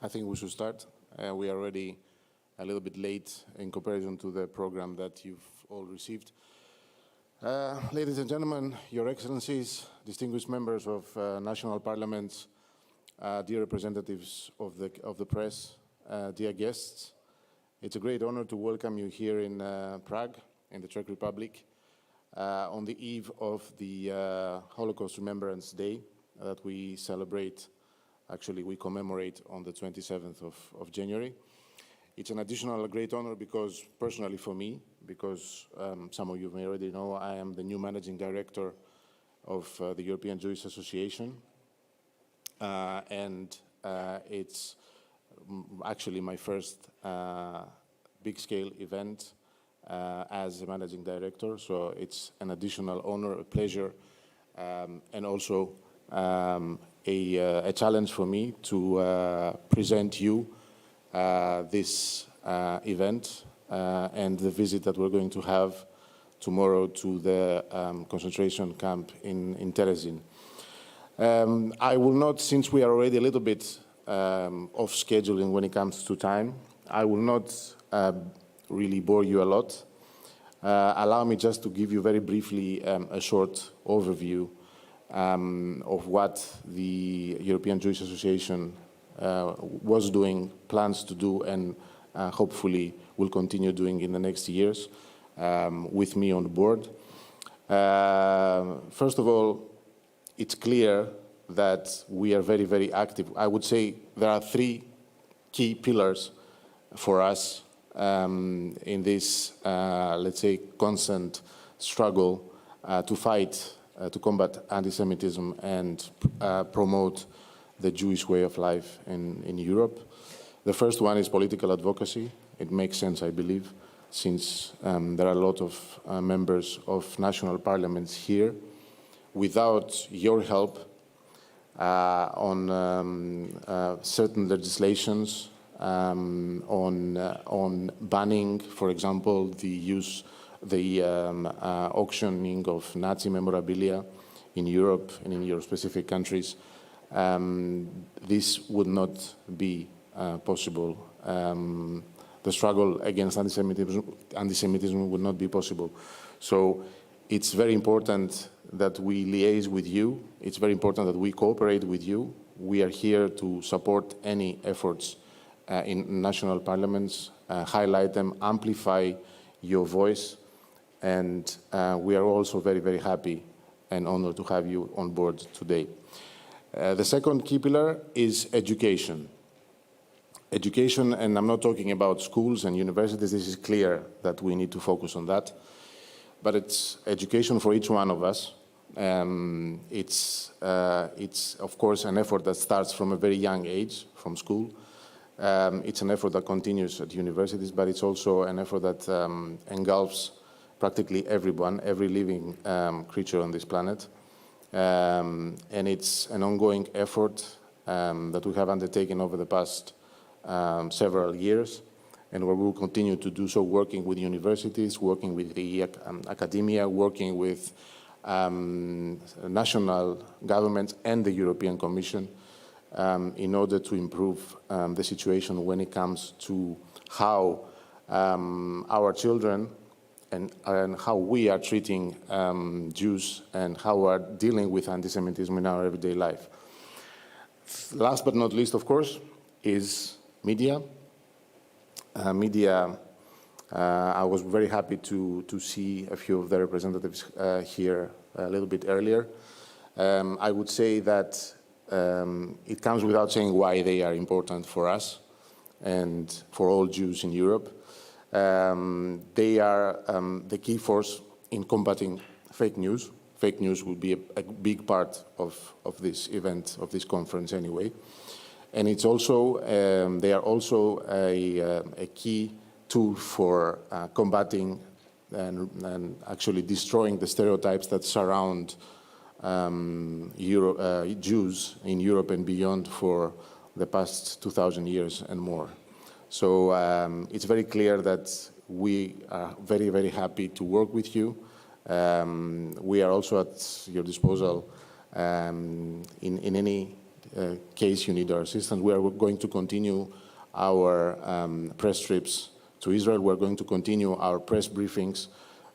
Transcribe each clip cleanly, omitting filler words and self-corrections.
I think we should start. We are already a little bit late in comparison to the program that you've all received. Ladies and gentlemen, Your Excellencies, distinguished members of national parliaments, dear representatives of the press, dear guests, it's a great honor to welcome you here in Prague, in the Czech Republic, on the eve of the Holocaust Remembrance Day that we celebrate. Actually, we commemorate on the 27th of January. It's an additional great honor because, personally for me, because some of you may already know, I am the new managing director of the European Jewish Association. And it's actually my first big-scale event as a managing director. So it's an additional honor, a pleasure, and also a challenge for me to present you this event and the visit that we're going to have tomorrow to the concentration camp in Terezin. I will not, since we are already a little bit off scheduling when it comes to time, I will not really bore you a lot. Allow me just to give you very briefly a short overview of what the European Jewish Association was doing, plans to do, and hopefully will continue doing in the next years with me on board. First of all, it's clear that we are very, very active. I would say there are three key pillars for us in this, let's say, constant struggle to fight, to combat anti-Semitism and promote the Jewish way of life in Europe. The first one is political advocacy. It makes sense, I believe, since there are a lot of members of national parliaments here. Without your help on certain legislations, on banning, for example, the auctioning of Nazi memorabilia in Europe and in your specific countries, this would not be possible. The struggle against anti-Semitism would not be possible. So it's very important that we liaise with you. It's very important that we cooperate with you. We are here to support any efforts in national parliaments, highlight them, amplify your voice, and we are also very, very happy and honored to have you on board today. The second key pillar is education. Education, and I'm not talking about schools and universities, this is clear that we need to focus on that, but it's education for each one of us. It's of course an effort that starts from a very young age, from school. It's an effort that continues at universities, but it's also an effort that engulfs practically everyone, every living creature on this planet. And it's an ongoing effort that we have undertaken over the past several years, and where we will continue to do so, working with universities, working with the academia, working with national governments and the European Commission in order to improve the situation when it comes to how our children and how we are treating Jews and how we are dealing with anti-Semitism in our everyday life. Last but not least, of course, is media. I was very happy to see a few of the representatives here a little bit earlier. I would say that it comes without saying why they are important for us and for all Jews in Europe. They are the key force in combating fake news. Fake news will be a big part of this event, of this conference anyway. And it's also, they are also a key tool for combating and actually destroying the stereotypes that surround Jews in Europe and beyond for the past 2,000 years and more. So it's very clear that we are very, very happy to work with you. We are also at your disposal in any case you need our assistance. We are going to continue our press trips to Israel. We're going to continue our press briefings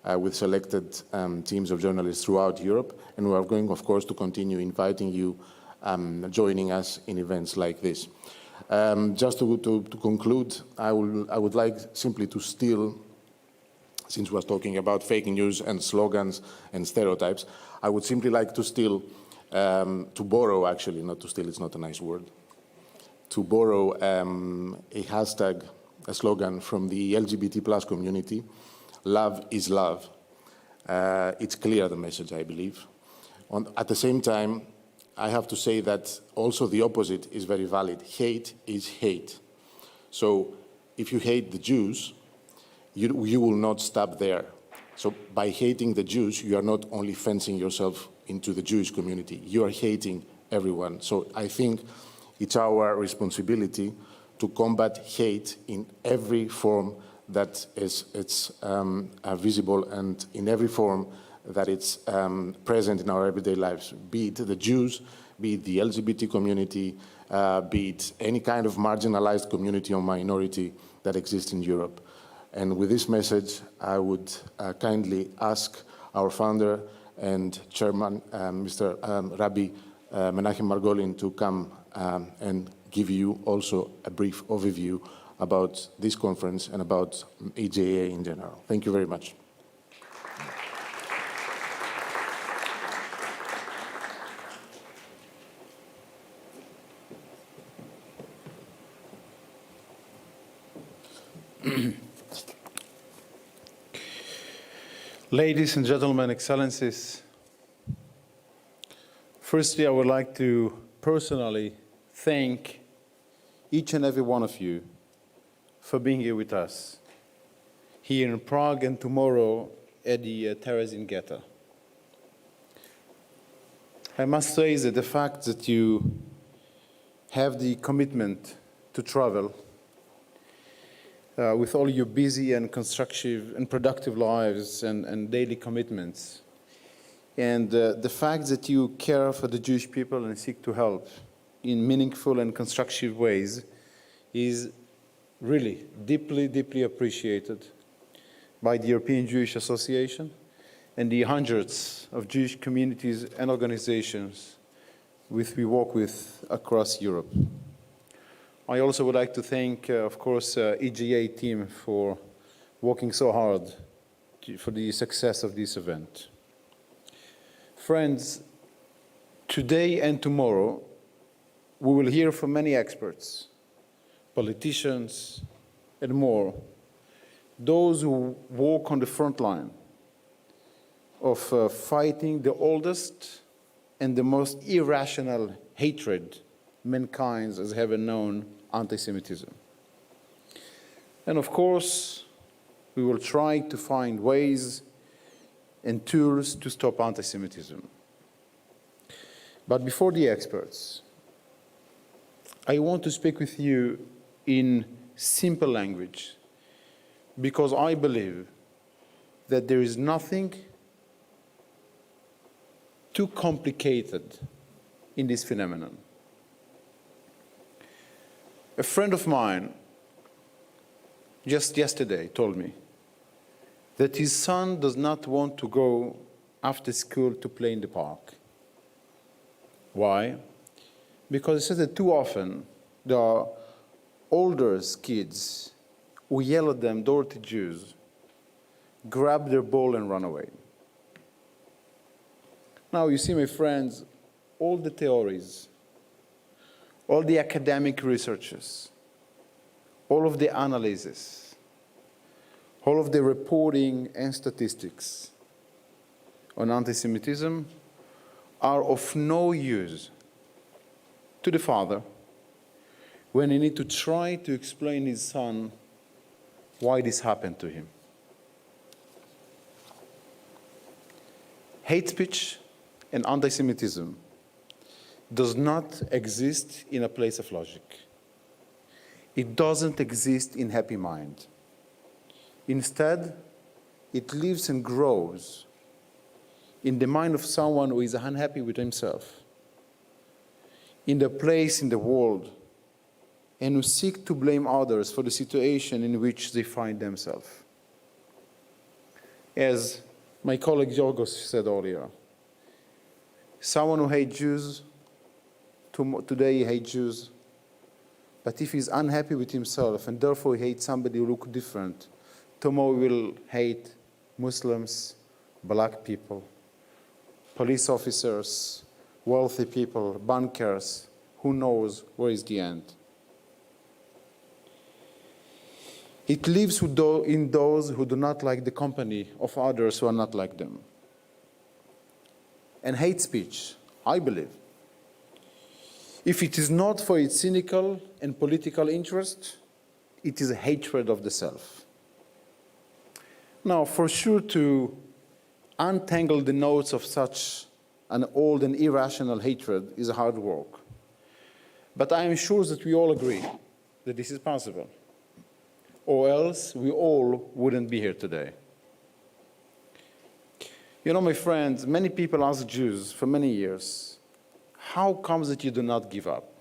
with selected teams of journalists throughout Europe. And we are going, of course, to continue inviting you, joining us in events like this. Just to conclude, I would like simply to steal, since we're talking about fake news and slogans and stereotypes, I would simply like to steal, to borrow, actually, not to steal, it's not a nice word, to borrow a hashtag, a slogan from the LGBT plus community, love is love. It's clear, the message, I believe. At the same time, I have to say that also the opposite is very valid. Hate is hate. So if you hate the Jews, you will not stop there. So by hating the Jews, you are not only fencing yourself into the Jewish community, you are hating everyone. So I think it's our responsibility to combat hate in every form that it's visible and in every form that it's present in our everyday lives, be it the Jews, be it the LGBT community, be it any kind of marginalized community or minority that exists in Europe. And with this message, I would kindly ask our founder and chairman, Mr. Rabbi Menachem Margolin, to come and give you also a brief overview about this conference and about EJA in general. Thank you very much. Ladies and gentlemen, excellencies, firstly, I would like to personally thank each and every one of you for being here with us, here in Prague and tomorrow at the Terezin Ghetto. I must say that the fact that you have the commitment to travel with all your busy and constructive and productive lives and daily commitments, and the fact that you care for the Jewish people and seek to help in meaningful and constructive ways is really deeply, deeply appreciated by the European Jewish Association and the hundreds of Jewish communities and organizations which we work with across Europe. I also would like to thank, of course, EJA team for working so hard for the success of this event. Friends, today and tomorrow, we will hear from many experts, politicians, and more, those who walk on the front line of fighting the oldest and the most irrational hatred mankind has ever known, anti-Semitism. And of course, we will try to find ways and tools to stop anti-Semitism. But before the experts, I want to speak with you in simple language, because I believe that there is nothing too complicated in this phenomenon. A friend of mine just yesterday told me that his son does not want to go after school to play in the park. Why? Because he says that too often there are older kids who yell at them, dirty Jews, grab their ball and run away. Now, you see, my friends, all the theories, all the academic researches, all of the analysis, all of the reporting and statistics on anti-Semitism are of no use to the father when he needs to try to explain his son why this happened to him. Hate speech and anti-Semitism does not exist in a place of logic. It doesn't exist in happy mind. Instead, it lives and grows in the mind of someone who is unhappy with himself, in their place in the world and who seek to blame others for the situation in which they find themselves. As my colleague Yorgos said earlier, someone who hates Jews, today he hates Jews, but if he's unhappy with himself and therefore he hates somebody who looks different, tomorrow he will hate Muslims, black people, police officers, wealthy people, bankers. Who knows where is the end? It lives in those who do not like the company of others who are not like them. And hate speech, I believe, if it is not for its cynical and political interest, it is a hatred of the self. Now, for sure, to untangle the knots of such an old and irrational hatred is hard work. But I am sure that we all agree that this is possible, or else we all wouldn't be here today. You know, my friends, many people ask Jews for many years, how comes that you do not give up?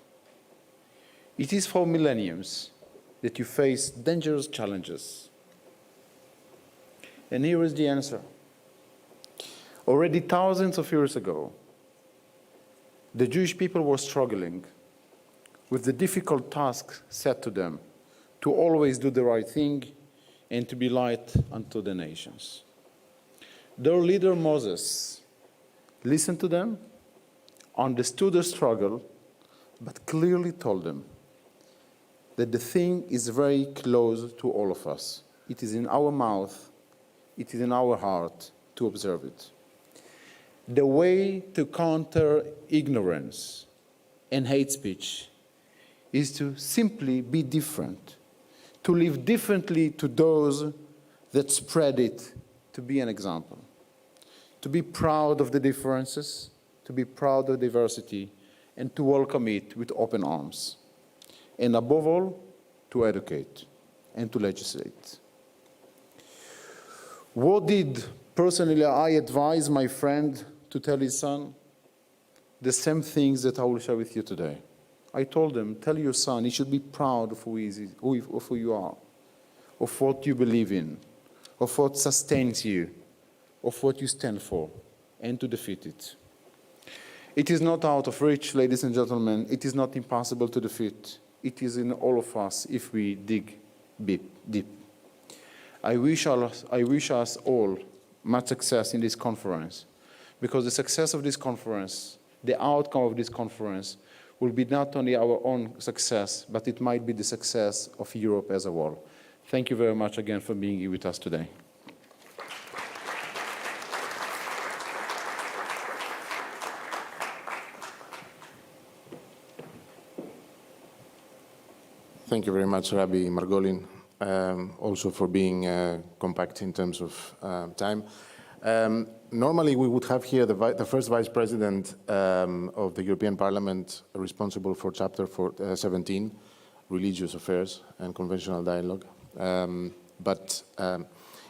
It is for millenniums that you face dangerous challenges. And here is the answer. Already thousands of years ago, the Jewish people were struggling with the difficult task set to them to always do the right thing and to be light unto the nations. Their leader Moses listened to them, understood their struggle, but clearly told them that the thing is very close to all of us. It is in our mouth, it is in our heart to observe it. The way to counter ignorance and hate speech is to simply be different, to live differently to those that spread it, to be an example, to be proud of the differences, to be proud of diversity, and to welcome it with open arms. And above all, to educate and to legislate. What did personally I advise my friend to tell his son? The same things that I will share with you today. I told him, tell your son he should be proud of who you are, of what you believe in, of what sustains you, of what you stand for, and to defeat it. It is not out of reach, ladies and gentlemen. It is not impossible to defeat. It is in all of us if we dig deep. I wish us all much success in this conference, because the success of this conference, the outcome of this conference, will be not only our own success, but it might be the success of Europe as a whole. Thank you very much again for being here with us today. Thank you very much, Rabbi Margolin, also for being compact in terms of time. Normally, we would have here the first Vice President of the European Parliament responsible for Chapter 17, Religious Affairs and Conventional Dialogue. But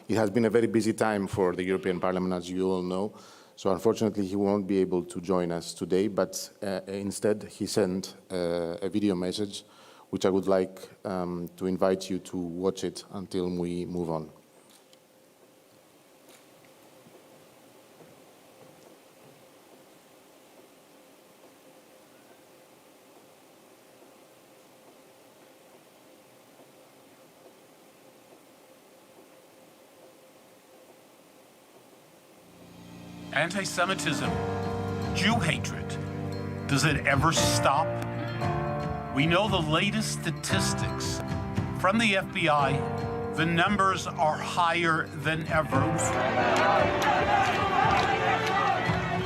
it has been a very busy time for the European Parliament, as you all know. So unfortunately, he won't be able to join us today, but instead he sent a video message, which I would like to invite you to watch it until we move on. Anti-Semitism, Jew hatred, does it ever stop? We know the latest statistics from the FBI. The numbers are higher than ever.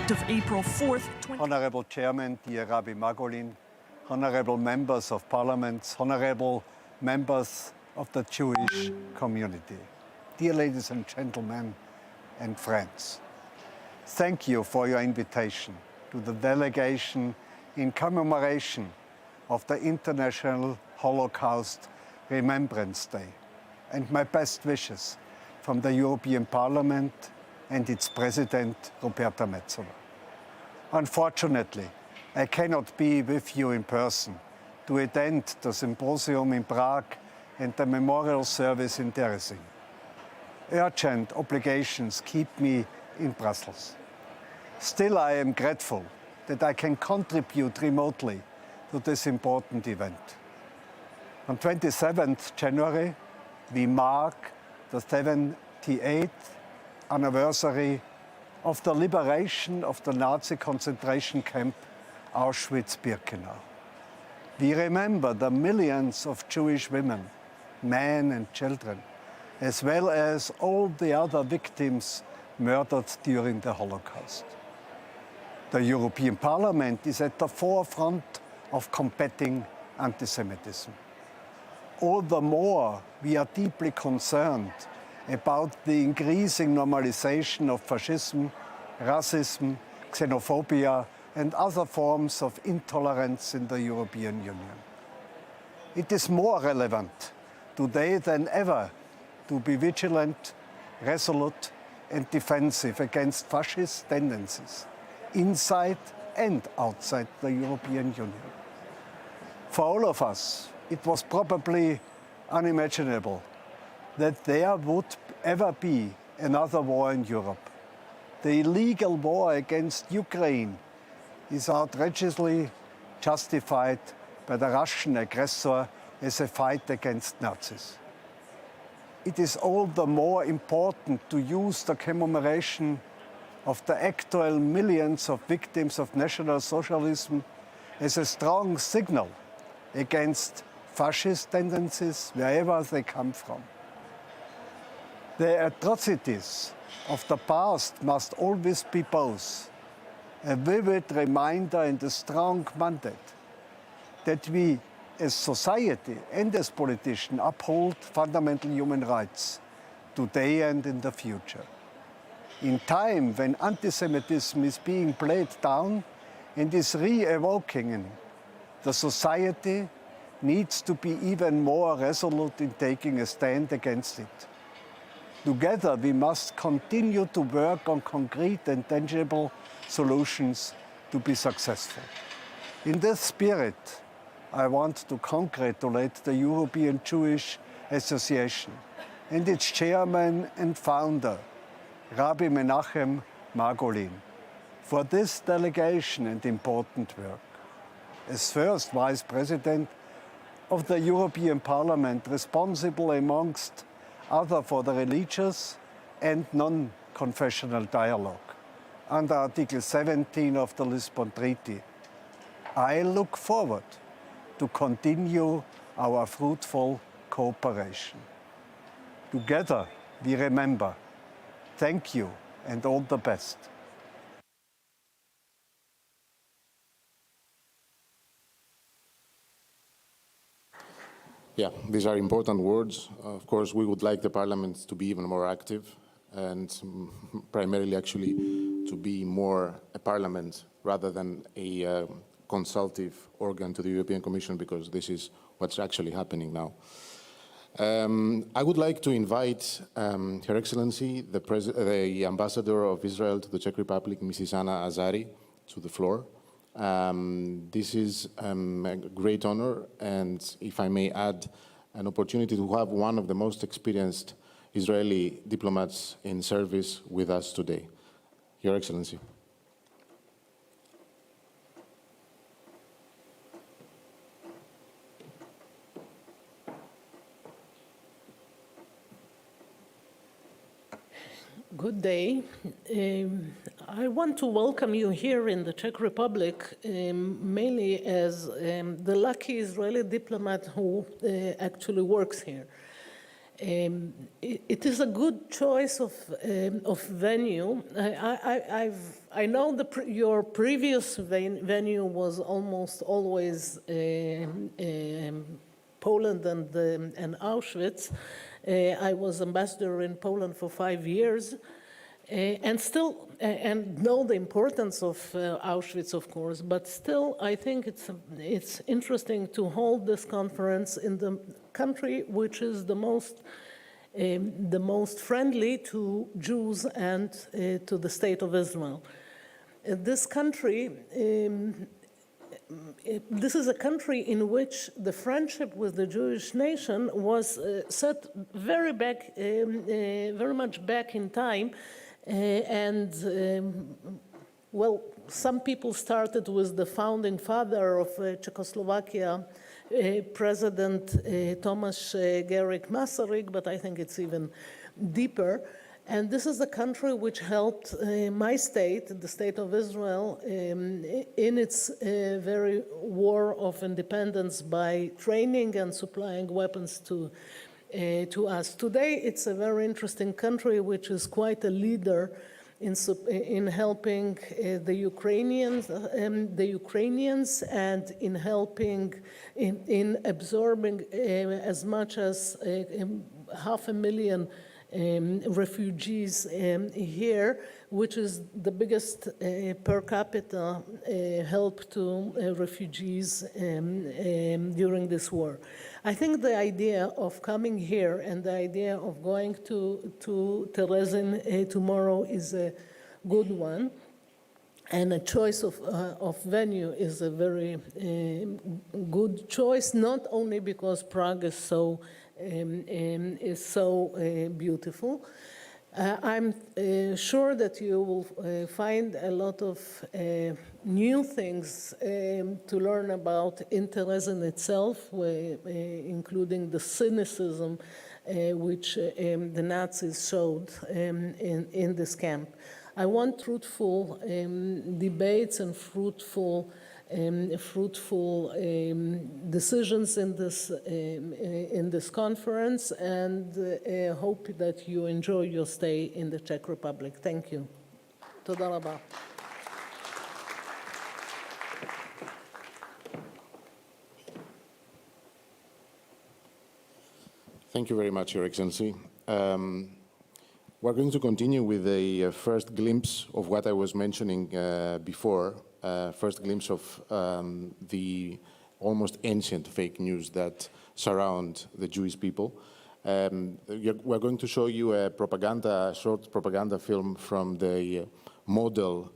Of April 4th, Honorable Chairman, dear Rabbi Margolin, honorable members of parliaments, honorable members of the Jewish community, dear ladies and gentlemen and friends. Thank you for your invitation to the delegation in commemoration of the International Holocaust Remembrance Day, and my best wishes from the European Parliament and its President, Roberta Metsola. Unfortunately, I cannot be with you in person to attend the symposium in Prague and the memorial service in Terezin. Urgent obligations keep me in Brussels. Still, I am grateful that I can contribute remotely to this important event. On 27th January, we mark the 78th anniversary of the liberation of the Nazi concentration camp Auschwitz-Birkenau. We remember the millions of Jewish women, men and children, as well as all the other victims murdered during the Holocaust. The European Parliament is at the forefront of combating anti-Semitism. All the more we are deeply concerned about the increasing normalization of fascism, racism, xenophobia, and other forms of intolerance in the European Union. It is more relevant today than ever to be vigilant, resolute, and defensive against fascist tendencies inside and outside the European Union. For all of us, it was probably unimaginable that there would ever be another war in Europe. The illegal war against Ukraine is outrageously justified by the Russian aggressor as a fight against Nazis. It is all the more important to use the commemoration of the actual millions of victims of National Socialism as a strong signal against fascist tendencies wherever they come from. The atrocities of the past must always be both a vivid reminder and a strong mandate that we as society and as politicians uphold fundamental human rights today and in the future. In time when anti-Semitism is being played down and is re-evoking, the society needs to be even more resolute in taking a stand against it. Together, we must continue to work on concrete and tangible solutions to be successful. In this spirit, I want to congratulate the European Jewish Association and its chairman and founder, Rabbi Menachem Margolin, for this delegation and important work. As first Vice President of the European Parliament, responsible amongst other for the religious and non-confessional dialogue under Article 17 of the Lisbon Treaty, I look forward to continue our fruitful cooperation. Together we remember. Thank you and all the best. Yeah, these are important words. Of course, we would like the Parliament to be even more active and primarily actually to be more a Parliament rather than a consultative organ to the European Commission, because this is what's actually happening now. I would like to invite Her Excellency, the Ambassador of Israel to the Czech Republic, Mrs. Anna Azari, to the floor. This is a great honor, and if I may add, an opportunity to have one of the most experienced Israeli diplomats in service with us today. Your Excellency. Good day. I want to welcome you here in the Czech Republic, mainly as the lucky Israeli diplomat who actually works here. It is a good choice of venue. I know your previous venue was almost always Poland and Auschwitz. I was ambassador in Poland for 5 years, and know the importance of Auschwitz, of course. But still, I think it's interesting to hold this conference in the country which is the most friendly to Jews and to the state of Israel. This country this is a country in which the friendship with the Jewish nation was set very much back in time, well, some people started with the founding father of Czechoslovakia, President Tomáš Garrigue Masaryk, but I think it's even deeper. And this is a country which helped my state, the state of Israel, in its very war of independence by training and supplying weapons to us. Today, it's a very interesting country which is quite a leader in helping the Ukrainians and in helping in absorbing as much as 500,000 refugees here, which is the biggest per capita help to refugees during this war. I think the idea of coming here and the idea of going to Terezin tomorrow is a good one. And a choice of venue is a very good choice, not only because Prague is so beautiful. I'm sure that you will find a lot of new things to learn about in Terezin itself, including the cynicism which the Nazis showed in this camp. I want fruitful debates and fruitful decisions in this conference, and hope that you enjoy your stay in the Czech Republic. Thank you. Toda raba. Thank you very much, Your Excellency. We're going to continue with a first glimpse of what I was mentioning before, first glimpse of the almost ancient fake news that surround the Jewish people. We're going to show you a short propaganda film from the model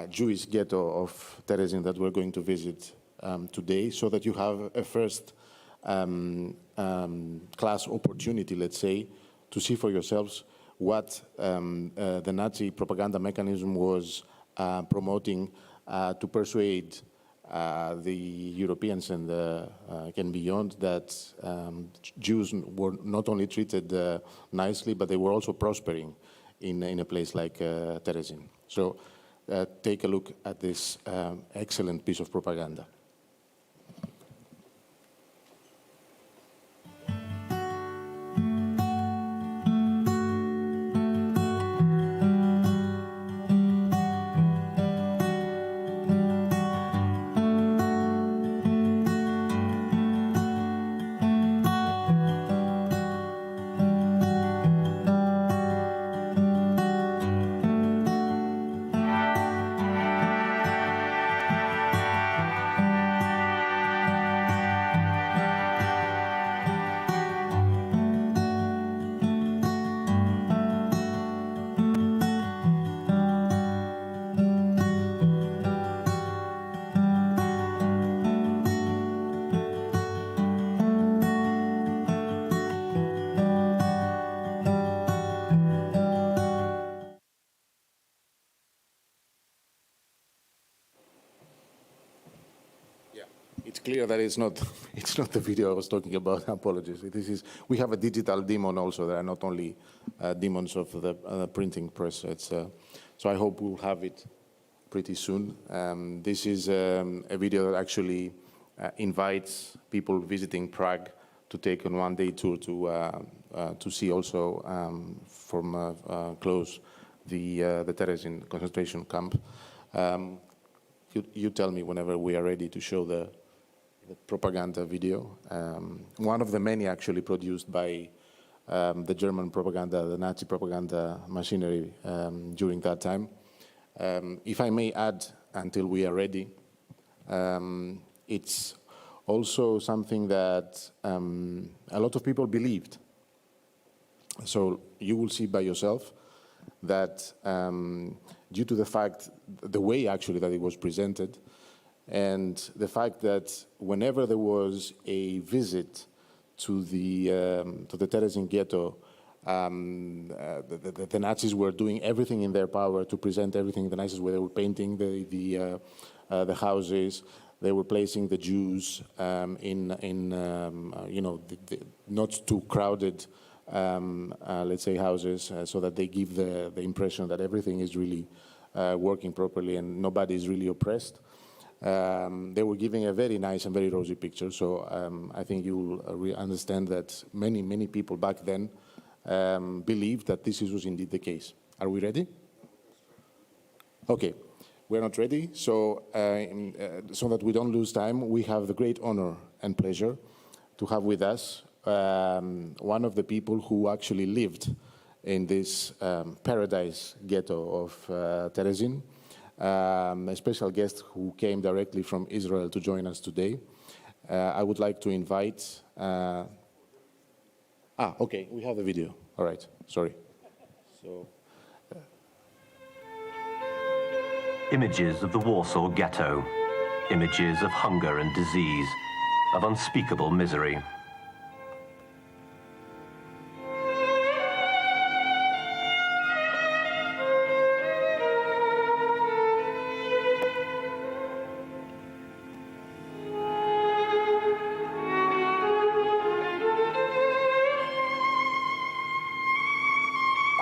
Jewish ghetto of Terezin that we're going to visit today, so that you have a first class opportunity, let's say, to see for yourselves what the Nazi propaganda mechanism was promoting to persuade the Europeans and beyond that Jews were not only treated nicely, but they were also prospering in a place like Terezin. So take a look at this excellent piece of propaganda. It's clear that it's not the video I was talking about. Apologies. We have a digital demon also. There are not only demons of the printing press. So I hope we'll have it pretty soon. This is a video that actually invites people visiting Prague to take a one-day tour to see also from close the Terezin concentration camp. You tell me whenever we are ready to show the propaganda video. One of the many actually produced by the German propaganda, the Nazi propaganda machinery during that time. If I may add, until we are ready, it's also something that a lot of people believed. So you will see by yourself that due to the fact, the way actually that it was presented, And the fact that whenever there was a visit to the Terezin ghetto, the Nazis were doing everything in their power to present everything in the nicest way. They were painting the houses. They were placing the Jews in not too crowded, let's say, houses, so that they give the impression that everything is really working properly and nobody is really oppressed. They were giving a very nice and very rosy picture. So I think you will understand that many people back then believed that this was indeed the case. Are we ready? Okay, we're not ready. So so that we don't lose time, we have the great honor and pleasure to have with us one of the people who actually lived in this paradise ghetto of Terezin. A special guest who came directly from Israel to join us today. I would like to invite... okay, we have the video. All right, sorry. So, Images of the Warsaw Ghetto. Images of hunger and disease, of unspeakable misery.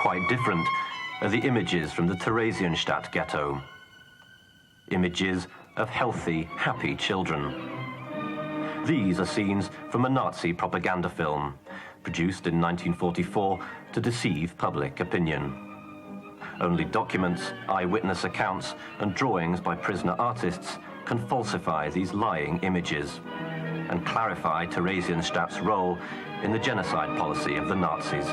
Quite different are the images from the Theresienstadt ghetto. Images of healthy, happy children. These are scenes from a Nazi propaganda film, produced in 1944 to deceive public opinion. Only documents, eyewitness accounts, and drawings by prisoner artists can falsify these lying images and clarify Theresienstadt's role in the genocide policy of the Nazis.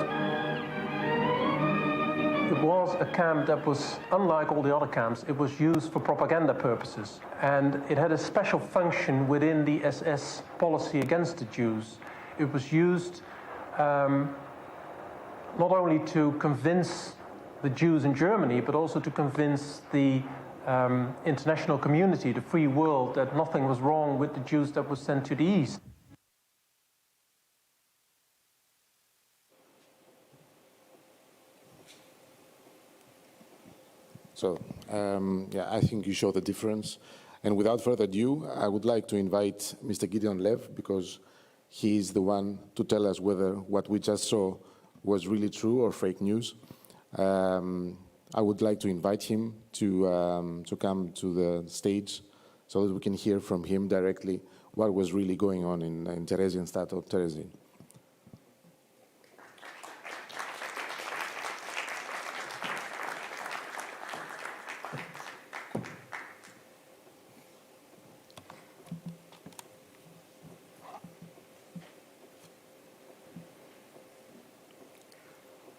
It was a camp that was, unlike all the other camps, it was used for propaganda purposes. And it had a special function within the SS policy against the Jews. It was used not only to convince the Jews in Germany, but also to convince the international community, the free world, that nothing was wrong with the Jews that were sent to the East. So, yeah, I think you show the difference. And without further ado, I would like to invite Mr. Gideon Lev, because he is the one to tell us whether what we just saw was really true or fake news. I would like to invite him to come to the stage so that we can hear from him directly what was really going on in Theresienstadt or Terezin.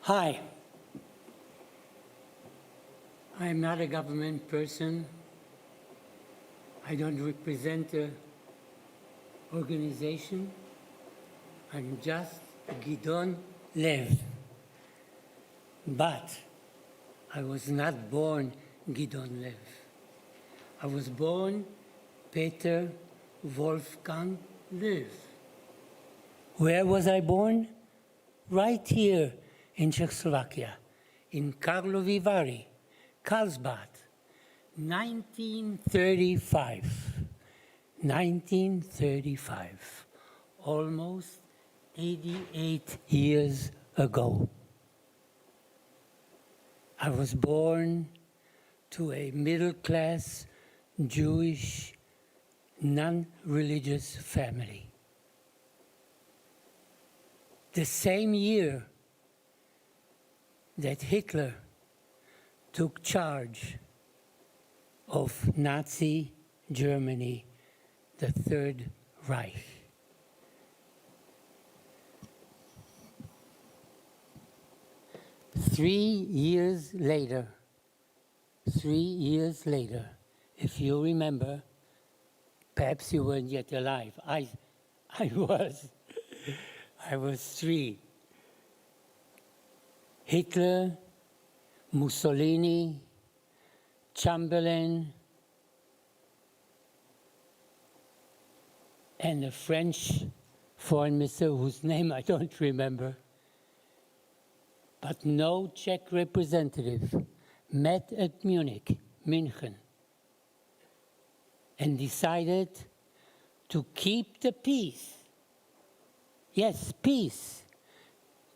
Hi. I am not a government person. I don't represent an organization. I'm just Gideon Lev. But I was not born Gideon Lev. I was born Peter Wolfgang Lev. Where was I born? Right here in Czechoslovakia, in Karlovy Vary, Karlsbad, 1935. 1935, almost 88 years ago. I was born to a middle-class Jewish, non-religious family. The same year that Hitler took charge of Nazi Germany, the Third Reich. Three years later, if you remember, perhaps you weren't yet alive. I was 3. Hitler, Mussolini, Chamberlain, and a French foreign minister whose name I don't remember, but no Czech representative met at München, and decided to keep the peace. Yes, peace.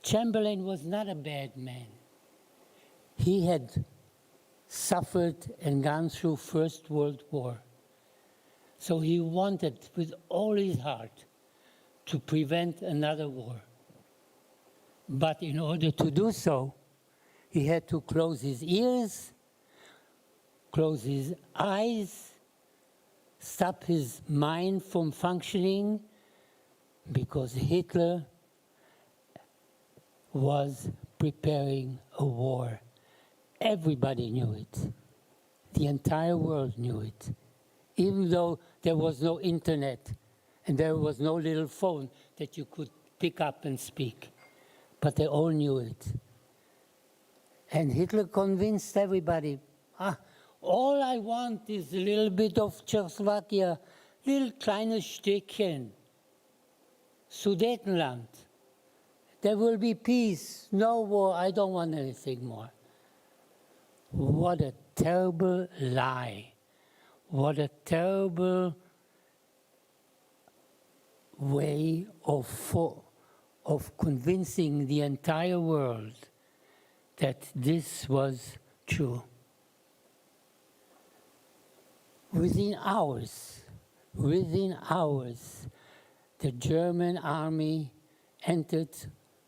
Chamberlain was not a bad man. He had suffered and gone through First World War. So he wanted with all his heart to prevent another war. But in order to do so, he had to close his ears, close his eyes, stop his mind from functioning, because Hitler was preparing a war. Everybody knew it. The entire world knew it. Even though there was no internet and there was no little phone that you could pick up and speak. But they all knew it. And Hitler convinced everybody, all I want is a little bit of Czechoslovakia, little kleines Stückchen, Sudetenland. There will be peace, no war, I don't want anything more. What a terrible lie. What a terrible way of convincing the entire world that this was true. Within hours, the German army entered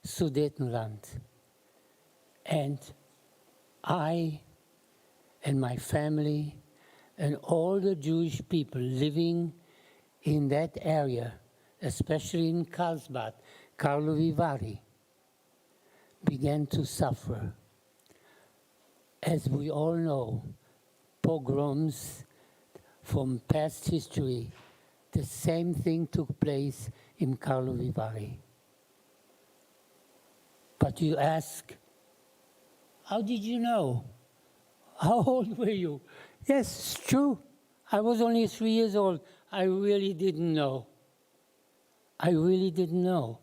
Sudetenland. And I and my family and all the Jewish people living in that area, especially in Karlsbad, Karlovy Vary, began to suffer. As we all know, pogroms from past history, the same thing took place in Karlovy Vary. But you ask, how did you know? How old were you? Yes, it's true. I was only 3 years old. I really didn't know. I really didn't know.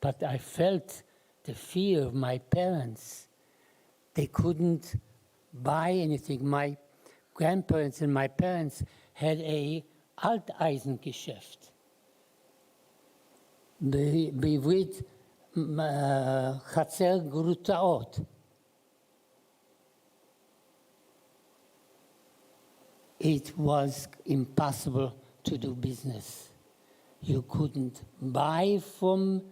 But I felt the fear of my parents. They couldn't buy anything. My grandparents and my parents had a Alteisengeschäft. בעברית חצר גרוטאות. It was impossible to do business. You couldn't buy from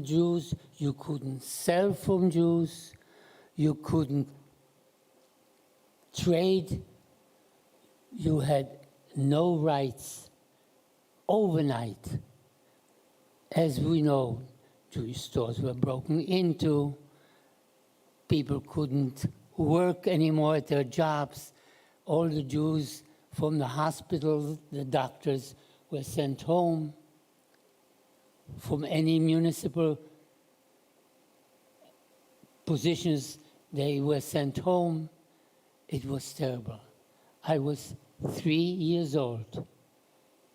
Jews, you couldn't sell from Jews, you couldn't trade, you had no rights. Overnight, as we know, Jewish stores were broken into, people couldn't work anymore at their jobs. All the Jews from the hospitals, the doctors, were sent home. From any municipal positions, they were sent home. It was terrible. I was 3 years old.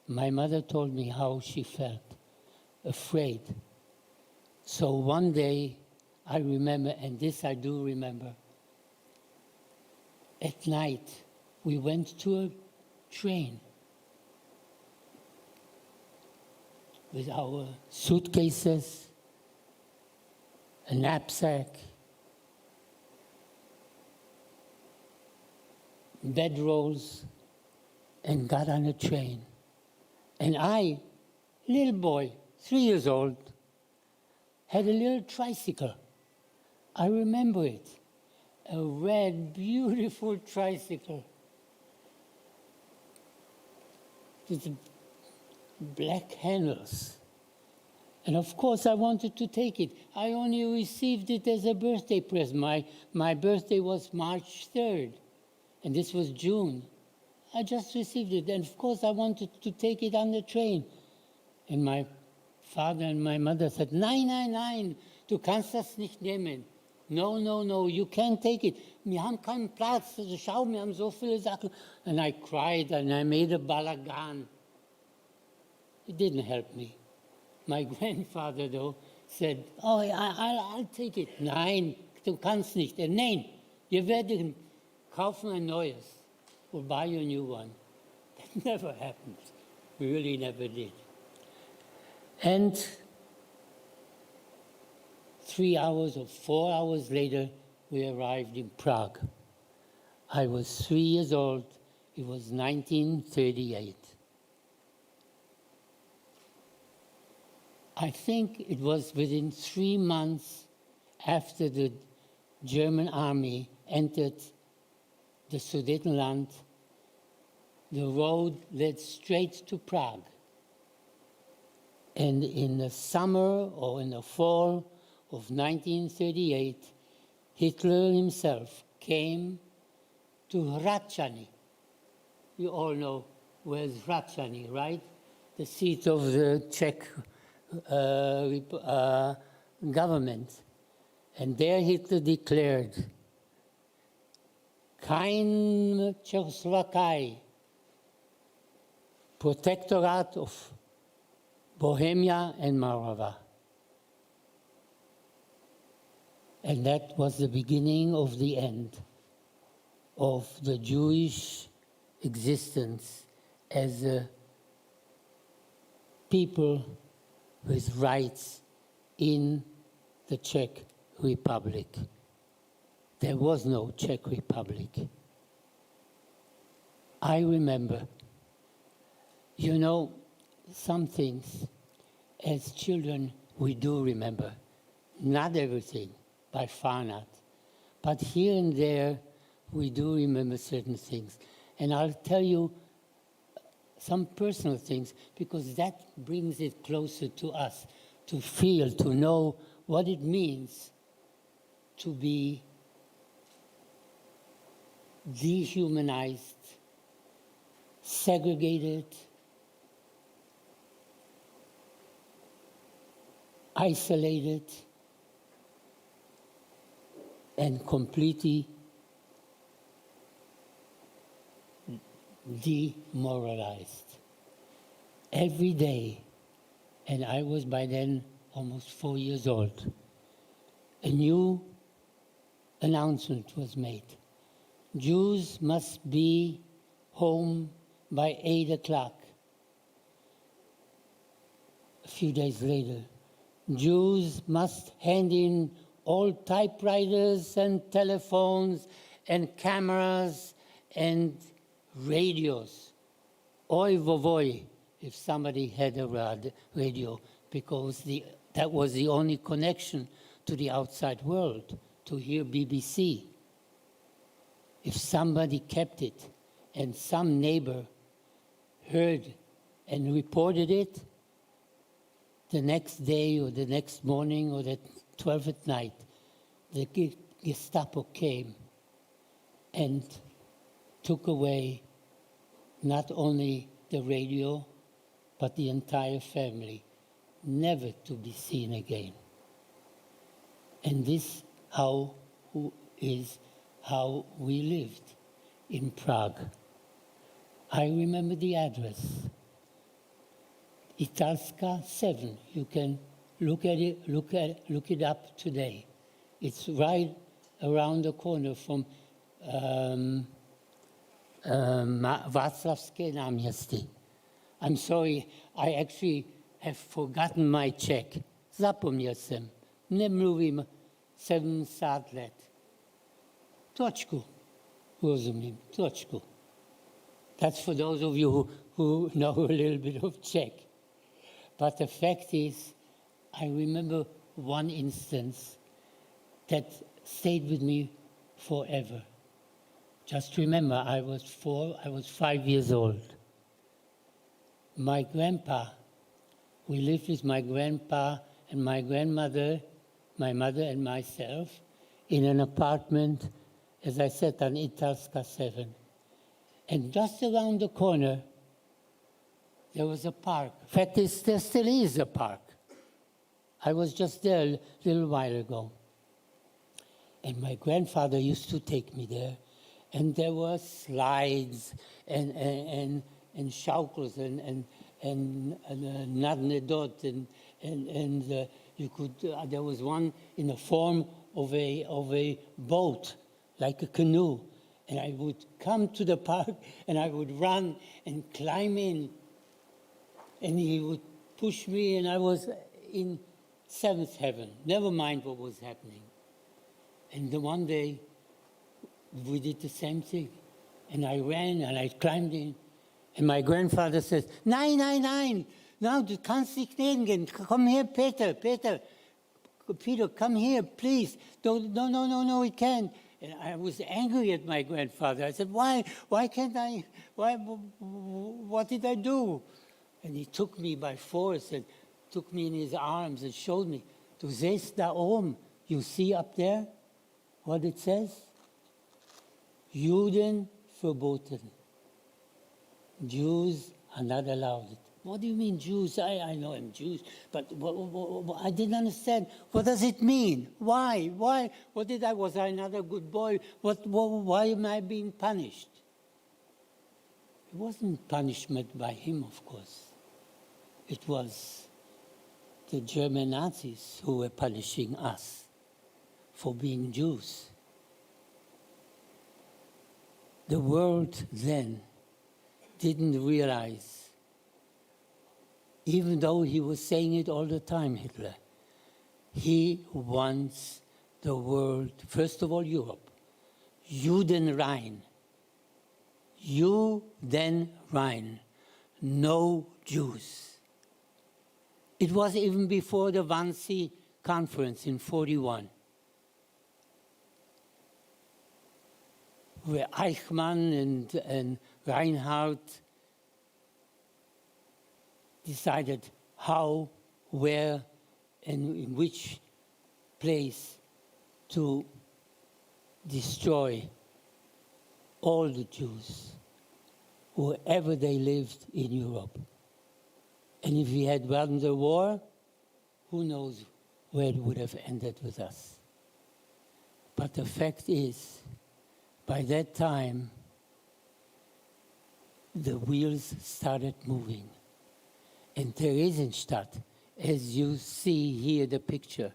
My mother told me how she felt, afraid. So one day, I remember, and this I do remember, at night, we went to a train with our suitcases, a knapsack, bedrolls, and got on a train. And I, little boy, 3 years old, had a little tricycle. I remember it, a red, beautiful tricycle with black handles. And of course I wanted to take it. I only received it as a birthday present. My birthday was March 3rd, and this was June. I just received it, and of course I wanted to take it on the train. And my father and my mother said, nein, nein, nein, du kannst das nicht nehmen. No, no, no, you can't take it. Wir haben keinen Platz, schau, wir haben so viele Sachen. And I cried and I made a balagan. It didn't help me. My grandfather, though, said, oh, I'll take it. Nein, du kannst nicht. Nein, wir werden kaufen ein neues. We'll buy you a new one. That never happened. We really never did. And 3 hours or 4 hours later, we arrived in Prague. I was 3 years old. It was 1938. I think it was within 3 months after the German army entered the Sudetenland, the road led straight to Prague. And in the summer or in the fall of 1938, Hitler himself came to Hradčany. You all know where's Hradčany, right? The seat of the Czech government. And there Hitler declared, kein Czechoslovakia, protectorate of Bohemia and Moravia. And that was the beginning of the end of the Jewish existence as a people with rights in the Czech Republic. There was no Czech Republic. I remember, you know, some things as children we do remember. Not everything, by far not. But here and there we do remember certain things. And I'll tell you some personal things because that brings it closer to us, to feel, to know what it means to be dehumanized, segregated, isolated, and completely demoralized. Every day, and I was by then almost 4 years old, a new announcement was made. Jews must be home by 8 o'clock. A few days later, Jews must hand in all typewriters and telephones and cameras and radios. Oy vovoy, if somebody had a radio, because that was the only connection to the outside world, to hear BBC. If somebody kept it and some neighbor heard and reported it, the next day or the next morning or at 12 at night, the Gestapo came and took away not only the radio, but the entire family, never to be seen again. And this is how we lived in Prague. I remember the address. Italska 7. You can look at it, look it up today. It's right around the corner from Václavské náměstí. I'm sorry, I actually have forgotten my Czech. Zapomněl jsem. Nemluvím 70 let. Trošku. Rozumím. Trošku. That's for those of you who know a little bit of Czech. But the fact is, I remember one instance that stayed with me forever. Just remember, I was 5 years old. My grandpa, we lived with my grandpa and my grandmother, my mother and myself, in an apartment, as I said, on Italska 7. And just around the corner, there was a park. In fact, there still is a park. I was just there a little while ago. And my grandfather used to take me there. And there were slides and shaukels and Nadnedot, and you could. There was one in the form of a boat, like a canoe, and I would come to the park and I would run and climb in, and he would push me, and I was in seventh heaven. Never mind what was happening. And the one day we did the same thing, and I ran and I climbed in. And my grandfather says, "Nein, nein, nein, no, du kannst nicht gehen. Come here, Peter, come here, please. No, we can't." And I was angry at my grandfather. I said, why can't I, what did I do? And he took me by force and took me in his arms and showed me, "Du siehst da oben, you see up there what it says? Juden verboten. Jews are not allowed." What do you mean Jews? I know I'm Jews, but I didn't understand. What does it mean? Why? What did I? Was I not a good boy? Why am I being punished? It wasn't punishment by him, of course. It was the German Nazis who were punishing us for being Jews. The world then didn't realize, even though he was saying it all the time, Hitler, he wants the world, first of all Europe, Judenrein. Judenrein, no Jews. It was even before the Wannsee Conference in 1941, where Eichmann and Reinhardt decided how, where, and in which place to destroy all the Jews, wherever they lived in Europe. And if we had won the war, who knows where it would have ended with us. But the fact is, by that time, the wheels started moving. And Theresienstadt, as you see here the picture,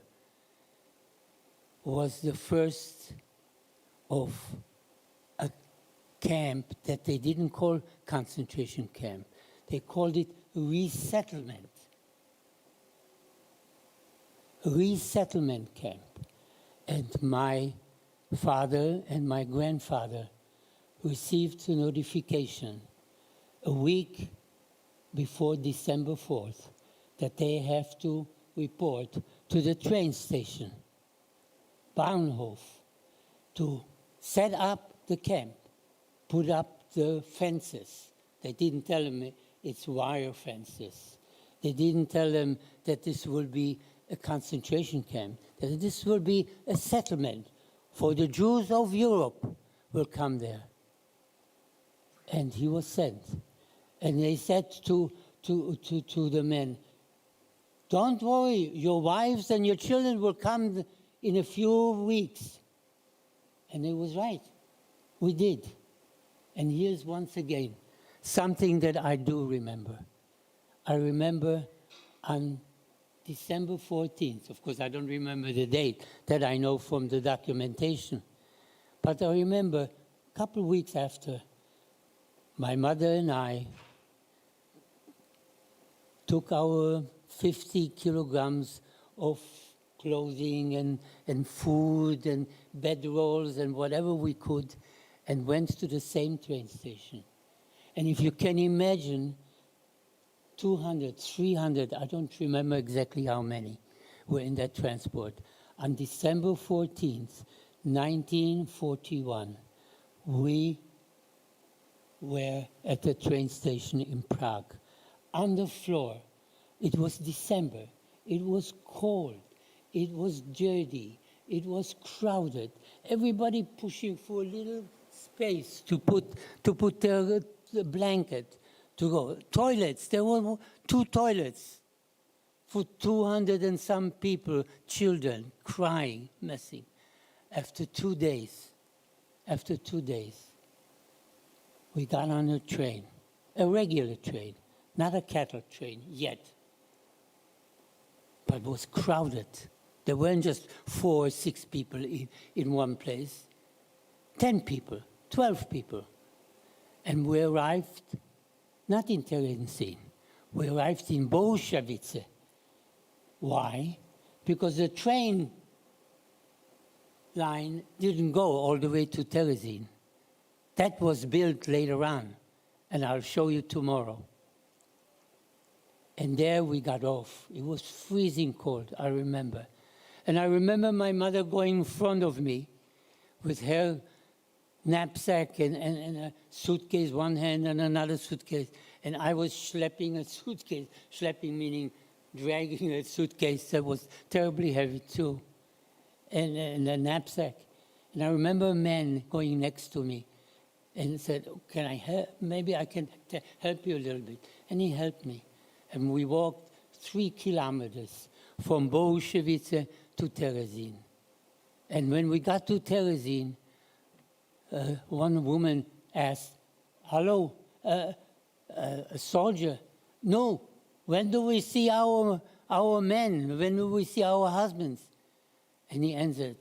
was the first of a camp that they didn't call concentration camp. They called it resettlement. Resettlement camp. And my father and my grandfather received a notification a week before December 4th that they have to report to the train station, Bahnhof, to set up the camp, put up the fences. They didn't tell them it's wire fences. They didn't tell them that this will be a concentration camp, that this will be a settlement for the Jews of Europe will come there. And he was sent. And they said to the men, "Don't worry, your wives and your children will come in a few weeks." And it was right. We did. And here's once again something that I do remember. I remember on December 14th, of course I don't remember the date, that I know from the documentation, but I remember a couple of weeks after, my mother and I took our 50 kilograms of clothing and food and bedrolls and whatever we could and went to the same train station. And if you can imagine, 200, 300, I don't remember exactly how many, were in that transport. On December 14th, 1941, we were at the train station in Prague. On the floor, it was December, it was cold, it was dirty, it was crowded, everybody pushing for a little space to put the blanket to go. Toilets, there were 2 toilets for 200 and some people, children, crying, messing. After 2 days, we got on a train, a regular train, not a cattle train yet, but it was crowded. There weren't just 4 or 6 people in one place, 10 people, 12 people. And we arrived not in Terezin, we arrived in Bolshevice. Why? Because the train line didn't go all the way to Terezin. That was built later on, and I'll show you tomorrow. And there we got off. It was freezing cold, I remember. And I remember my mother going in front of me with her knapsack and a suitcase, one hand, and another suitcase. And I was schlepping a suitcase, schlepping meaning dragging a suitcase that was terribly heavy too, and a knapsack. And I remember a man going next to me and said, can I help? Maybe I can help you a little bit. And he helped me. And we walked 3 kilometers from Bolshevice to Terezin. And when we got to Terezin, one woman asked, hello, a soldier? No, when do we see our men? When do we see our husbands? And he answered,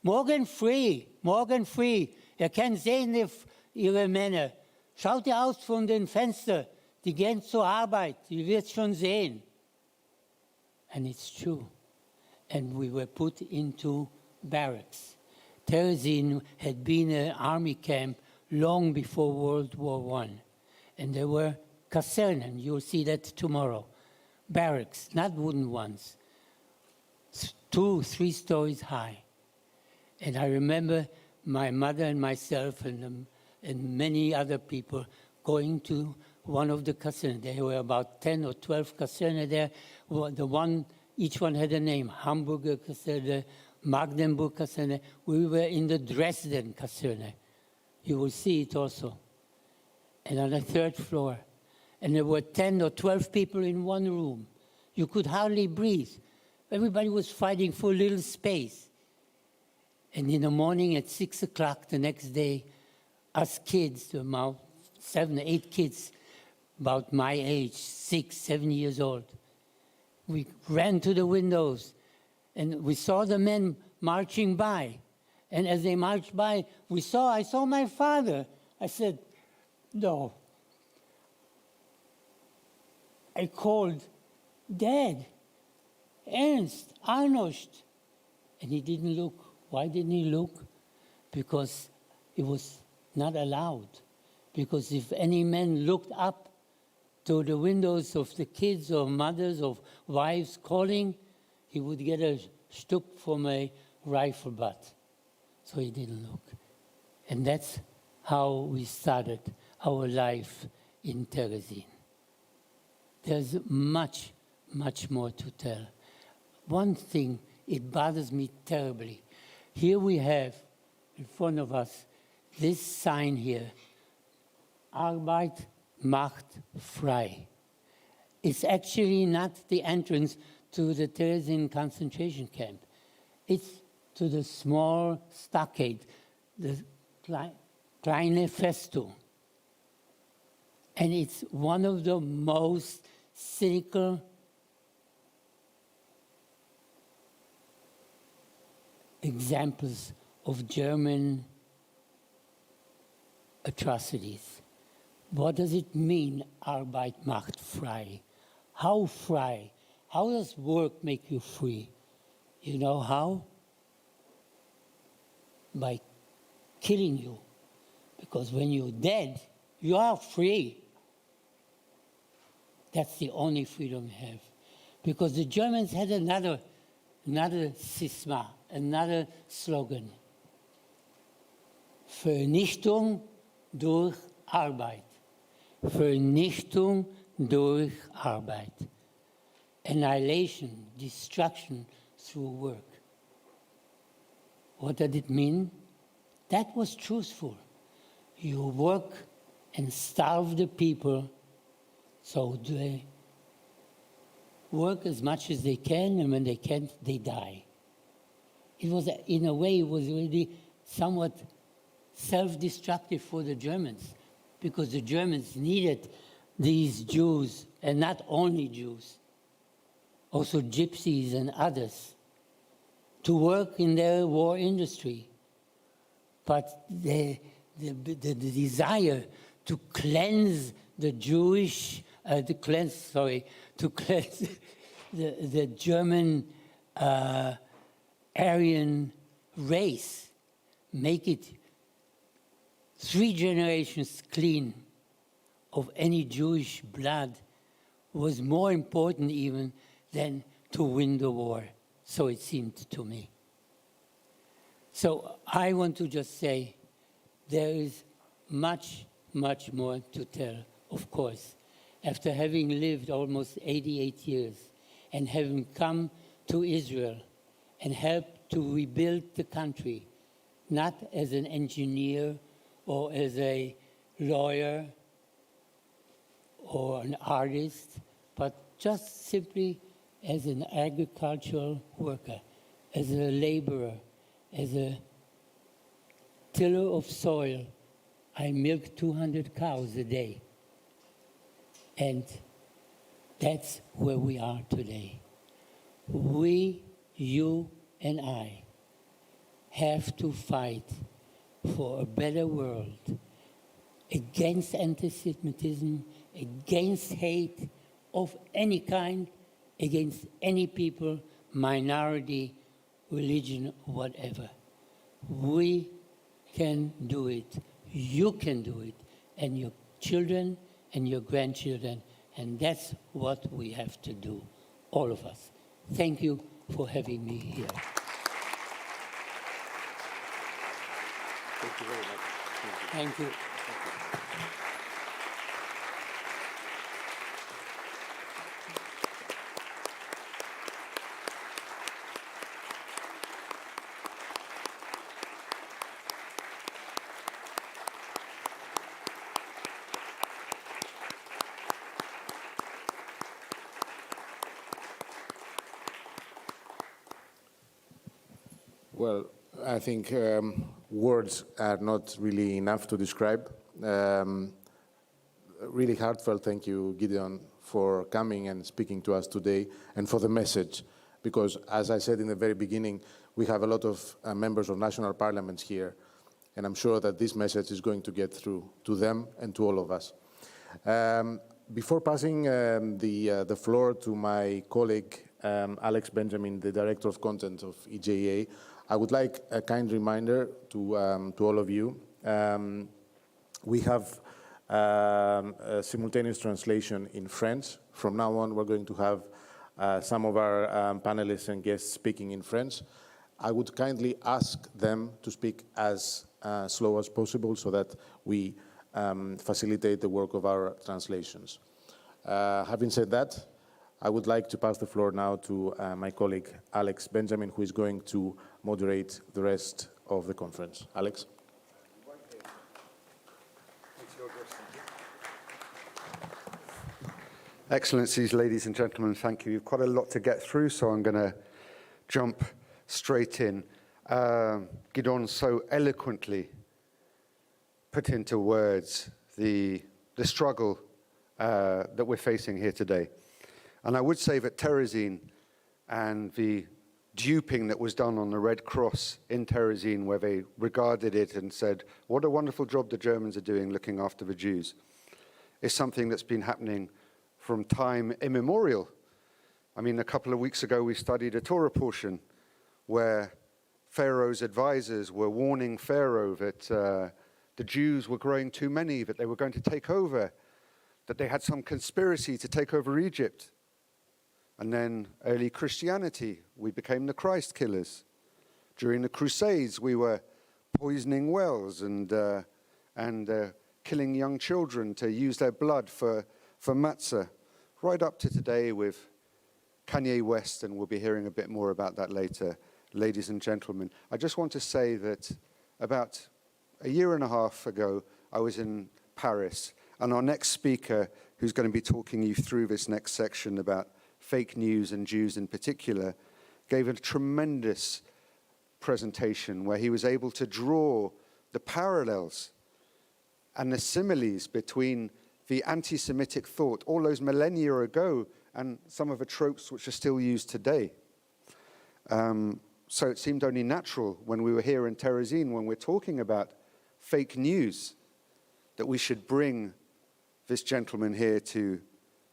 morgen früh. Ihr könnt sehen ihre Männer. Schaut ihr aus von den Fenstern. Die gehen zur Arbeit. Ihr werdet schon sehen. And it's true. And we were put into barracks. Terezin had been an army camp long before World War I. And there were Kasernen, you'll see that tomorrow. Barracks, not wooden ones, 2, 3 stories high. And I remember my mother and myself and many other people going to one of the Kasernen. There were about 10 or 12 Kasernen there. Each one had a name, Hamburger Kaserne, Magdeburg Kaserne. We were in the Dresden Kaserne. You will see it also. And on the 3rd floor. And there were 10 or 12 people in one room. You could hardly breathe. Everybody was fighting for a little space. And in the morning at 6 o'clock the next day, us kids, about 7 or 8 kids, about my age, 6, 7 years old, we ran to the windows and we saw the men marching by. And as they marched by, I saw my father. I said, no. I called, Dad, Ernst, Arnost. And he didn't look. Why didn't he look? Because it was not allowed. Because if any man looked up to the windows of the kids or mothers or wives calling, he would get a stuck from a rifle butt. So he didn't look. And that's how we started our life in Terezin. There's much, much more to tell. One thing, it bothers me terribly. Here we have in front of us this sign here, Arbeit macht frei. It's actually not the entrance to the Terezin concentration camp. It's to the small stockade, the Kleine Festung. And it's one of the most cynical examples of German atrocities. What does it mean, Arbeit macht frei? How frei? How does work make you free? You know how? By killing you. Because when you're dead, you are free. That's the only freedom you have. Because the Germans had another Sisma, another slogan. Vernichtung durch Arbeit. Vernichtung durch Arbeit. Annihilation, destruction through work. What did it mean? That was truthful. You work and starve the people, so they work as much as they can, and when they can't, they die. It was, in a way, it was really somewhat self-destructive for the Germans, because the Germans needed these Jews, and not only Jews, also gypsies and others, to work in their war industry. But the desire to cleanse the Jewish, to cleanse the German Aryan race, make it 3 generations clean of any Jewish blood, was more important even than to win the war, so it seemed to me. So I want to just say there is much, much more to tell, of course. After having lived almost 88 years and having come to Israel and helped to rebuild the country, not as an engineer or as a lawyer or an artist, but just simply as an agricultural worker, as a laborer, as a tiller of soil. I milk 200 cows a day. And that's where we are today. We, you and I, have to fight for a better world, against anti-Semitism, against hate of any kind, against any people, minority, religion, whatever. We can do it. You can do it. And your children and your grandchildren. And that's what we have to do, all of us. Thank you for having me here. Thank you very much. Thank you. Well, I think words are not really enough to describe. Really heartfelt thank you, Gideon, for coming and speaking to us today and for the message. Because, as I said in the very beginning, we have a lot of members of national parliaments here, and I'm sure that this message is going to get through to them and to all of us. Before passing the floor to my colleague, Alex Benjamin, the Director of Content of EJA, I would like a kind reminder to all of you. We have a simultaneous translation in French. From now on, we're going to have some of our panelists and guests speaking in French. I would kindly ask them to speak as slow as possible so that we facilitate the work of our translations. Having said that, I would like to pass the floor now to my colleague, Alex Benjamin, who is going to moderate the rest of the conference. Alex? Excellencies, ladies and gentlemen, thank you. You've quite a lot to get through, so I'm going to jump straight in. Gideon so eloquently put into words the struggle that we're facing here today. And I would say that Terezin and the duping that was done on the Red Cross in Terezin, where they regarded it and said, what a wonderful job the Germans are doing looking after the Jews, is something that's been happening from time immemorial. I mean, a couple of weeks ago, we studied a Torah portion where Pharaoh's advisors were warning Pharaoh that the Jews were growing too many, that they were going to take over, that they had some conspiracy to take over Egypt. And then early Christianity, we became the Christ killers. During the Crusades, we were poisoning wells and killing young children to use their blood for matzah, right up to today with Kanye West, and we'll be hearing a bit more about that later. Ladies and gentlemen, I just want to say that about a year and a half ago, I was in Paris, and our next speaker, who's going to be talking you through this next section about fake news and Jews in particular, gave a tremendous presentation where he was able to draw the parallels and the similes between the anti-Semitic thought all those millennia ago and some of the tropes which are still used today. So it seemed only natural when we were here in Terezin, when we're talking about fake news, that we should bring this gentleman here to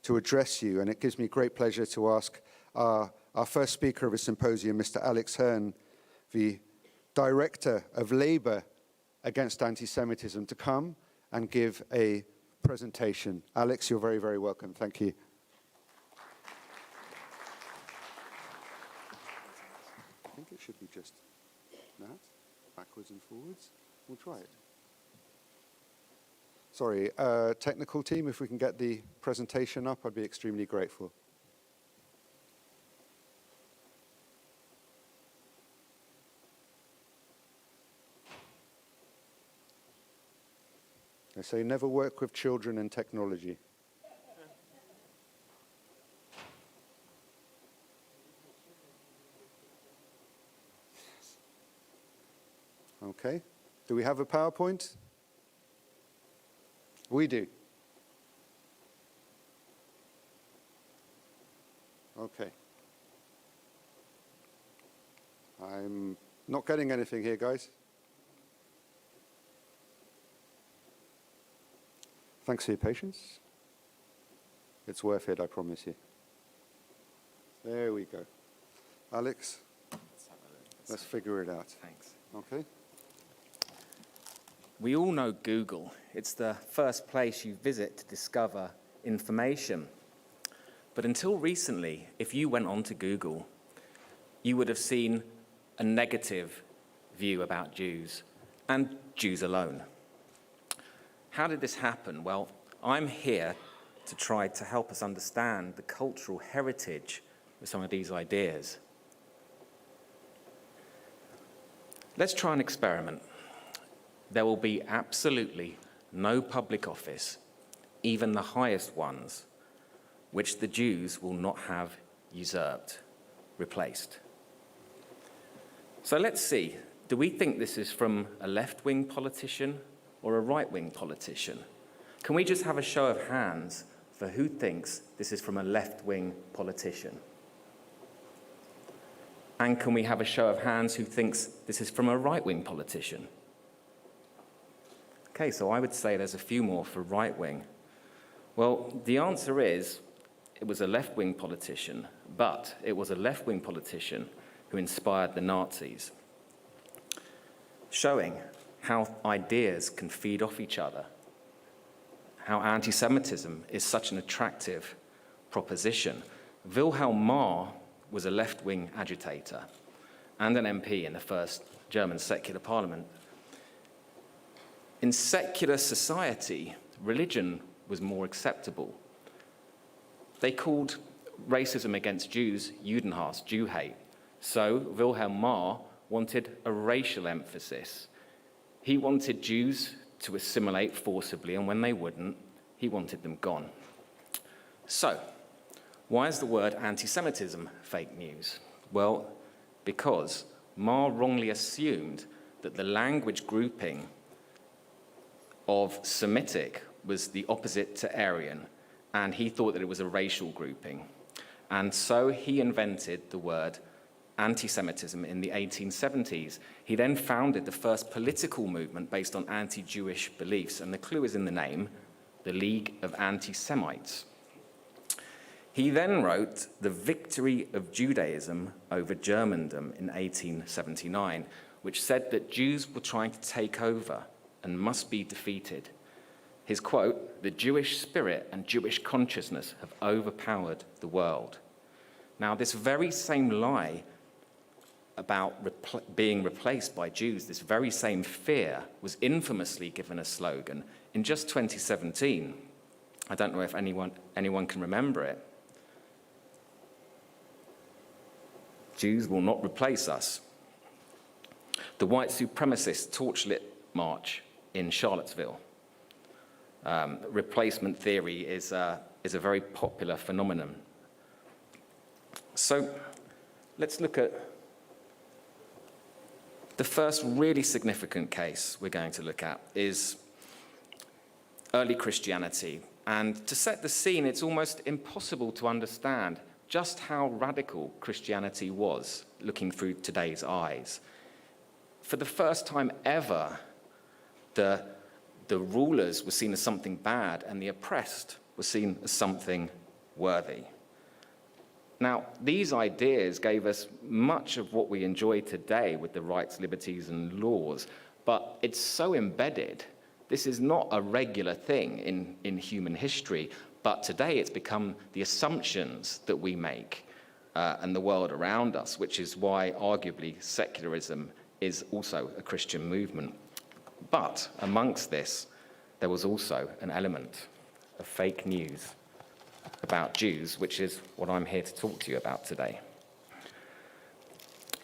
address you. And it gives me great pleasure to ask our first speaker of the symposium, Mr. Alex Hearn, the Director of Labour Against Anti-Semitism, to come and give a presentation. Alex, you're very, very welcome. Thank you. I think it should be just that, backwards and forwards. We'll try it. Sorry, technical team, if we can get the presentation up, I'd be extremely grateful. They say never work with children and technology. Okay. Do we have a PowerPoint? We do. Okay. I'm not getting anything here, guys. Thanks for your patience. It's worth it, I promise you. There we go. Alex, let's figure it out. Thanks. Okay. We all know Google. It's the first place you visit to discover information. But until recently, if you went onto Google, you would have seen a negative view about Jews, and Jews alone. How did this happen? Well, I'm here to try to help us understand the cultural heritage of some of these ideas. Let's try an experiment. There will be absolutely no public office, even the highest ones, which the Jews will not have usurped, replaced. So let's see, do we think this is from a left-wing politician or a right-wing politician? Can we just have a show of hands for who thinks this is from a left-wing politician? And can we have a show of hands who thinks this is from a right-wing politician? Okay, so I would say there's a few more for right-wing. Well, the answer is it was a left-wing politician, but it was a left-wing politician who inspired the Nazis, showing how ideas can feed off each other, how anti-Semitism is such an attractive proposition. Wilhelm Marr was a left-wing agitator and an MP in the first German secular parliament. In secular society, religion was more acceptable. They called racism against Jews Judenhass, Jew hate. So Wilhelm Marr wanted a racial emphasis. He wanted Jews to assimilate forcibly, and when they wouldn't, he wanted them gone. So, why is the word anti-Semitism fake news? Well, because Marr wrongly assumed that the language grouping of Semitic was the opposite to Aryan, and he thought that it was a racial grouping. And so he invented the word anti-Semitism in the 1870s. He then founded the first political movement based on anti-Jewish beliefs, and the clue is in the name, the League of Anti-Semites. He then wrote The Victory of Judaism over Germandom in 1879, which said that Jews were trying to take over and must be defeated. His quote, "The Jewish spirit and Jewish consciousness have overpowered the world." Now, this very same lie about being replaced by Jews, this very same fear, was infamously given a slogan in just 2017. I don't know if anyone can remember it. Jews will not replace us. The white supremacist torchlit march in Charlottesville. Replacement theory is a very popular phenomenon. So let's look at the first really significant case we're going to look at is early Christianity. And to set the scene, it's almost impossible to understand just how radical Christianity was, looking through today's eyes. For the first time ever, the rulers were seen as something bad, and the oppressed were seen as something worthy. Now, these ideas gave us much of what we enjoy today with the rights, liberties, and laws, but it's so embedded. This is not a regular thing in human history, but today it's become the assumptions that we make and the world around us, which is why, arguably, secularism is also a Christian movement. But amongst this, there was also an element of fake news about Jews, which is what I'm here to talk to you about today.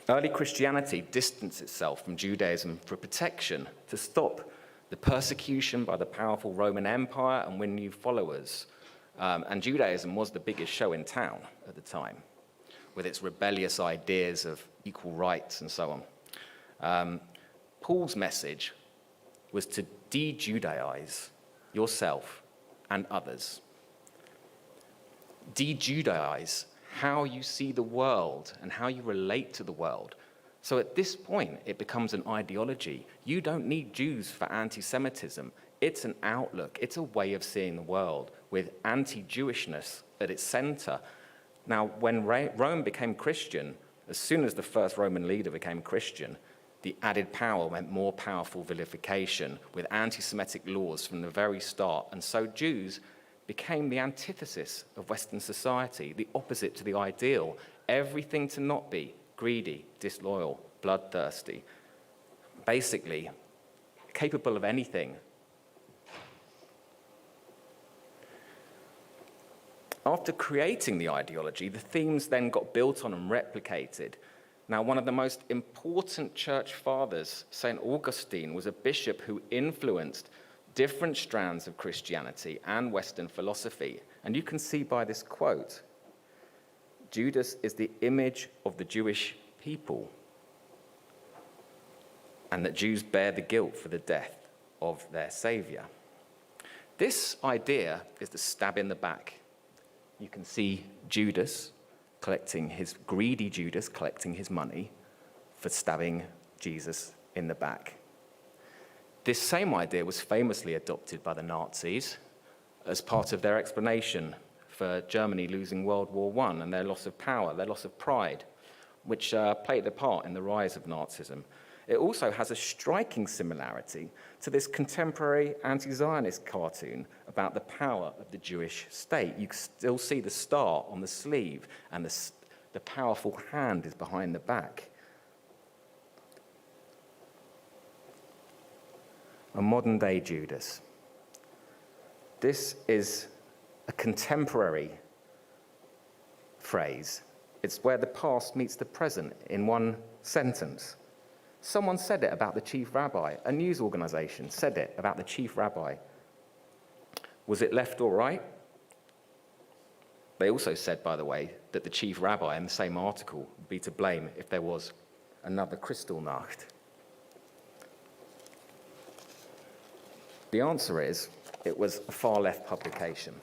Early Christianity distanced itself from Judaism for protection, to stop the persecution by the powerful Roman Empire and win new followers. And Judaism was the biggest show in town at the time, with its rebellious ideas of equal rights and so on. Paul's message was to de-Judaize yourself and others. De-Judaize how you see the world and how you relate to the world. So at this point, it becomes an ideology. You don't need Jews for anti-Semitism. It's an outlook. It's a way of seeing the world with anti-Jewishness at its center. Now, when Rome became Christian, as soon as the first Roman leader became Christian, the added power meant more powerful vilification with anti-Semitic laws from the very start. And so Jews became the antithesis of Western society, the opposite to the ideal, everything to not be greedy, disloyal, bloodthirsty, basically capable of anything. After creating the ideology, the themes then got built on and replicated. Now, one of the most important church fathers, St. Augustine, was a bishop who influenced different strands of Christianity and Western philosophy. And you can see by this quote, Judas is the image of the Jewish people, and that Jews bear the guilt for the death of their Savior. This idea is the stab in the back. You can see Judas greedy Judas collecting his money for stabbing Jesus in the back. This same idea was famously adopted by the Nazis as part of their explanation for Germany losing World War I and their loss of power, their loss of pride, which played a part in the rise of Nazism. It also has a striking similarity to this contemporary anti-Zionist cartoon about the power of the Jewish state. You can still see the star on the sleeve, and the powerful hand is behind the back. A modern-day Judas. This is a contemporary phrase. It's where the past meets the present in one sentence. Someone said it about the chief rabbi. A news organization said it about the chief rabbi. Was it left or right? They also said, by the way, that the chief rabbi in the same article would be to blame if there was another Kristallnacht. The answer is, it was a far-left publication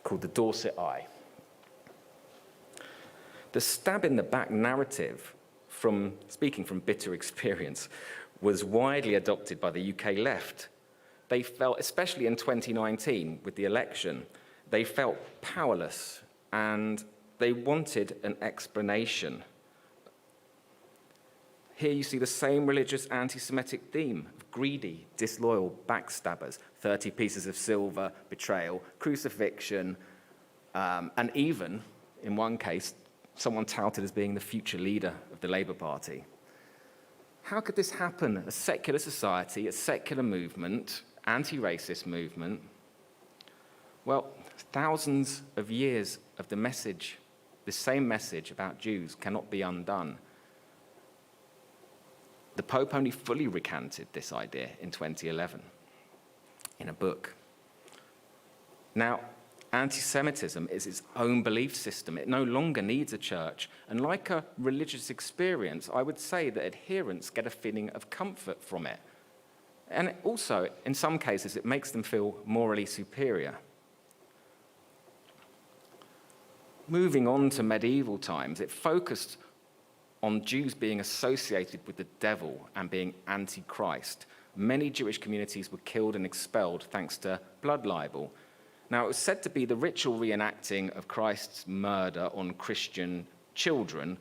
called the Dorset Eye. The stab-in-the-back narrative, speaking from bitter experience, was widely adopted by the UK left. They felt, especially in 2019 with the election, they felt powerless and they wanted an explanation. Here you see the same religious anti-Semitic theme of greedy, disloyal backstabbers, 30 pieces of silver, betrayal, crucifixion, and even, in one case, someone touted as being the future leader of the Labour Party. How could this happen? A secular society, a secular movement, anti-racist movement. Well, thousands of years of the message, the same message about Jews cannot be undone. The Pope only fully recanted this idea in 2011 in a book. Now, anti-Semitism is its own belief system. It no longer needs a church. And like a religious experience, I would say that adherents get a feeling of comfort from it. And also, in some cases, it makes them feel morally superior. Moving on to medieval times, it focused on Jews being associated with the devil and being anti-Christ. Many Jewish communities were killed and expelled thanks to blood libel. Now, it was said to be the ritual reenacting of Christ's murder on Christian children,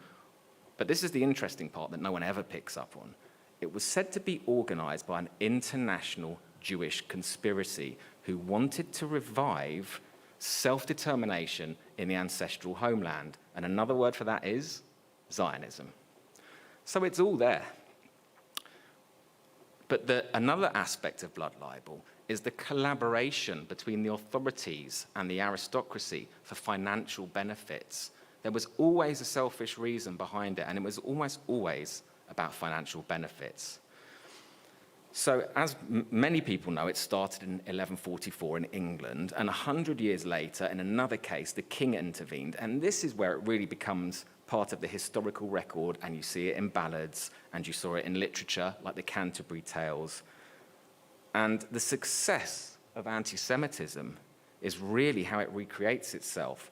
but this is the interesting part that no one ever picks up on. It was said to be organized by an international Jewish conspiracy who wanted to revive self-determination in the ancestral homeland. And another word for that is Zionism. So it's all there. But another aspect of blood libel is the collaboration between the authorities and the aristocracy for financial benefits. There was always a selfish reason behind it, and it was almost always about financial benefits. So as many people know, it started in 1144 in England, and 100 years later, in another case, the king intervened, and this is where it really becomes part of the historical record, and you see it in ballads, and you saw it in literature, like the Canterbury Tales. And the success of anti-Semitism is really how it recreates itself,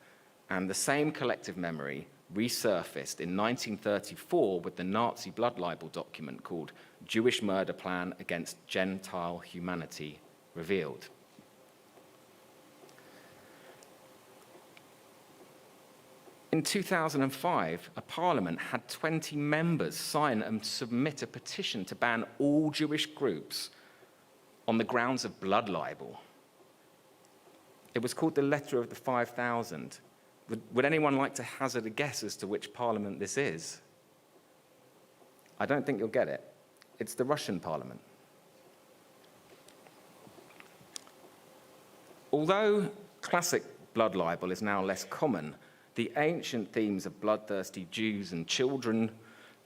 and the same collective memory resurfaced in 1934 with the Nazi blood libel document called Jewish Murder Plan Against Gentile Humanity revealed. In 2005, a parliament had 20 members sign and submit a petition to ban all Jewish groups on the grounds of blood libel. It was called the Letter of the 5,000. Would anyone like to hazard a guess as to which parliament this is? I don't think you'll get it. It's the Russian parliament. Although classic blood libel is now less common, the ancient themes of bloodthirsty Jews and children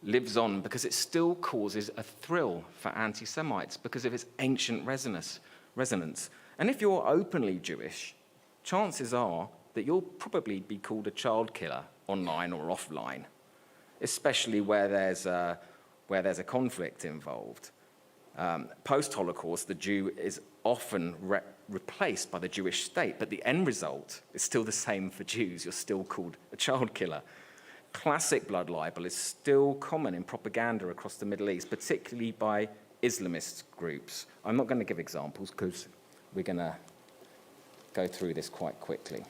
lives on because it still causes a thrill for anti-Semites because of its ancient resonance. And if you're openly Jewish, chances are that you'll probably be called a child killer online or offline, especially where there's a conflict involved. Post-Holocaust, the Jew is often replaced by the Jewish state, but the end result is still the same for Jews. You're still called a child killer. Classic blood libel is still common in propaganda across the Middle East, particularly by Islamist groups. I'm not going to give examples because we're going to go through this quite quickly.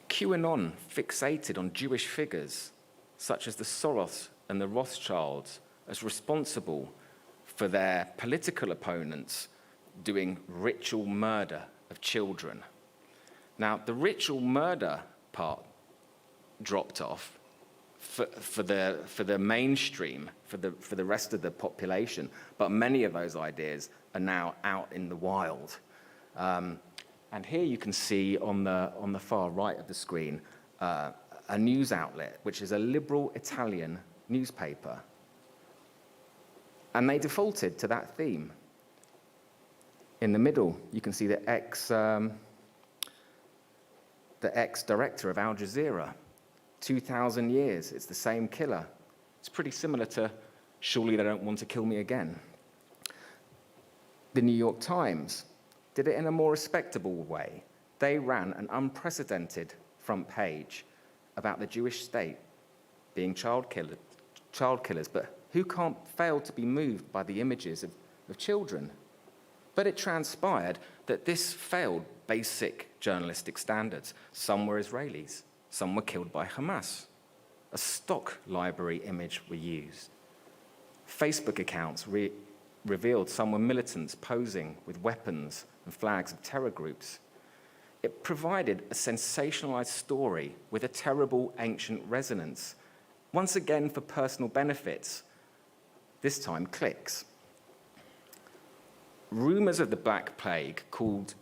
QAnon fixated on Jewish figures, such as the Soros and the Rothschilds, as responsible for their political opponents doing ritual murder of children. Now, the ritual murder part dropped off for the mainstream, for the rest of the population, but many of those ideas are now out in the wild. And here you can see on the far right of the screen a news outlet, which is a liberal Italian newspaper. And they defaulted to that theme. In the middle, you can see the ex-director of Al Jazeera. 2,000 years, it's the same killer. It's pretty similar to Surely They Don't Want to Kill Me Again. The New York Times did it in a more respectable way. They ran an unprecedented front page about the Jewish state being child killers, but who can't fail to be moved by the images of children? But it transpired that this failed basic journalistic standards. Some were Israelis, some were killed by Hamas. A stock library image were used. Facebook accounts revealed some were militants posing with weapons and flags of terror groups. It provided a sensationalized story with a terrible ancient resonance, once again for personal benefits, this time clicks. Rumors of the Black Plague caused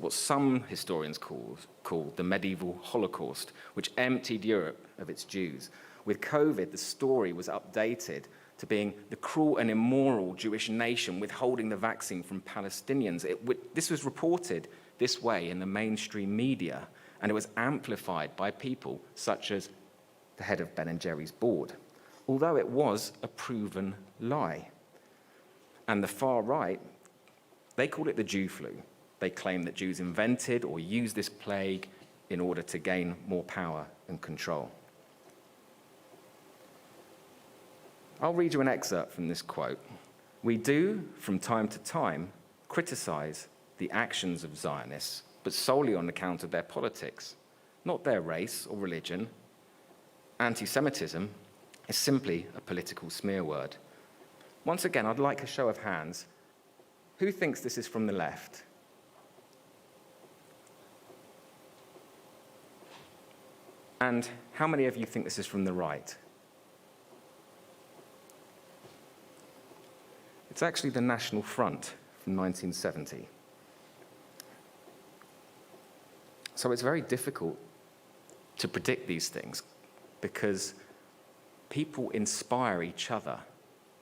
what some historians call the medieval Holocaust, which emptied Europe of its Jews. With COVID, the story was updated to being the cruel and immoral Jewish nation withholding the vaccine from Palestinians. This was reported this way in the mainstream media, and it was amplified by people such as the head of Ben & Jerry's board, although it was a proven lie. And the far right, they called it the Jew flu. They claim that Jews invented or used this plague in order to gain more power and control. I'll read you an excerpt from this quote. "We do, from time to time, criticize the actions of Zionists, but solely on account of their politics, not their race or religion. Anti-Semitism is simply a political smear word." Once again, I'd like a show of hands. Who thinks this is from the left? And how many of you think this is from the right? It's actually the National Front from 1970. So it's very difficult to predict these things because people inspire each other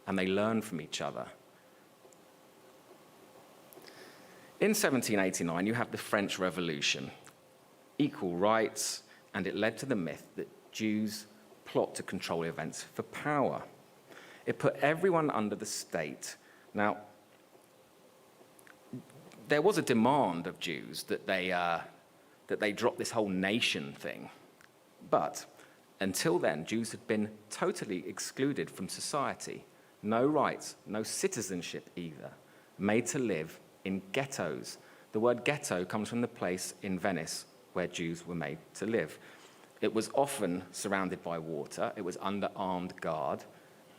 and they learn from each other. In 1789, you have the French Revolution, equal rights, and it led to the myth that Jews plot to control events for power. It put everyone under the state. Now, there was a demand of Jews that they drop this whole nation thing. But until then, Jews had been totally excluded from society. No rights, no citizenship either, made to live in ghettos. The word ghetto comes from the place in Venice where Jews were made to live. It was often surrounded by water, it was under armed guard,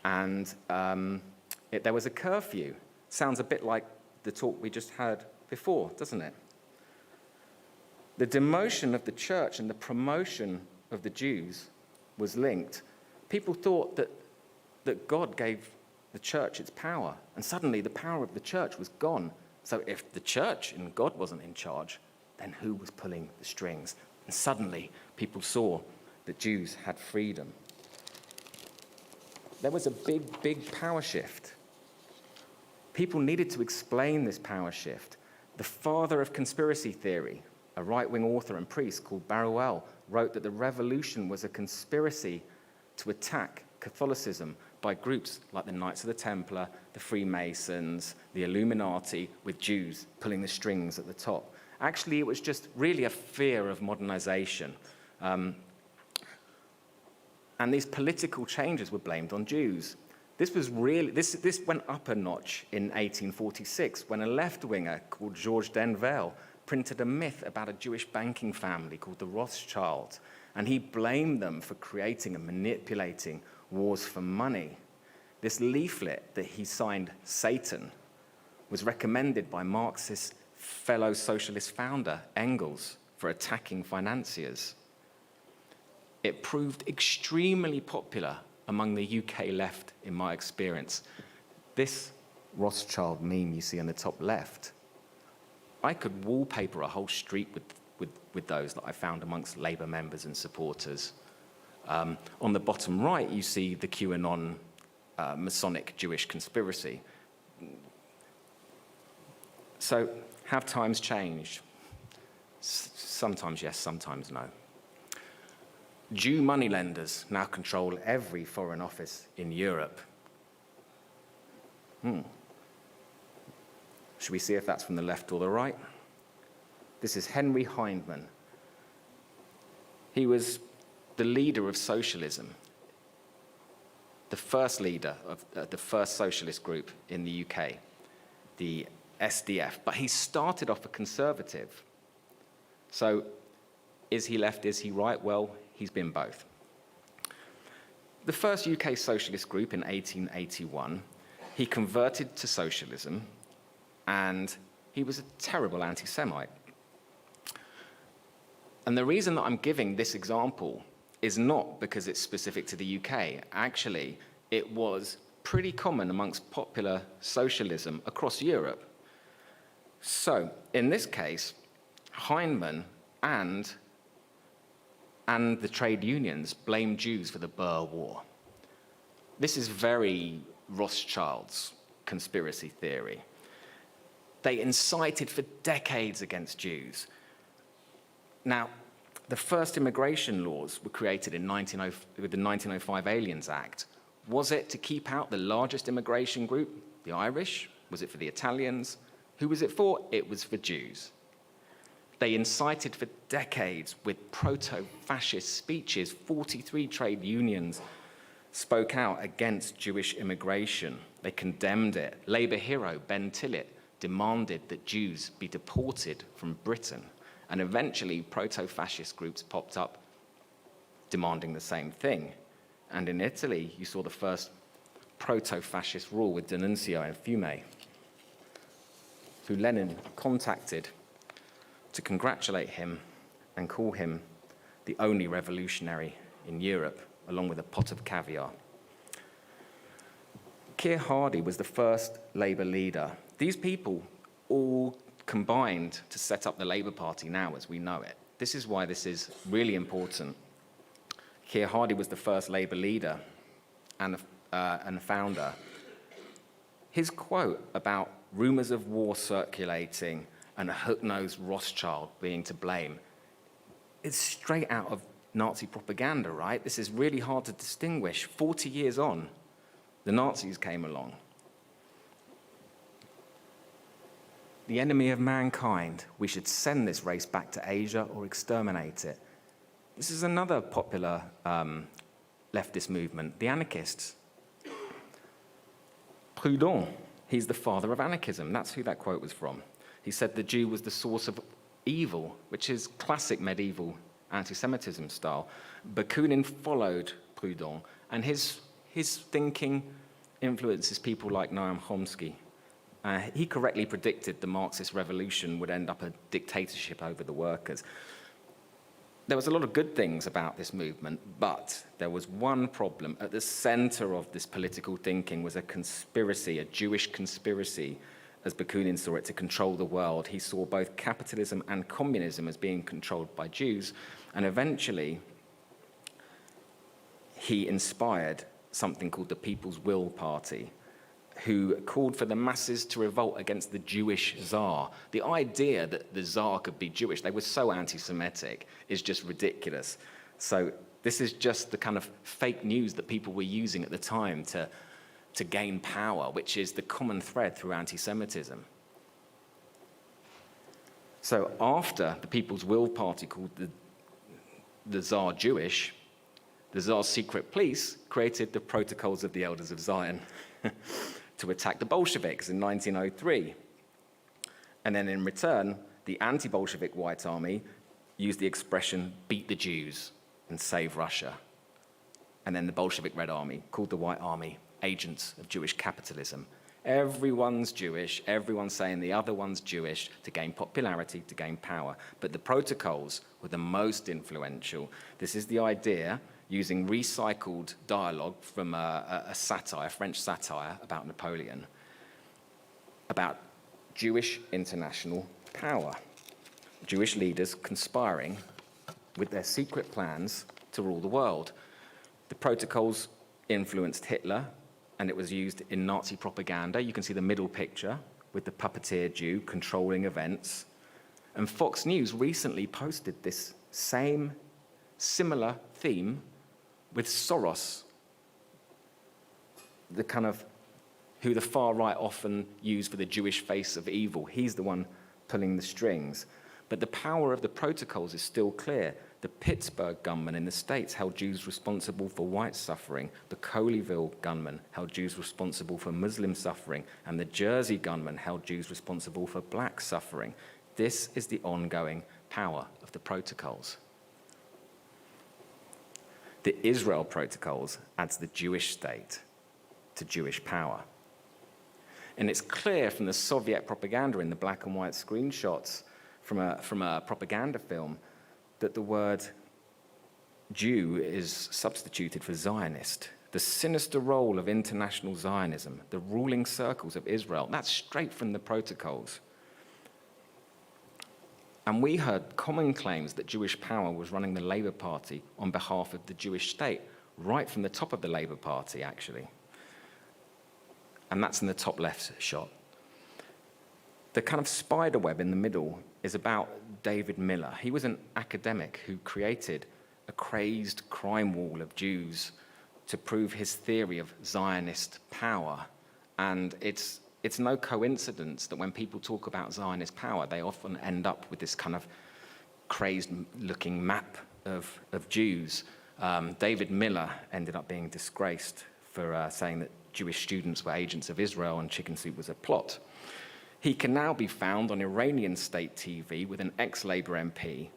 and there was a curfew. Sounds a bit like the talk we just heard before, doesn't it? The demotion of the church and the promotion of the Jews was linked. People thought that God gave the church its power, and suddenly the power of the church was gone. So if the church and God wasn't in charge, then who was pulling the strings? And suddenly people saw that Jews had freedom. There was a big, big power shift. People needed to explain this power shift. The father of conspiracy theory, a right-wing author and priest called Baruel, wrote that the revolution was a conspiracy to attack Catholicism by groups like the Knights of the Templar, the Freemasons, the Illuminati, with Jews pulling the strings at the top. Actually, it was just really a fear of modernization. And these political changes were blamed on Jews. This went up a notch in 1846 when a left-winger called Georges Denville printed a myth about a Jewish banking family called the Rothschilds, and he blamed them for creating and manipulating wars for money. This leaflet that he signed Satan was recommended by Marxist fellow socialist founder Engels for attacking financiers. It proved extremely popular among the UK left, in my experience. This Rothschild meme you see on the top left, I could wallpaper a whole street with those that I found amongst Labour members and supporters. On the bottom right, you see the QAnon Masonic Jewish conspiracy. So, have times changed? Sometimes yes, sometimes no. Jew moneylenders now control every foreign office in Europe. Should we see if that's from the left or the right? This is Henry Hyndman. He was the leader of socialism, the first leader of the first socialist group in the UK, the SDF. But he started off a conservative. So is he left, is he right? Well, he's been both. The first UK socialist group in 1881, he converted to socialism, and he was a terrible anti-Semite. And the reason that I'm giving this example is not because it's specific to the UK. Actually, it was pretty common amongst popular socialism across Europe. So, in this case, Hyndman and the trade unions blamed Jews for the Boer War. This is very Rothschild's conspiracy theory. They incited for decades against Jews. Now, the first immigration laws were created with the 1905 Aliens Act. Was it to keep out the largest immigration group, the Irish? Was it for the Italians? Who was it for? It was for Jews. They incited for decades with proto-fascist speeches. 43 trade unions spoke out against Jewish immigration. They condemned it. Labour hero Ben Tillett demanded that Jews be deported from Britain. And eventually, proto-fascist groups popped up demanding the same thing. And in Italy, you saw the first proto-fascist rule with D'Annunzio and Fiume, who Lenin contacted to congratulate him and call him the only revolutionary in Europe, along with a pot of caviar. Keir Hardie was the first Labour leader. These people all combined to set up the Labour Party now as we know it. This is why this is really important. Keir Hardie was the first Labour leader and founder. His quote about rumours of war circulating and a hook-nosed Rothschild being to blame is straight out of Nazi propaganda, right? This is really hard to distinguish. 40 years on, the Nazis came along. The enemy of mankind, we should send this race back to Asia or exterminate it. This is another popular leftist movement, the anarchists. Proudhon, he's the father of anarchism. That's who that quote was from. He said the Jew was the source of evil, which is classic medieval anti-Semitism style. Bakunin followed Proudhon, and his thinking influences people like Noam Chomsky. He correctly predicted the Marxist revolution would end up a dictatorship over the workers. There was a lot of good things about this movement, but there was one problem. At the center of this political thinking was a conspiracy, a Jewish conspiracy, as Bakunin saw it, to control the world. He saw both capitalism and communism as being controlled by Jews, and eventually he inspired something called the People's Will Party, who called for the masses to revolt against the Jewish Tsar. The idea that the Tsar could be Jewish, they were so anti-Semitic, is just ridiculous. So this is just the kind of fake news that people were using at the time to gain power, which is the common thread through anti-Semitism. So after the People's Will Party called the Tsar Jewish, the Tsar's secret police created the Protocols of the Elders of Zion to attack the Bolsheviks in 1903. And then in return, the anti-Bolshevik White Army used the expression, beat the Jews and save Russia. And then the Bolshevik Red Army called the White Army agents of Jewish capitalism. Everyone's Jewish, everyone's saying the other one's Jewish to gain popularity, to gain power. But the protocols were the most influential. This is the idea, using recycled dialogue from a satire, French satire about Napoleon, about Jewish international power. Jewish leaders conspiring with their secret plans to rule the world. The protocols influenced Hitler, and it was used in Nazi propaganda. You can see the middle picture with the puppeteer Jew controlling events. And Fox News recently posted this same similar theme with Soros, the kind of who the far right often use for the Jewish face of evil. He's the one pulling the strings. But the power of the protocols is still clear. The Pittsburgh gunman in the States held Jews responsible for white suffering. The Colleyville gunman held Jews responsible for Muslim suffering. And the Jersey gunman held Jews responsible for black suffering. This is the ongoing power of the protocols. The Israel Protocols adds the Jewish state to Jewish power. And it's clear from the Soviet propaganda in the black and white screenshots from a propaganda film that the word Jew is substituted for Zionist. The sinister role of international Zionism, the ruling circles of Israel, that's straight from the protocols. And we heard common claims that Jewish power was running the Labour Party on behalf of the Jewish state, right from the top of the Labour Party, actually. And that's in the top left shot. The kind of spider web in the middle is about David Miller. He was an academic who created a crazed crime wall of Jews to prove his theory of Zionist power. And it's no coincidence that when people talk about Zionist power, they often end up with this kind of crazed-looking map of Jews. David Miller ended up being disgraced for saying that Jewish students were agents of Israel and Chicken Soup was a plot. He can now be found on Iranian state TV with an ex-Labour MP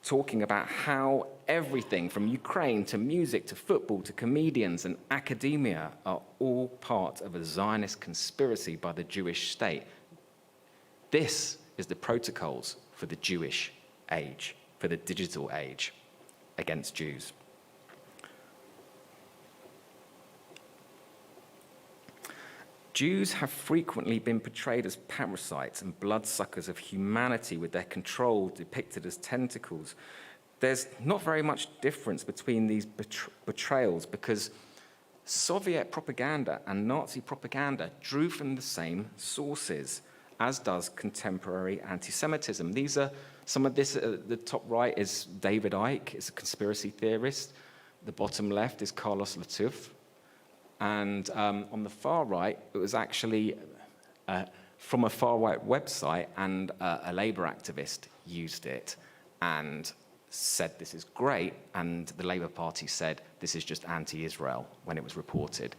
talking about how everything from Ukraine to music to football to comedians and academia are all part of a Zionist conspiracy by the Jewish state. This is the protocols for the Jewish age, for the digital age against Jews. Jews have frequently been portrayed as parasites and bloodsuckers of humanity with their control depicted as tentacles. There's not very much difference between these betrayals because Soviet propaganda and Nazi propaganda drew from the same sources, as does contemporary anti-Semitism. These are some of this, the top right is David Icke, is a conspiracy theorist. The bottom left is Carlos Latuf. And on the far right, it was actually from a far-right website, and a Labour activist used it and said this is great, and the Labour Party said this is just anti-Israel when it was reported.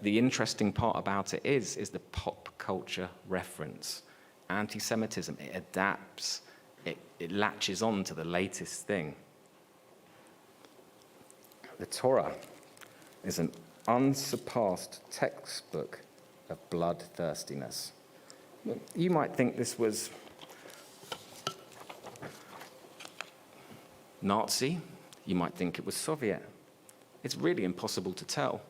The interesting part about it is the pop culture reference. Anti-Semitism, it adapts, it latches on to the latest thing. The Torah is an unsurpassed textbook of bloodthirstiness. You might think this was Nazi, you might think it was Soviet. It's really impossible to tell.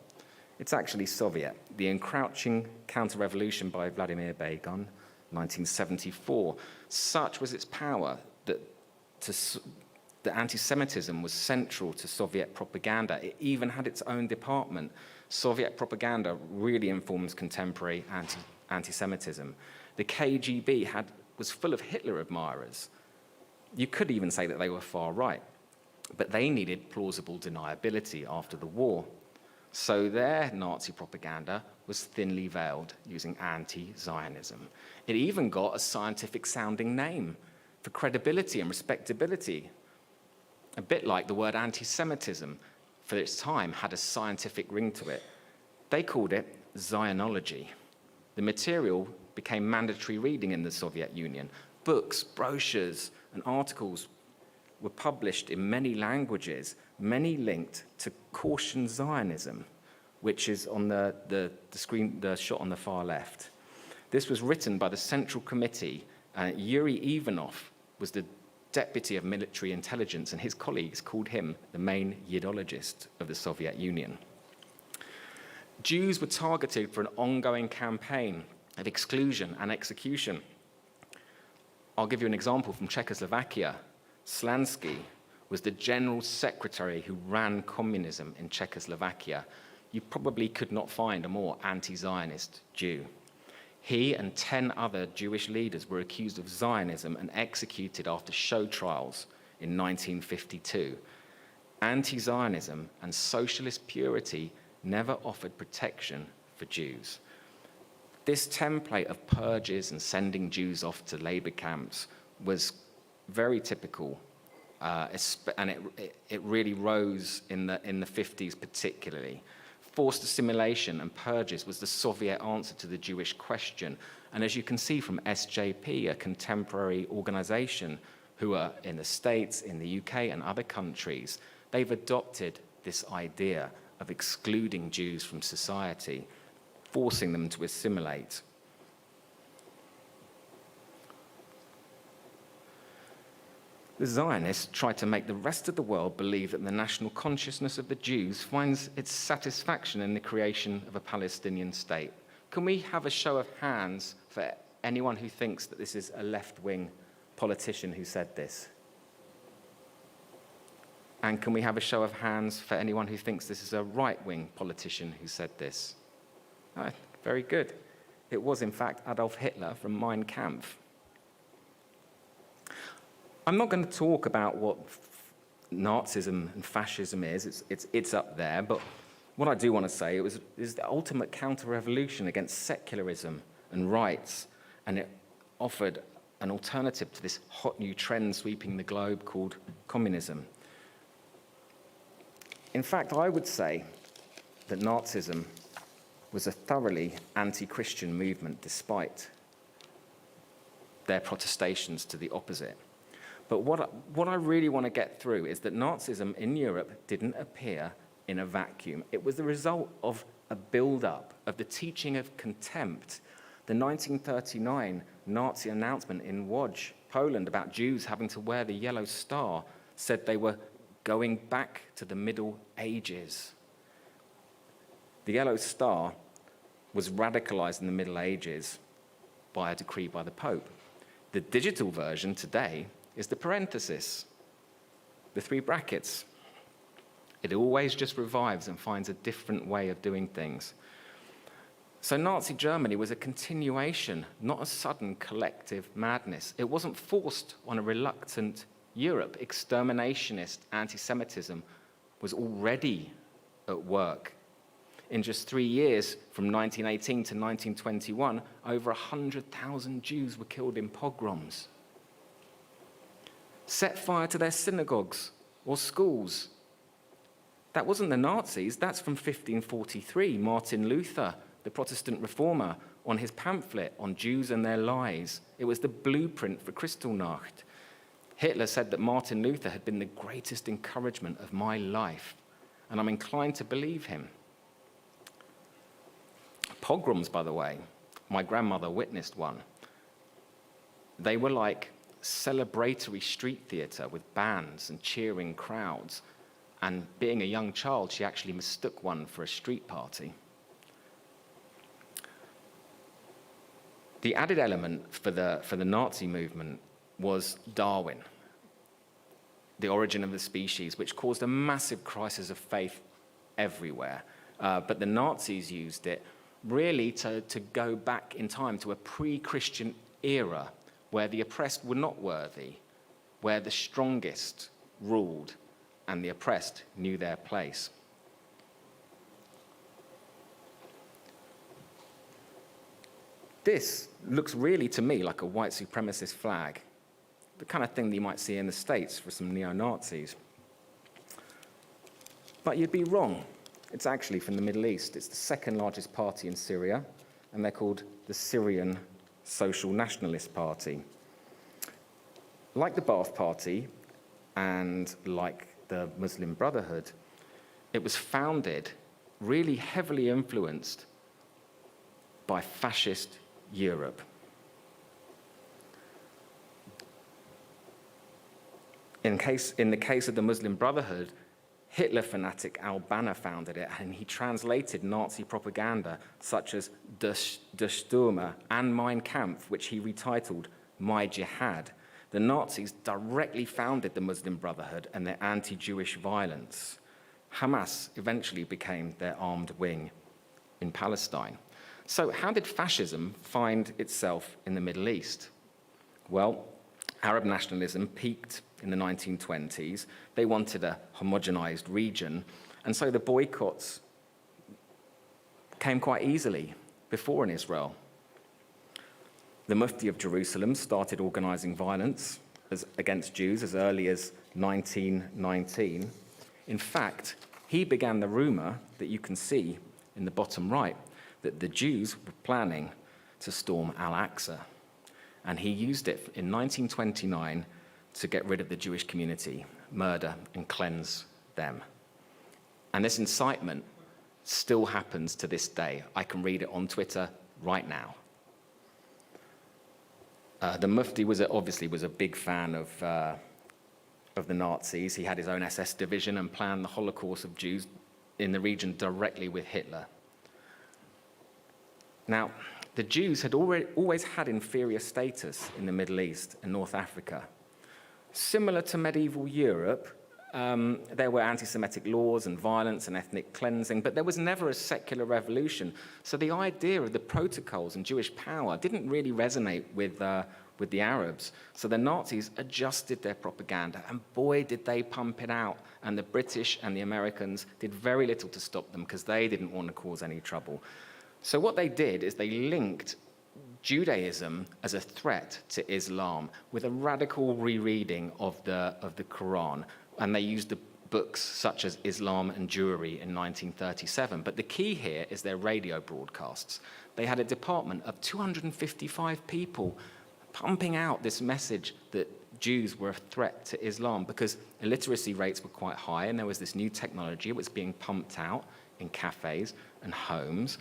It's actually Soviet. The Encroaching Counter-Revolution by Vladimir Begun, 1974. Such was its power that anti-Semitism was central to Soviet propaganda. It even had its own department. Soviet propaganda really informs contemporary anti-Semitism. The KGB was full of Hitler admirers. You could even say that they were far right, but they needed plausible deniability after the war. So their Nazi propaganda was thinly veiled using anti-Zionism. It even got a scientific-sounding name for credibility and respectability. A bit like the word anti-Semitism, for its time, had a scientific ring to it. They called it Zionology. The material became mandatory reading in the Soviet Union. Books, brochures, and articles were published in many languages, many linked to Caution Zionism, which is on the screen, the shot on the far left. This was written by the Central Committee, and Yuri Ivanov was the deputy of military intelligence, and his colleagues called him the main Yidologist of the Soviet Union. Jews were targeted for an ongoing campaign of exclusion and execution. I'll give you an example from Czechoslovakia. Slansky was the general secretary who ran communism in Czechoslovakia. You probably could not find a more anti-Zionist Jew. He and 10 other Jewish leaders were accused of Zionism and executed after show trials in 1952. Anti-Zionism and socialist purity never offered protection for Jews. This template of purges and sending Jews off to labor camps was very typical, and it really rose in the 50s particularly. Forced assimilation and purges was the Soviet answer to the Jewish question. And as you can see from SJP, a contemporary organization who are in the States, in the UK, and other countries, they've adopted this idea of excluding Jews from society, forcing them to assimilate. The Zionists tried to make the rest of the world believe that the national consciousness of the Jews finds its satisfaction in the creation of a Palestinian state. Can we have a show of hands for anyone who thinks that this is a left-wing politician who said this? And can we have a show of hands for anyone who thinks this is a right-wing politician who said this? Oh, very good. It was, in fact, Adolf Hitler from Mein Kampf. I'm not going to talk about what Nazism and fascism is. It's up there, but what I do want to say is the ultimate counter-revolution against secularism and rights, and it offered an alternative to this hot new trend sweeping the globe called communism. In fact, I would say that Nazism was a thoroughly anti-Christian movement despite their protestations to the opposite. But what I really want to get through is that Nazism in Europe didn't appear in a vacuum. It was the result of a build-up of the teaching of contempt. The 1939 Nazi announcement in Łódź, Poland, about Jews having to wear the yellow star said they were going back to the Middle Ages. The yellow star was radicalized in the Middle Ages by a decree by the Pope. The digital version today is the parenthesis, the 3 brackets. It always just revives and finds a different way of doing things. So Nazi Germany was a continuation, not a sudden collective madness. It wasn't forced on a reluctant Europe. Exterminationist anti-Semitism was already at work. In just 3 years, from 1918 to 1921, over 100,000 Jews were killed in pogroms. Set fire to their synagogues or schools. That wasn't the Nazis, that's from 1543, Martin Luther, the Protestant reformer, on his pamphlet on Jews and their lies. It was the blueprint for Kristallnacht. Hitler said that Martin Luther had been the greatest encouragement of my life, and I'm inclined to believe him. Pogroms, by the way, my grandmother witnessed one. They were like celebratory street theatre with bands and cheering crowds, and being a young child, she actually mistook one for a street party. The added element for the Nazi movement was Darwin, the origin of the species, which caused a massive crisis of faith everywhere. But the Nazis used it really to go back in time to a pre-Christian era where the oppressed were not worthy, where the strongest ruled and the oppressed knew their place. This looks really to me like a white supremacist flag, the kind of thing that you might see in the States for some neo-Nazis. But you'd be wrong. It's actually from the Middle East. It's the second largest party in Syria, and they're called the Syrian Social Nationalist Party. Like the Ba'ath Party and like the Muslim Brotherhood, it was founded really heavily influenced by fascist Europe. In the case of the Muslim Brotherhood, Hitler fanatic al-Banna founded it, and he translated Nazi propaganda such as Der Stürmer and Mein Kampf, which he retitled My Jihad. The Nazis directly founded the Muslim Brotherhood and their anti-Jewish violence. Hamas eventually became their armed wing in Palestine. So how did fascism find itself in the Middle East? Well, Arab nationalism peaked in the 1920s. They wanted a homogenized region, and so the boycotts came quite easily before in Israel. The Mufti of Jerusalem started organizing violence against Jews as early as 1919. In fact, he began the rumor that you can see in the bottom right, that the Jews were planning to storm Al-Aqsa. And he used it in 1929 to get rid of the Jewish community, murder and cleanse them. And this incitement still happens to this day. I can read it on Twitter right now. The Mufti obviously was a big fan of the Nazis. He had his own SS division and planned the Holocaust of Jews in the region directly with Hitler. Now, the Jews had always had inferior status in the Middle East and North Africa. Similar to medieval Europe, There were anti-Semitic laws and violence and ethnic cleansing, but there was never a secular revolution. So the idea of the protocols and Jewish power didn't really resonate with the Arabs. So the Nazis adjusted their propaganda, and boy, did they pump it out. And the British and the Americans did very little to stop them because they didn't want to cause any trouble. So what they did is they linked Judaism as a threat to Islam with a radical rereading of the Quran. And they used the books such as Islam and Jewry in 1937. But the key here is their radio broadcasts. They had a department of 255 people pumping out this message that Jews were a threat to Islam because illiteracy rates were quite high and there was this new technology. It was being pumped out in cafes and homes.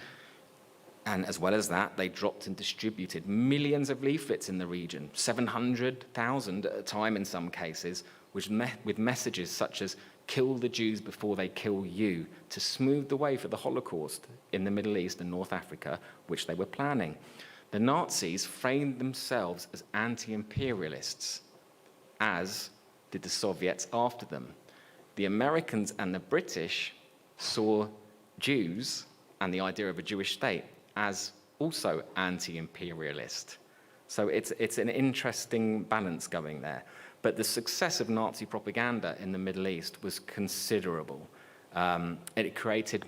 And as well as that, they dropped and distributed millions of leaflets in the region, 700,000 at a time in some cases, with messages such as kill the Jews before they kill you, to smooth the way for the Holocaust in the Middle East and North Africa, which they were planning. The Nazis framed themselves as anti-imperialists, as did the Soviets after them. The Americans and the British saw Jews and the idea of a Jewish state as also anti-imperialist. So it's an interesting balance going there. But the success of Nazi propaganda in the Middle East was considerable. It created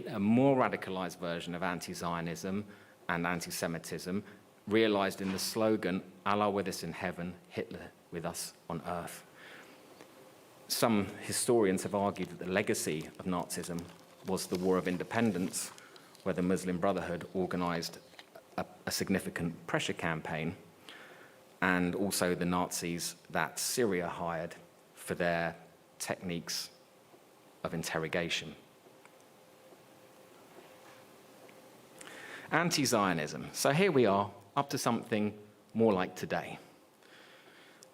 a more radicalized version of anti-Zionism and anti-Semitism, realized in the slogan, Allah with us in heaven, Hitler with us on earth. Some historians have argued that the legacy of Nazism was the War of Independence, where the Muslim Brotherhood organized a significant pressure campaign, and also the Nazis that Syria hired for their techniques of interrogation. Anti-Zionism. So here we are, up to something more like today.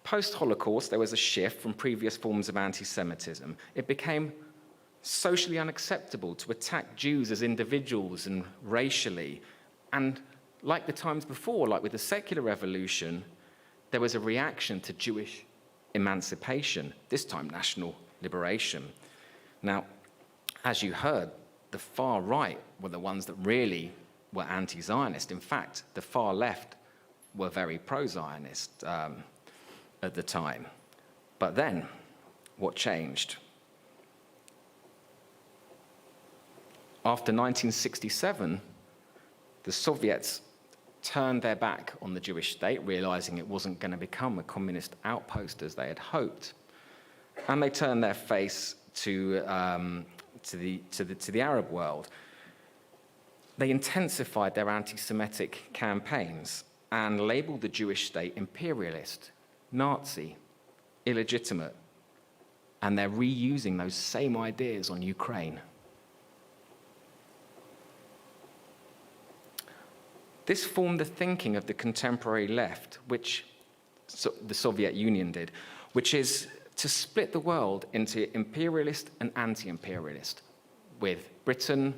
Post-Holocaust, there was a shift from previous forms of anti-Semitism. It became socially unacceptable to attack Jews as individuals and racially. And like the times before, like with the secular revolution, there was a reaction to Jewish emancipation, this time national liberation. Now, as you heard, the far right were the ones that really were anti-Zionist. In fact, the far left were very pro-Zionist at the time. But then, what changed? After 1967, the Soviets turned their back on the Jewish state, realizing it wasn't going to become a communist outpost as they had hoped. And they turned their face to the Arab world. They intensified their anti-Semitic campaigns and labeled the Jewish state imperialist, Nazi, illegitimate. And they're reusing those same ideas on Ukraine. This formed the thinking of the contemporary left, which the Soviet Union did, which is to split the world into imperialist and anti-imperialist, with Britain,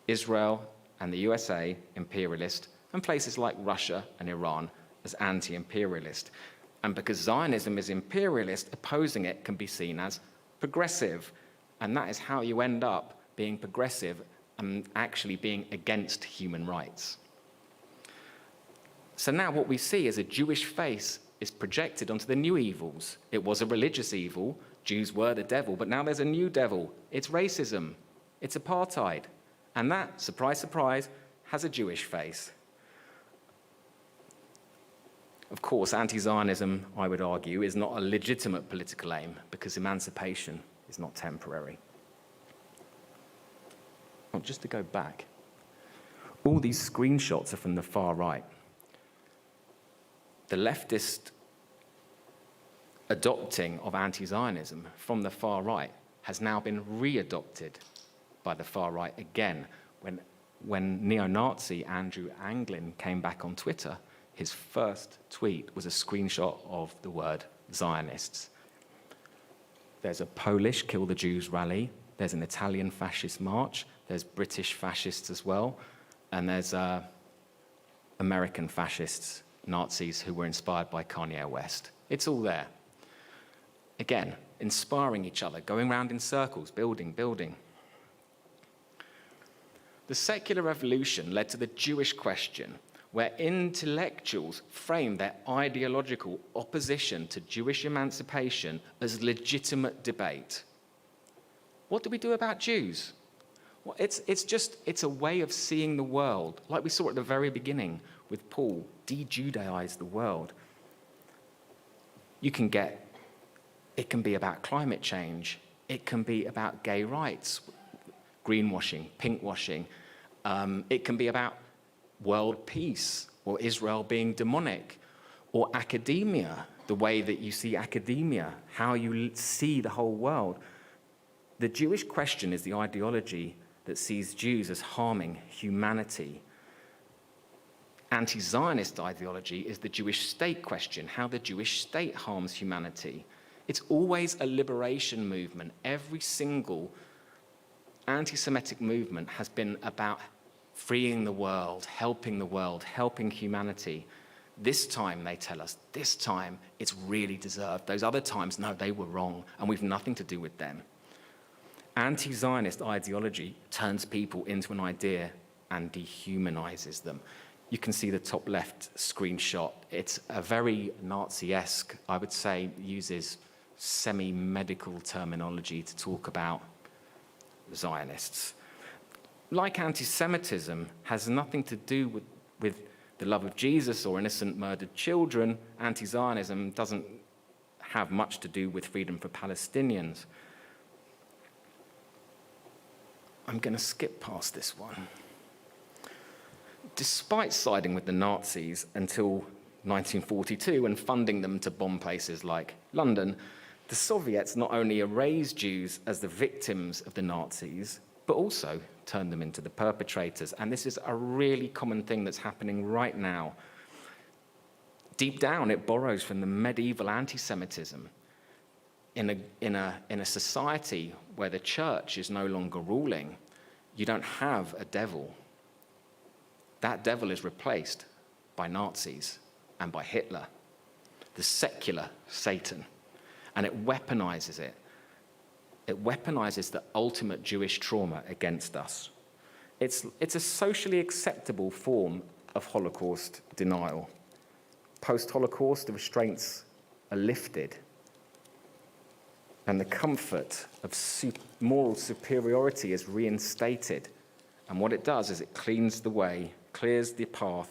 Israel, and the USA imperialist, and places like Russia and Iran as anti-imperialist. And because Zionism is imperialist, opposing it can be seen as progressive. And that is how you end up being progressive and actually being against human rights. So now what we see is a Jewish face is projected onto the new evils. It was a religious evil, Jews were the devil, but now there's a new devil. It's racism, it's apartheid, and that, surprise, surprise, has a Jewish face. Of course, anti-Zionism, I would argue, is not a legitimate political aim because emancipation is not temporary. Well, just to go back, all these screenshots are from the far right. The leftist adopting of anti-Zionism from the far right has now been re-adopted by the far right again. When neo-Nazi Andrew Anglin came back on Twitter, his first tweet was a screenshot of the word Zionists. There's a Polish Kill the Jews rally, there's an Italian fascist march, there's British fascists as well, and there's American fascists, Nazis who were inspired by Kanye West. It's all there. Again, inspiring each other, going round in circles, building. The secular revolution led to the Jewish question, where intellectuals framed their ideological opposition to Jewish emancipation as legitimate debate. What do we do about Jews? Well, it's a way of seeing the world, like we saw at the very beginning with Paul, de-Judaize the world. It can be about climate change. It can be about gay rights, greenwashing, pinkwashing. It can be about world peace, or Israel being demonic, or academia, the way that you see academia, how you see the whole world. The Jewish question is the ideology that sees Jews as harming humanity. Anti-Zionist ideology is the Jewish state question, how the Jewish state harms humanity. It's always a liberation movement. Every single anti-Semitic movement has been about freeing the world, helping humanity. This time, they tell us, this time it's really deserved. Those other times, no, they were wrong, and we've nothing to do with them. Anti-Zionist ideology turns people into an idea and dehumanizes them. You can see the top left screenshot. It's a very Nazi-esque, I would say, uses semi-medical terminology to talk about Zionists. Like anti-Semitism has nothing to do with the love of Jesus or innocent murdered children, anti-Zionism doesn't have much to do with freedom for Palestinians. I'm going to skip past this one. Despite siding with the Nazis until 1942 and funding them to bomb places like London, the Soviets not only erased Jews as the victims of the Nazis, but also turned them into the perpetrators. And this is a really common thing that's happening right now. Deep down, it borrows from the medieval anti-Semitism. In a society where the church is no longer ruling, you don't have a devil. That devil is replaced by Nazis and by Hitler, the secular Satan, and it weaponizes it. It weaponizes the ultimate Jewish trauma against us. It's a socially acceptable form of Holocaust denial. Post-Holocaust, the restraints are lifted, and the comfort of moral superiority is reinstated. And what it does is it cleans the way, clears the path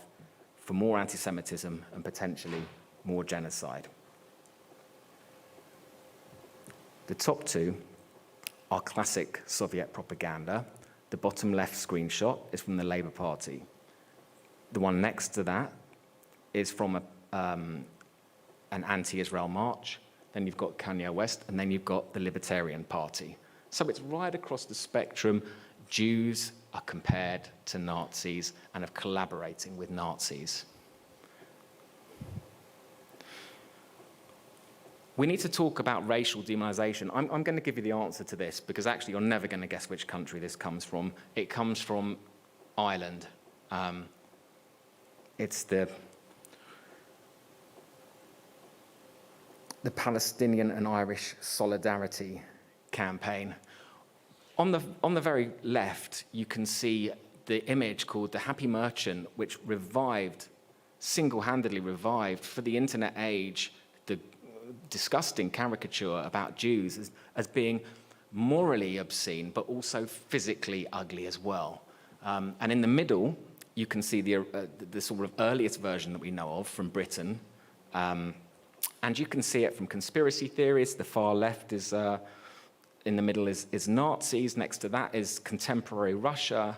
for more anti-Semitism and potentially more genocide. The top two are classic Soviet propaganda. The bottom left screenshot is from the Labour Party. The one next to that is from an anti-Israel march. Then you've got Kanye West, and then you've got the Libertarian Party. So it's right across the spectrum. Jews are compared to Nazis and are collaborating with Nazis. We need to talk about racial demonization. I'm going to give you the answer to this because actually you're never going to guess which country this comes from. It comes from Ireland. It's the Palestinian and Irish Solidarity campaign. On the very left, you can see the image called the Happy Merchant, which single-handedly revived for the internet age, the disgusting caricature about Jews as being morally obscene, but also physically ugly as well. And in the middle, you can see the sort of earliest version that we know of from Britain. And you can see it from conspiracy theories. The far left is, in the middle is Nazis. Next to that is contemporary Russia.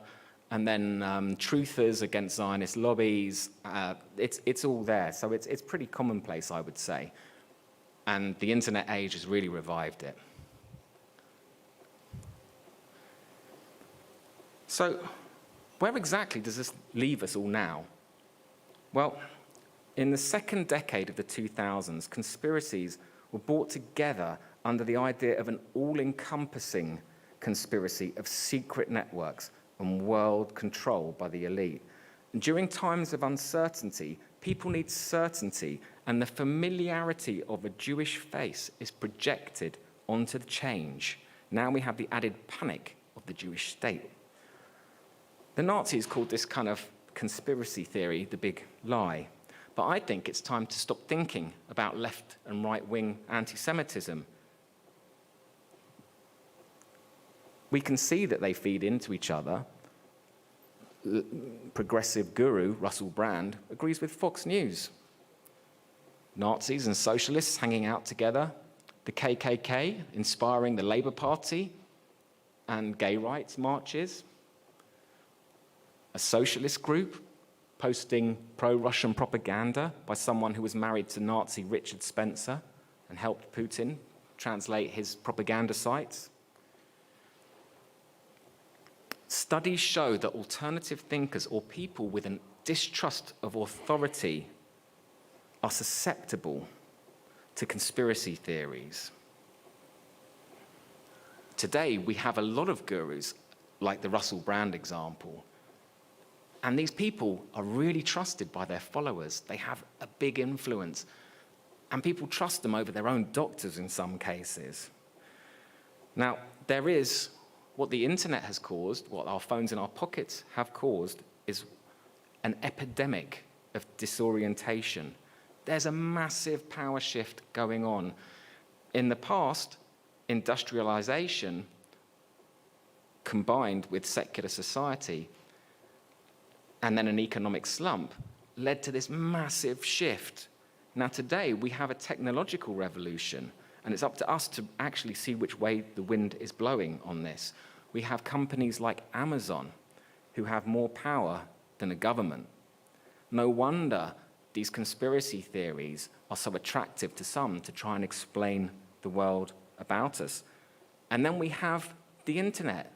And then truthers against Zionist lobbies. It's all there. So it's pretty commonplace, I would say. And the internet age has really revived it. So where exactly does this leave us all now? Well, in the second decade of the 2000s, conspiracies were brought together under the idea of an all-encompassing conspiracy of secret networks and world control by the elite. And during times of uncertainty, people need certainty, and the familiarity of a Jewish face is projected onto the change. Now we have the added panic of the Jewish state. The Nazis called this kind of conspiracy theory the big lie. But I think it's time to stop thinking about left and right-wing anti-Semitism. We can see that they feed into each other. Progressive guru Russell Brand agrees with Fox News. Nazis and socialists hanging out together, the KKK inspiring the Labour Party and gay rights marches, a socialist group posting pro-Russian propaganda by someone who was married to Nazi Richard Spencer and helped Putin translate his propaganda sites. Studies show that alternative thinkers or people with a distrust of authority are susceptible to conspiracy theories. Today, we have a lot of gurus, like the Russell Brand example, and these people are really trusted by their followers. They have a big influence, and people trust them over their own doctors in some cases. Now, there is what the internet has caused, what our phones in our pockets have caused, is an epidemic of disorientation. There's a massive power shift going on. In the past, industrialization combined with secular society and then an economic slump led to this massive shift. Now today we have a technological revolution, and it's up to us to actually see which way the wind is blowing on this. We have companies like Amazon who have more power than a government. No wonder these conspiracy theories are so attractive to some to try and explain the world about us. And then we have the internet,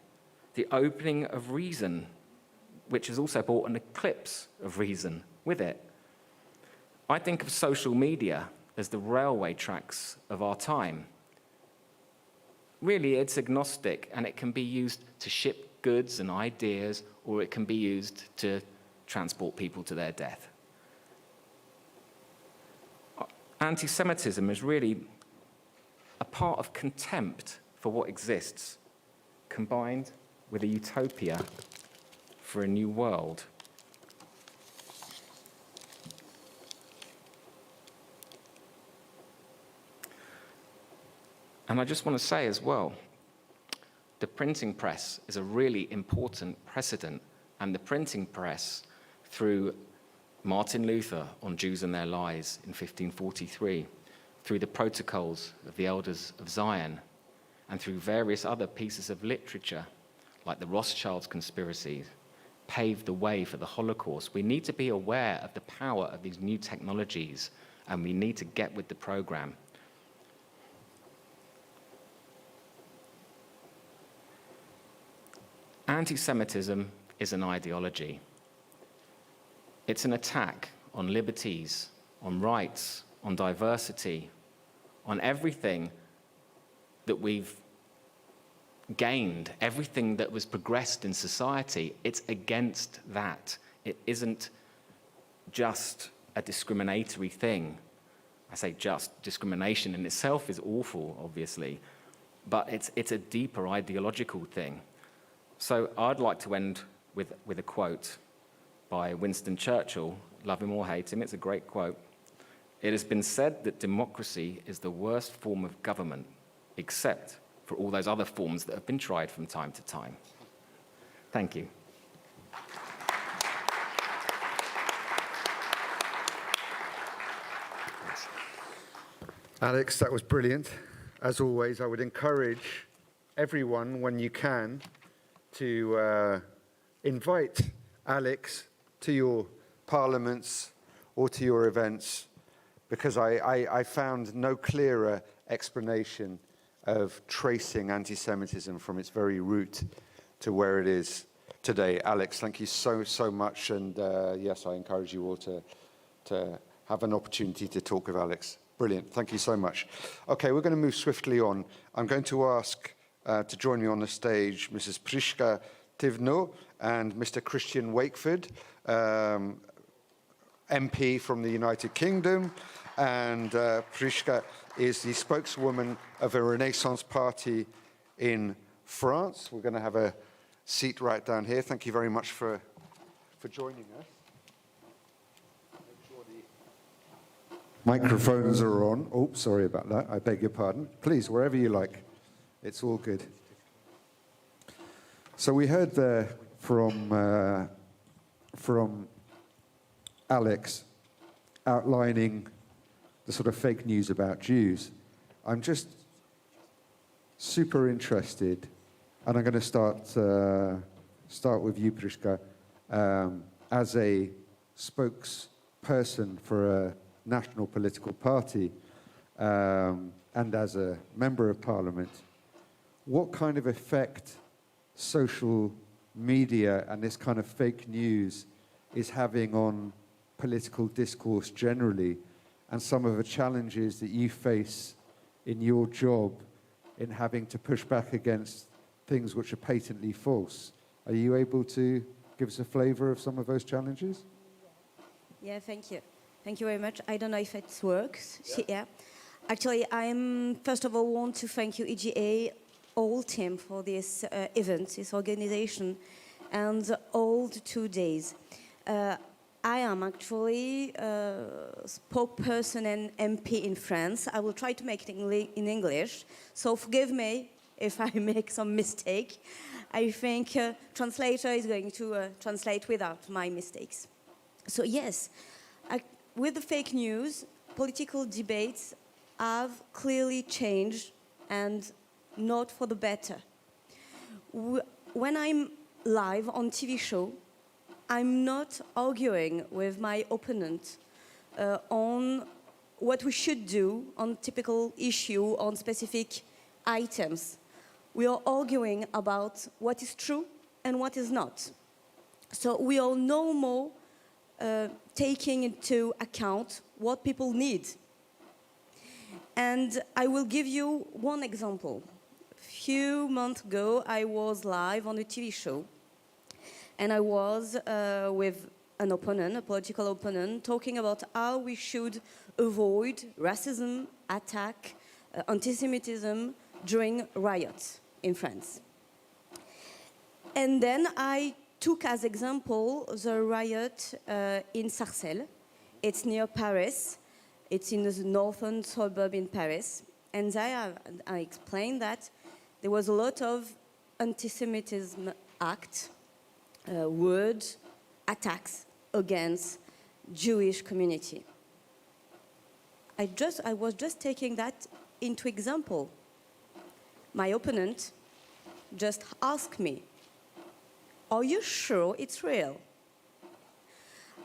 the opening of reason, which has also brought an eclipse of reason with it. I think of social media as the railway tracks of our time. Really, it's agnostic, and it can be used to ship goods and ideas, or it can be used to transport people to their death. Anti-Semitism is really a part of contempt for what exists, combined with a utopia for a new world. And I just want to say as well, the printing press is a really important precedent, and the printing press, through Martin Luther on Jews and Their Lies in 1543, through the protocols of the Elders of Zion, and through various other pieces of literature, like the Rothschilds conspiracies, paved the way for the Holocaust. We need to be aware of the power of these new technologies, and we need to get with the program. Anti-Semitism is an ideology. It's an attack on liberties, on rights, on diversity, on everything that we've gained, everything that was progressed in society. It's against that. It isn't just a discriminatory thing. I say just, discrimination in itself is awful, obviously, but it's a deeper ideological thing. So I'd like to end with a quote by Winston Churchill. Love him or hate him, it's a great quote. It has been said that democracy is the worst form of government, except for all those other forms that have been tried from time to time. Thank you. Alex, that was brilliant. As always, I would encourage everyone, when you can, to invite Alex to your parliaments or to your events, because I found no clearer explanation of tracing anti-Semitism from its very root to where it is today. Alex, thank you so much, and yes, I encourage you all to have an opportunity to talk with Alex. Brilliant, thank you so much. Okay, we're going to move swiftly on. I'm going to ask to join me on the stage Mrs. Priska Tivno and Mr. Christian Wakeford, MP from the United Kingdom, and Priska is the spokeswoman of a Renaissance party in France. We're going to have a seat right down here. Thank you very much for joining us. Make sure the microphones are on. Oh, sorry about that. I beg your pardon. Please, wherever you like. It's all good. So we heard there from Alex outlining the sort of fake news about Jews. I'm just super interested, and I'm going to start with you, Priska, as a spokesperson for a national political party and as a member of parliament. What kind of effect social media and this kind of fake news is having on political discourse generally, and some of the challenges that you face in your job in having to push back against things which are patently false? Are you able to give us a flavor of some of those challenges? Yeah, thank you. Thank you very much. I don't know if it works. Yeah. Actually, first of all, want to thank you, EGA, all team, for this event, this organization, and all the 2 days. I am actually a spokesperson and MP in France. I will try to make it in English, so forgive me if I make some mistake. I think translator is going to translate without my mistakes. So yes, with the fake news, political debates have clearly changed, and not for the better. When I'm live on TV show, I'm not arguing with my opponent on what we should do on typical issue, on specific items. We are arguing about what is true and what is not. So we are no more taking into account what people need. And I will give you one example. A few months ago, I was live on a TV show, and I was with an opponent, a political opponent, talking about how we should avoid racism, attack, anti-Semitism during riots in France. And then I took as example the riot in Sarcelles. It's near Paris. It's in the northern suburb in Paris. And I explained that there was a lot of anti-Semitism acts, words, attacks against Jewish community. I was just taking that into example. My opponent just asked me, "Are you sure it's real?"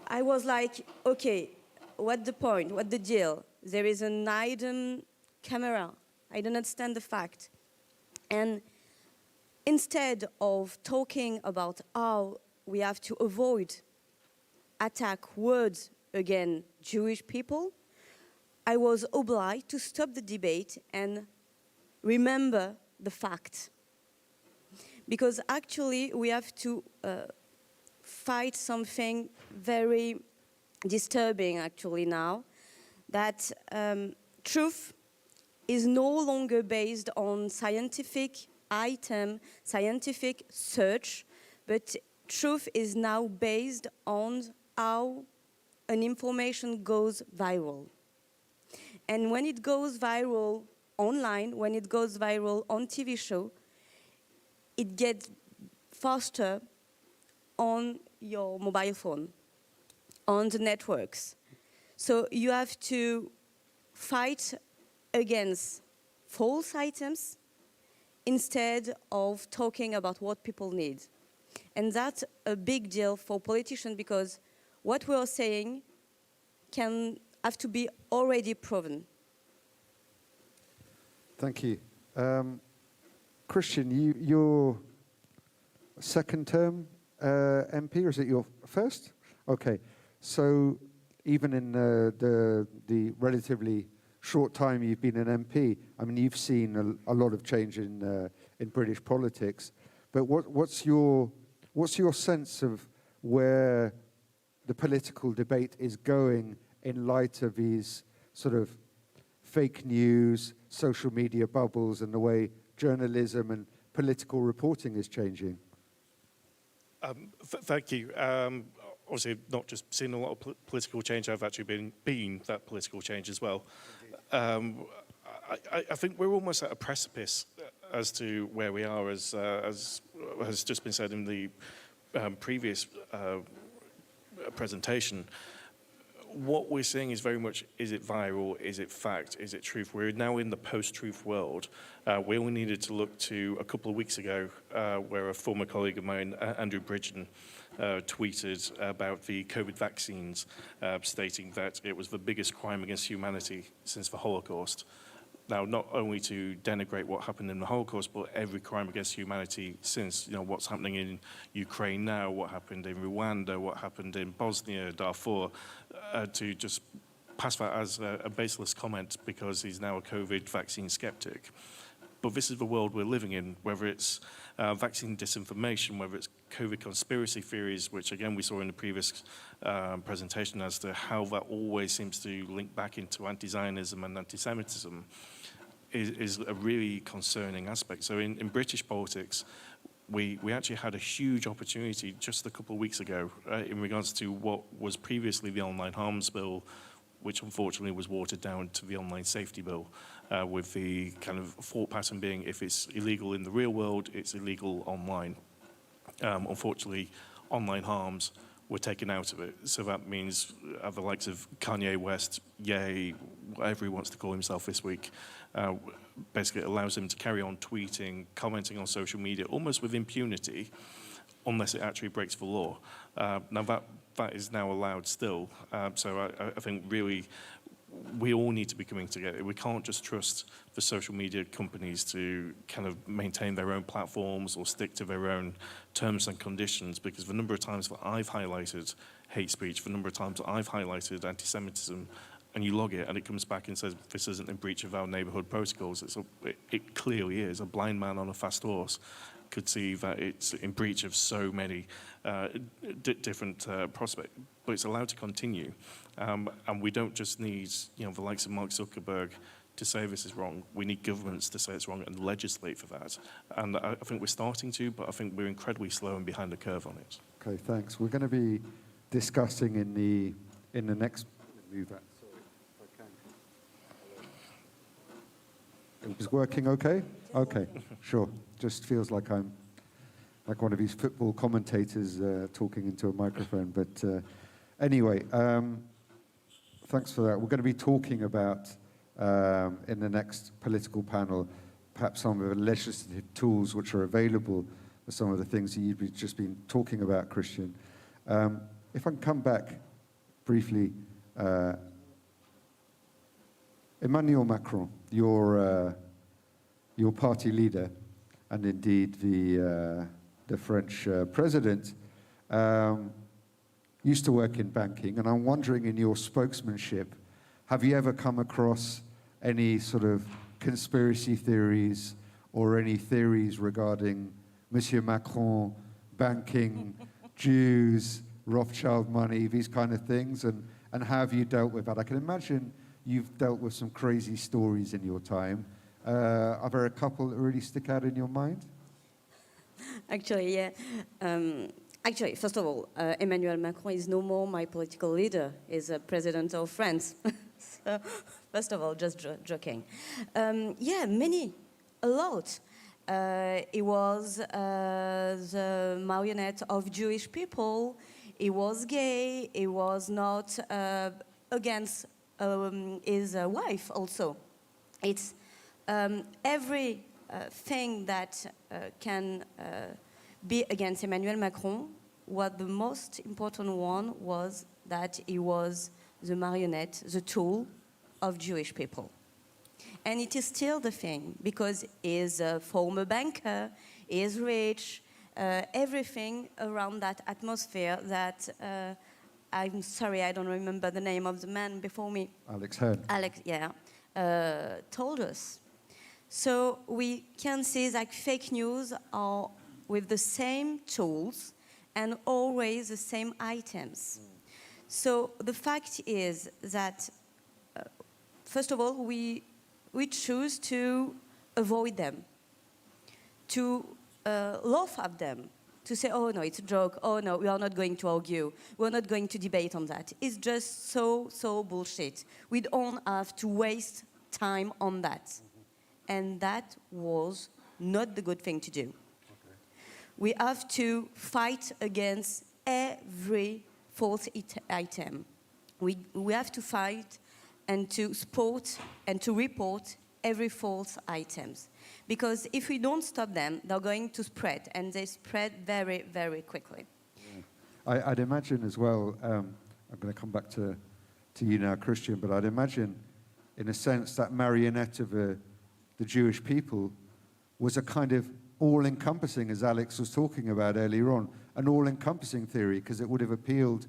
I was like, okay, what's the point? What's the deal? There is an hidden camera. I don't understand the fact. And instead of talking about how we have to avoid attack words against Jewish people, I was obliged to stop the debate and remember the fact. Because actually we have to fight something very disturbing actually now, that truth is no longer based on scientific item, scientific search, but truth is now based on how an information goes viral. And when it goes viral online, when it goes viral on TV show, it gets faster on your mobile phone, on the networks. So you have to fight against false items instead of talking about what people need. And that's a big deal for politicians, because what we are saying can have to be already proven. Thank you. Christian, you're second term MP, or is it your first? Okay. So even in the relatively short time you've been an MP, I mean, you've seen a lot of change in British politics. But what's your sense of where the political debate is going in light of these sort of fake news, social media bubbles, and the way journalism and political reporting is changing? Thank you. Obviously, not just seen a lot of political change, I've actually been that political change as well. I think we're almost at a precipice as to where we are, as has just been said in the previous presentation. What we're seeing is very much, is it viral, is it fact, is it truth? We're now in the post-truth world. We only needed to look to a couple of weeks ago where a former colleague of mine, Andrew Bridgen, tweeted about the COVID vaccines, stating that it was the biggest crime against humanity since the Holocaust. Now, not only to denigrate what happened in the Holocaust, but every crime against humanity since, what's happening in Ukraine now, what happened in Rwanda, what happened in Bosnia, Darfur, to just pass that as a baseless comment because he's now a COVID vaccine skeptic. But this is the world we're living in, whether it's vaccine disinformation, whether it's COVID conspiracy theories, which again we saw in the previous presentation as to how that always seems to link back into anti-Zionism and anti-Semitism, is a really concerning aspect. So in British politics, we actually had a huge opportunity just a couple of weeks ago in regards to what was previously the Online Harms Bill, which unfortunately was watered down to the Online Safety Bill, with the kind of thought pattern being if it's illegal in the real world, it's illegal online. Unfortunately, online harms were taken out of it. So that means the likes of Kanye West, Ye, whatever he wants to call himself this week, basically allows him to carry on tweeting, commenting on social media, almost with impunity, unless it actually breaks the law. Now that is now allowed still. So I think really we all need to be coming together. We can't just trust the social media companies to kind of maintain their own platforms or stick to their own terms and conditions, because the number of times that I've highlighted hate speech, the number of times that I've highlighted anti-Semitism, and you log it and it comes back and says this isn't in breach of our neighbourhood protocols, it clearly is. A blind man on a fast horse could see that it's in breach of so many different prospects, but it's allowed to continue. And we don't just need the likes of Mark Zuckerberg to say this is wrong. We need governments to say it's wrong and legislate for that. And I think we're starting to, but I think we're incredibly slow and behind the curve on it. Okay, thanks. We're going to be discussing in the next move. Sorry, if I can. It was working okay? Okay, sure. Just feels like I'm like one of these football commentators talking into a microphone. But anyway, thanks for that. We're going to be talking about, in the next political panel, perhaps some of the legislative tools which are available for some of the things that you've just been talking about, Christian. If I can come back briefly, Emmanuel Macron, your party leader, and indeed the French president, used to work in banking, and I'm wondering, in your spokesmanship, have you ever come across any sort of conspiracy theories or any theories regarding Monsieur Macron, banking, Jews, Rothschild money, these kind of things, and how have you dealt with that? I can imagine you've dealt with some crazy stories in your time. Are there a couple that really stick out in your mind? Actually, yeah. Actually, first of all, Emmanuel Macron is no more my political leader. He's a president of France. So, first of all, just joking. Yeah, a lot. He was the marionette of Jewish people. He was gay. He was not against his wife also. It's every thing that can be against Emmanuel Macron. What the most important one was that he was the marionette, the tool of Jewish people. And it is still the thing, because he is a former banker, he is rich, everything around that atmosphere that, I'm sorry, I don't remember the name of the man before me. Alex Hearn. Alex, yeah, told us. So we can see that fake news are with the same tools and always the same items. So the fact is that first of all, we choose to avoid them, to laugh at them, to say, oh no, it's a joke, oh no, we are not going to argue, we're not going to debate on that. It's just so bullshit. We don't have to waste time on that. And that was not the good thing to do. Okay. We have to fight against every false item. We have to fight and to support and to report every false items. Because if we don't stop them, they're going to spread, and they spread very, very quickly. I'd imagine as well, I'm going to come back to you now, Christian, but I'd imagine, in a sense, that marionette of the Jewish people was a kind of all-encompassing, as Alex was talking about earlier on, an all-encompassing theory, because it would have appealed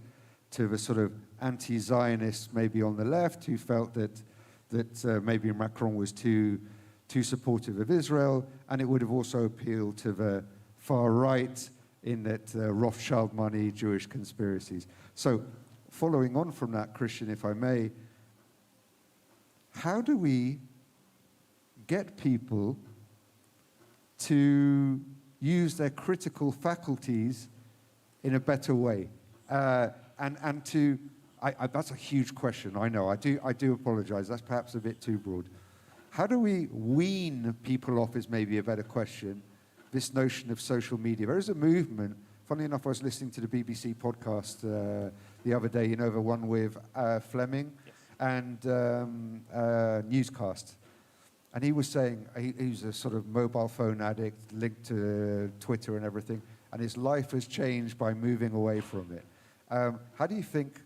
to the sort of anti-Zionists maybe on the left, who felt that maybe Macron was too supportive of Israel, and it would have also appealed to the far right in that Rothschild money, Jewish conspiracies. So following on from that, Christian, if I may, how do we get people to use their critical faculties in a better way? And to, that's a huge question, I know, I do apologize, that's perhaps a bit too broad. How do we wean people off is maybe a better question, this notion of social media. There is a movement, funnily enough, I was listening to the BBC podcast the other day, you know, the one with Fleming, yes, and Newscast. And he was saying, he's a sort of mobile phone addict, linked to Twitter and everything, and his life has changed by moving away from it. How do you think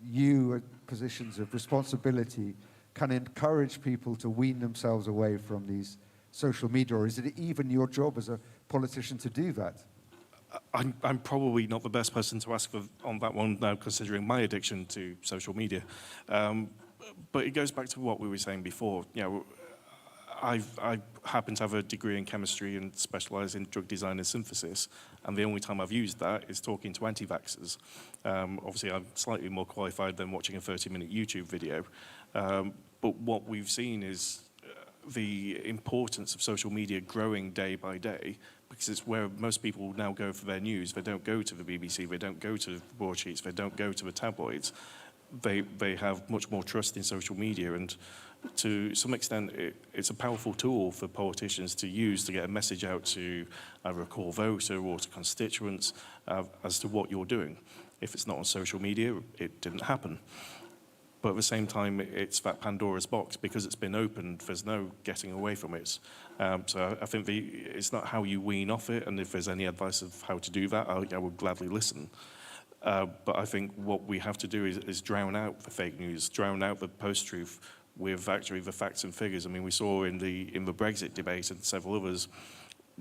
you, at positions of responsibility, can encourage people to wean themselves away from these social media, or is it even your job as a politician to do that? I'm probably not the best person to ask on that one now, considering my addiction to social media. But it goes back to what we were saying before. You know, I happen to have a degree in chemistry and specialise in drug design and synthesis, and the only time I've used that is talking to anti-vaxxers. Obviously, I'm slightly more qualified than watching a 30-minute YouTube video. But what we've seen is the importance of social media growing day by day, because it's where most people now go for their news. They don't go to the BBC, they don't go to the broadsheets, they don't go to the tabloids. They have much more trust in social media, and to some extent it's a powerful tool for politicians to use to get a message out to either a core voter or to constituents as to what you're doing. If it's not on social media, it didn't happen. But at the same time, it's that Pandora's box. Because it's been opened, there's no getting away from it. So I think it's not how you wean off it, and if there's any advice of how to do that, I would gladly listen. But I think what we have to do is drown out the fake news, drown out the post-truth with actually the facts and figures. I mean, we saw in the Brexit debate and several others,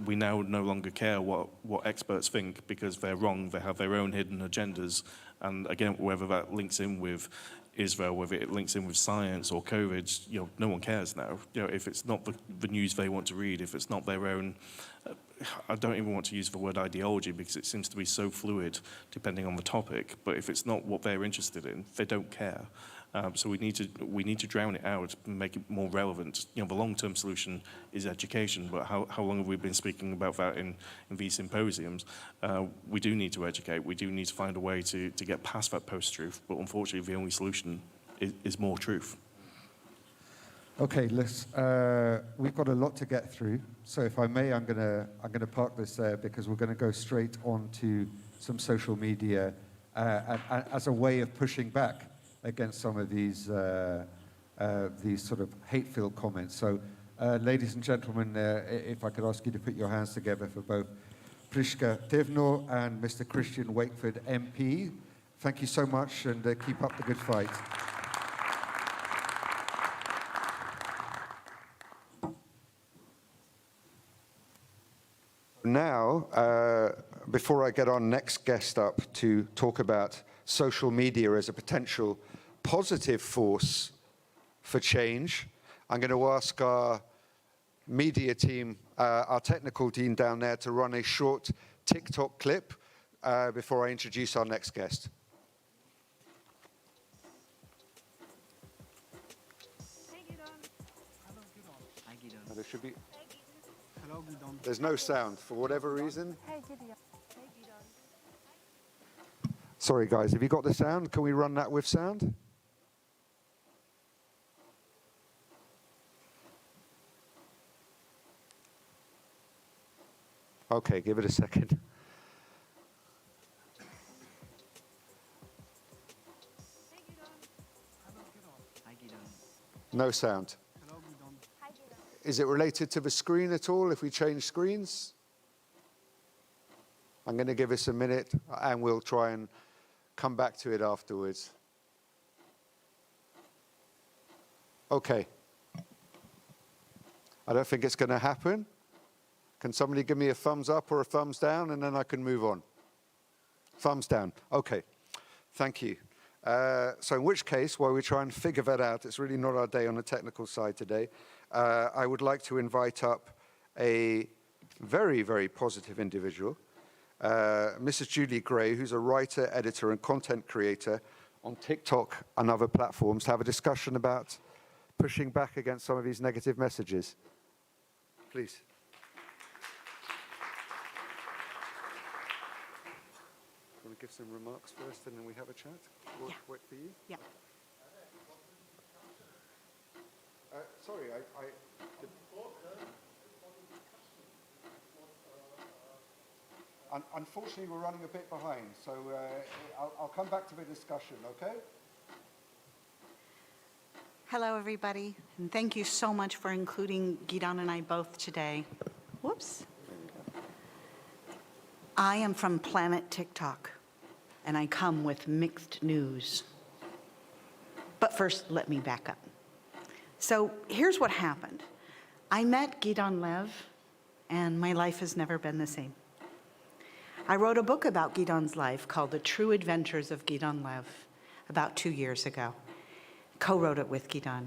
we now no longer care what experts think, because they're wrong, they have their own hidden agendas. And again, whether that links in with Israel, whether it links in with science or COVID, you know, no one cares now. You know, if it's not the news they want to read, if it's not their own, I don't even want to use the word ideology, because it seems to be so fluid depending on the topic, but if it's not what they're interested in, they don't care. So we need to drown it out and make it more relevant. You know, the long-term solution is education, but how long have we been speaking about that in these symposiums? We do need to educate. We do need to find a way to get past that post-truth, but unfortunately the only solution is more truth. Okay, we've got a lot to get through. So if I may, I'm gonna park this there, because we're gonna go straight on to some social media as a way of pushing back against some of these sort of hate-filled comments. So, ladies and gentlemen, if I could ask you to put your hands together for both Priska Tivno and Mr. Christian Wakeford, MP. Thank you so much, and keep up the good fight. Now, before I get our next guest up to talk about social media as a potential positive force for change, I'm going to ask our media team, our technical team down there, to run a short TikTok clip before I introduce our next guest. Take should be... There's no sound for whatever reason. Sorry, guys, have you got the sound? Can we run that with sound? Okay, give it a second. No sound. Is it related to the screen at all if we change screens? I'm going to give us a minute and we'll try and come back to it afterwards. Okay. I don't think it's going to happen. Can somebody give me a thumbs up or a thumbs down and then I can move on? Thumbs down. Okay. Thank you. So in which case, while we try and figure that out, it's really not our day on the technical side today, I would like to invite up a very, very positive individual, Mrs. Julie Gray, who's a writer, editor, and content creator on TikTok and other platforms, to have a discussion about pushing back against some of these negative messages. Please. Want to give some remarks first and then we have a chat? Wait for you? Yeah. Sorry, unfortunately, we're running a bit behind, so I'll come back to the discussion, okay? Hello, everybody, and thank you so much for including Gidon and I both today. Whoops. I am from Planet TikTok, and I come with mixed news. But first, let me back up. So here's what happened. I met Gidon Lev, and my life has never been the same. I wrote a book about Gidon's life called The True Adventures of Gidon Lev about 2 years ago. Co-wrote it with Gidon.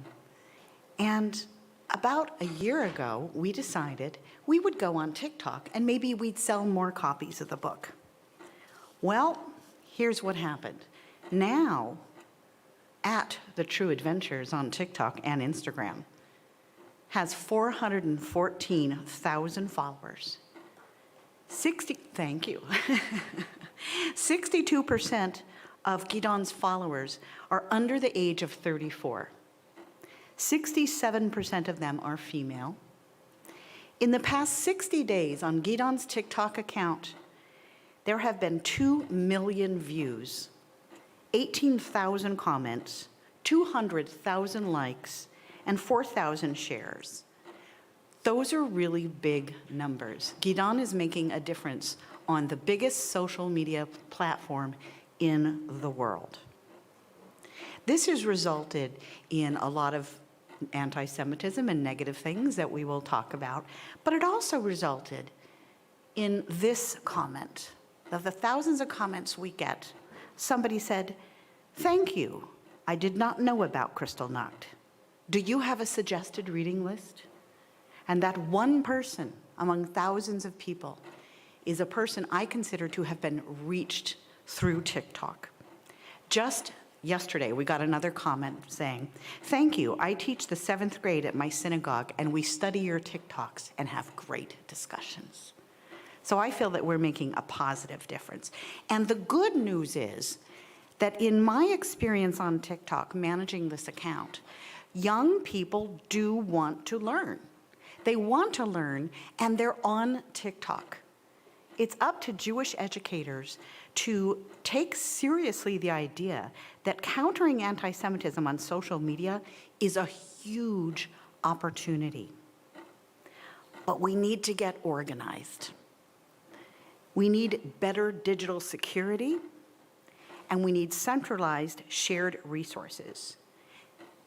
And about a year ago, we decided we would go on TikTok and maybe we'd sell more copies of the book. Well, here's what happened. Now, at The True Adventures on TikTok and Instagram, has 414,000 followers. Thank you. 62% of Gidon's followers are under the age of 34. 67% of them are female. In the past 60 days on Gidon's TikTok account, there have been 2 million views, 18,000 comments, 200,000 likes, and 4,000 shares. Those are really big numbers. Gidon is making a difference on the biggest social media platform in the world. This has resulted in a lot of anti-Semitism and negative things that we will talk about, but it also resulted in this comment. Of the thousands of comments we get, somebody said, "Thank you, I did not know about Kristallnacht. Do you have a suggested reading list?" And that one person among thousands of people is a person I consider to have been reached through TikTok. Just yesterday, we got another comment saying, "Thank you, I teach the 7th grade at my synagogue and we study your TikToks and have great discussions." So I feel that we're making a positive difference. And the good news is that in my experience on TikTok managing this account, young people do want to learn. They want to learn and they're on TikTok. It's up to Jewish educators to take seriously the idea that countering anti-Semitism on social media is a huge opportunity. But we need to get organized. We need better digital security, and we need centralized shared resources.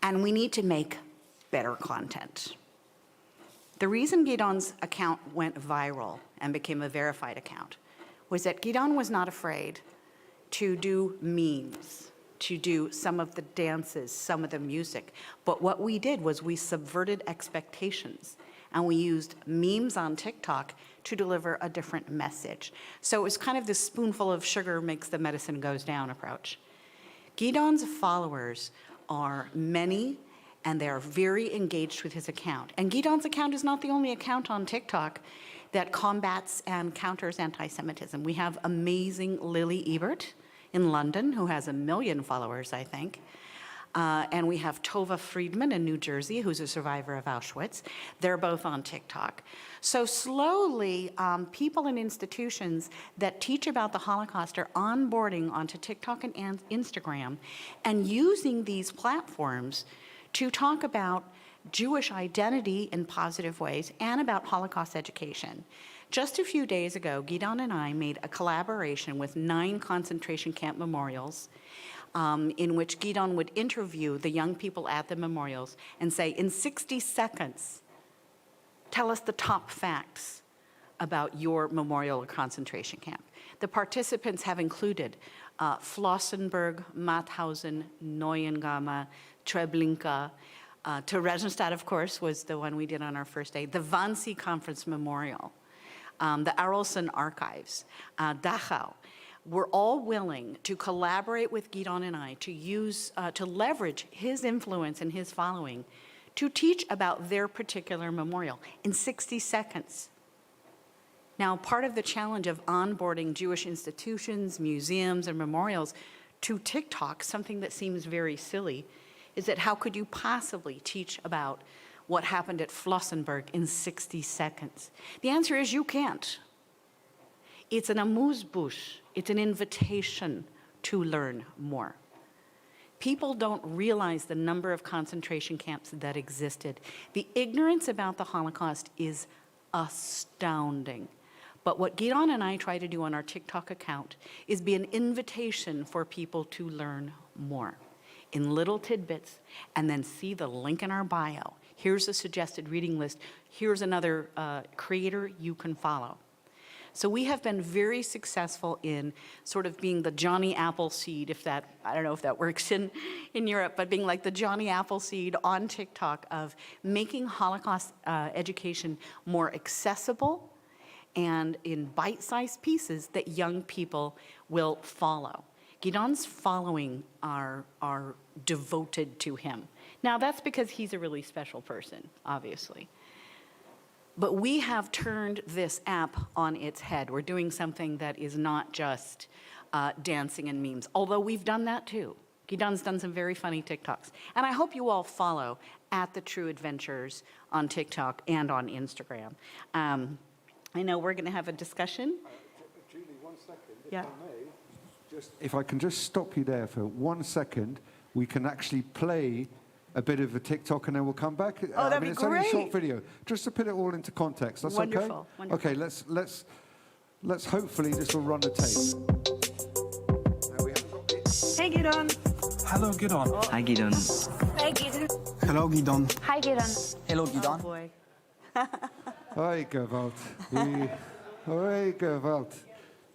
And we need to make better content. The reason Gidon's account went viral and became a verified account was that Gidon was not afraid to do memes, to do some of the dances, some of the music. But what we did was we subverted expectations and we used memes on TikTok to deliver a different message. So it was kind of this spoonful of sugar makes the medicine goes down approach. Gidon's followers are many and they are very engaged with his account. And Gidon's account is not the only account on TikTok that combats and counters anti-Semitism. We have amazing Lily Ebert in London, who has 1 million followers, I think. And we have Tova Friedman in New Jersey, who's a survivor of Auschwitz. They're both on TikTok. So slowly, people and institutions that teach about the Holocaust are onboarding onto TikTok and Instagram and using these platforms to talk about Jewish identity in positive ways and about Holocaust education. Just a few days ago, Gidon and I made a collaboration with 9 concentration camp memorials in which Gidon would interview the young people at the memorials and say, in 60 seconds, tell us the top facts about your memorial or concentration camp. The participants have included Flossenburg, Mauthausen, Neuengamme, Treblinka, Terezin, of course, was the one we did on our first day, the Wannsee Conference Memorial, the Arolsen Archives, Dachau. We're all willing to collaborate with Gidon and I to leverage his influence and his following to teach about their particular memorial in 60 seconds. Now, part of the challenge of onboarding Jewish institutions, museums, and memorials to TikTok, something that seems very silly, is that how could you possibly teach about what happened at Flossenburg in 60 seconds? The answer is you can't. It's an amuse-bouche. It's an invitation to learn more. People don't realize the number of concentration camps that existed. The ignorance about the Holocaust is astounding. But what Gidon and I try to do on our TikTok account is be an invitation for people to learn more in little tidbits, and then see the link in our bio. Here's a suggested reading list. Here's another creator you can follow. So we have been very successful in sort of being the Johnny Appleseed, if that, I don't know if that works in Europe, but being like the Johnny Appleseed on TikTok of making Holocaust education more accessible and in bite-sized pieces that young people will follow. Gidon's following are devoted to him. Now, that's because he's a really special person, obviously. But we have turned this app on its head. We're doing something that is not just dancing and memes, although we've done that too. Gidon's done some very funny TikToks. And I hope you all follow at The True Adventures on TikTok and on Instagram. I know we're going to have a discussion. Julie, 1 second, if Yeah. I may. If I can just stop you there for 1 second, we can actually play a bit of a TikTok and then we'll come back. Oh, that'd be it's only a short great. video, just to put it all into context. That's Wonderful, okay? wonderful. Okay, let's hopefully this will run the tape. Hey, Gidon. Hello, Gidon. Hi, Gidon. Hi, Gidon. Hello, Gidon. Hi, Gidon. Hello, Gidon. Oh, boy. Hoi, gewalt. Hoi, gewalt.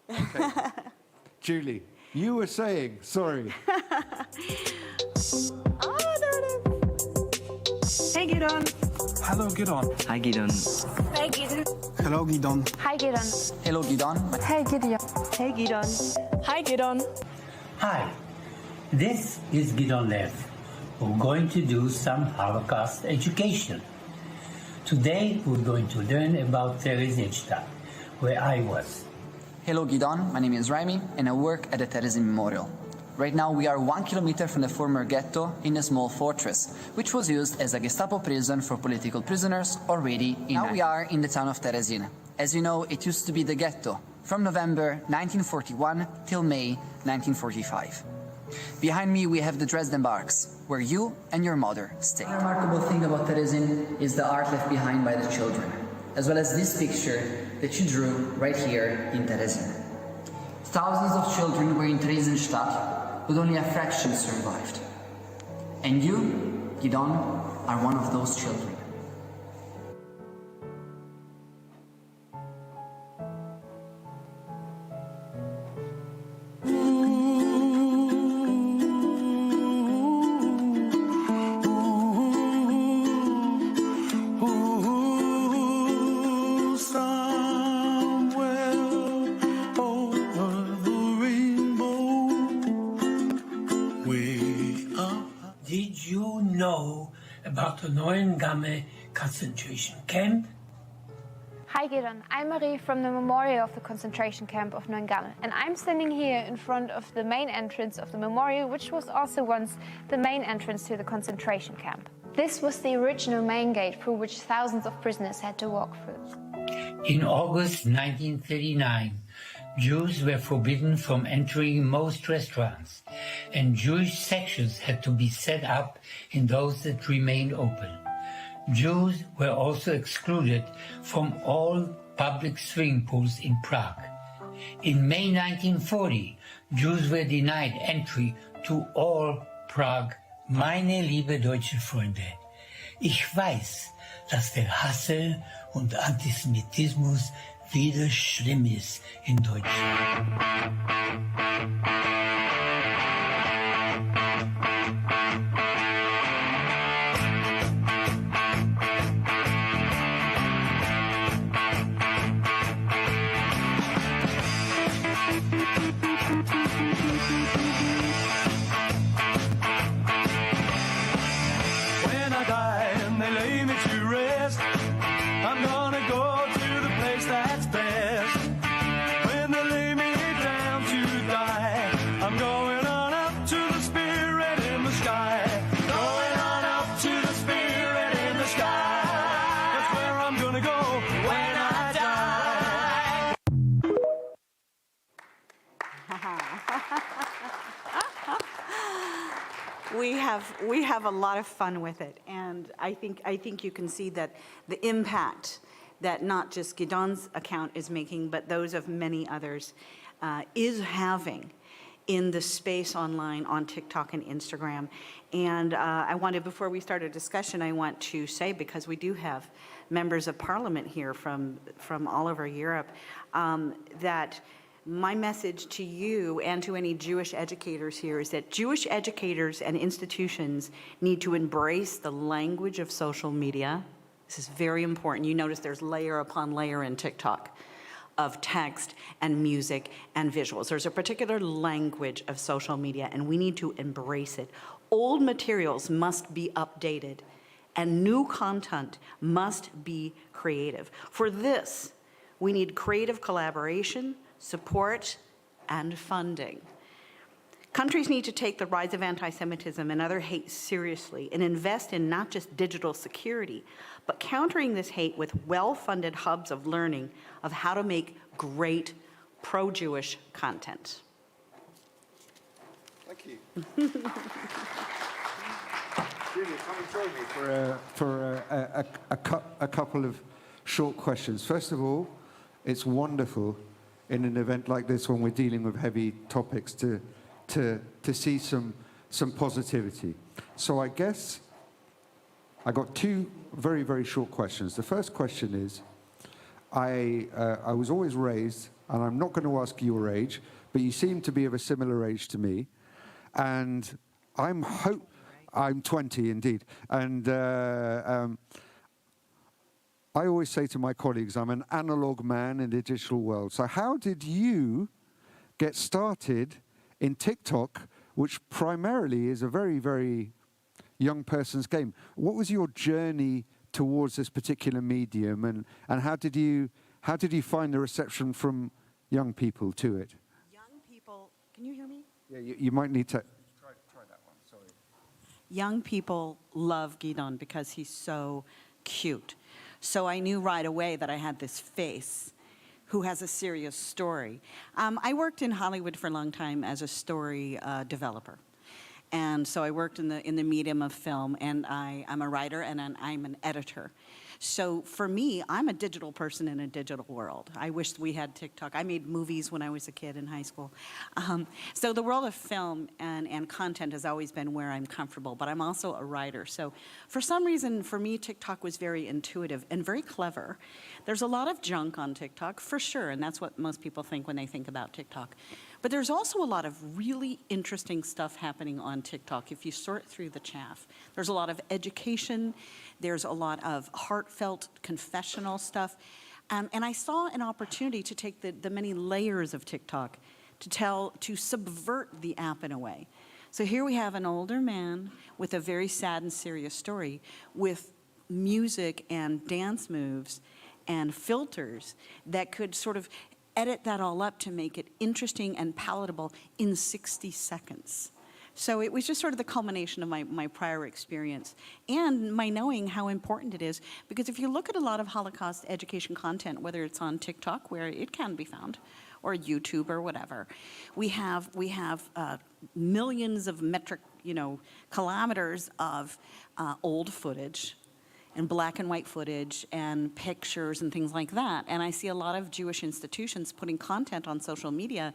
Okay. Julie, you were saying, sorry. Hey, Gidon. Hello, Gidon. Hi, Gidon. Hi, Gidon. Hello, Gidon. Hi, Gidon. Hello, Gidon. Hey, Gideon. Hey, Gidon. Hi, Gidon. Hi, this is Gidon Lev. We're going to do some Holocaust education. Today we're going to learn about Terezin, where I was. Hello Gidon, my name is Raimi and I work at the Terezin Memorial. Right now we are 1 kilometer from the former ghetto in a small fortress, which was used as a Gestapo prison for political prisoners already in. Now we are in the town of Terezin. As you know, it used to be the ghetto from November 1941 till May 1945. Behind me we have the Dresden barracks, where you and your mother stayed. The remarkable thing about Terezin is the art left behind by the children, as well as this picture that you drew right here in Terezin. Thousands of children were in Theresienstadt, but only a fraction survived. And you, Gidon, are one of those children. about the Neuengamme concentration camp. Hi Gidon, I'm Marie from the memorial of the concentration camp of Neuengamme, and I'm standing here in front of the main entrance of the memorial, which was also once the main entrance to the concentration camp. This was the original main gate through which thousands of prisoners had to walk through. In August 1939, Jews were forbidden from entering most restaurants, and Jewish sections had to be set up in those that remained open. Jews were also excluded from all public swimming pools in Prague. In May 1940, Jews were denied entry to all Prague. Meine liebe deutsche Freunde, ich weiß, dass der Hassel und Antisemitismus wieder schlimm ist in Deutschland. When I die and they lay me to rest, I'm gonna go to the place that's best. When they lay me down to die, I'm going on up to the spirit in the sky. Going on up to the spirit in the sky. That's where I'm gonna go when I die. We have a lot of fun with it, and I think you can see that the impact that not just Gidon's account is making, but those of many others, is having in the space online on TikTok and Instagram. And I wanted, before we start a discussion, I want to say, because we do have members of parliament here from all over Europe, that my message to you and to any Jewish educators here is that Jewish educators and institutions need to embrace the language of social media. This is very important. You notice there's layer upon layer in TikTok of text and music and visuals. There's a particular language of social media, and we need to embrace it. Old materials must be updated, and new content must be creative. For this, we need creative collaboration, support, and funding. Countries need to take the rise of anti-Semitism and other hate seriously and invest in not just digital security, but countering this hate with well-funded hubs of learning of how to make great pro-Jewish content. Thank you. Julia, come and join me for a couple of short questions. First of all, it's wonderful in an event like this when we're dealing with heavy topics to see some positivity. So I guess I got two very, very short questions. The first question is, I was always raised, and I'm not going to ask your age, but you seem to be of a similar age to me, and I'm 20 indeed, and I always say to my colleagues, I'm an analog man in the digital world. So how did you get started in TikTok, which primarily is a very, very young person's game? What was your journey towards this particular medium, and how did you find the reception from young people to it? Young people, can you hear me? Yeah, you might need to try that one. Sorry. Young people love Gidon because he's so cute. So I knew right away that I had this face who has a serious story. I worked in Hollywood for a long time as a story developer. And so I worked in the medium of film, and I'm a writer and I'm an editor. So for me, I'm a digital person in a digital world. I wish we had TikTok. I made movies when I was a kid in high school. So the world of film and content has always been where I'm comfortable, but I'm also a writer. So for some reason, for me, TikTok was very intuitive and very clever. There's a lot of junk on TikTok, for sure, and that's what most people think when they think about TikTok. But there's also a lot of really interesting stuff happening on TikTok if you sort through the chaff. There's a lot of education. There's a lot of heartfelt confessional stuff. And I saw an opportunity to take the many layers of TikTok to subvert the app in a way. So here we have an older man with a very sad and serious story with music and dance moves and filters that could sort of edit that all up to make it interesting and palatable in 60 seconds. So it was just sort of the culmination of my prior experience and my knowing how important it is. Because if you look at a lot of Holocaust education content, whether it's on TikTok, where it can be found, or YouTube or whatever, we have millions of metric, kilometers of old footage and black and white footage and pictures and things like that. And I see a lot of Jewish institutions putting content on social media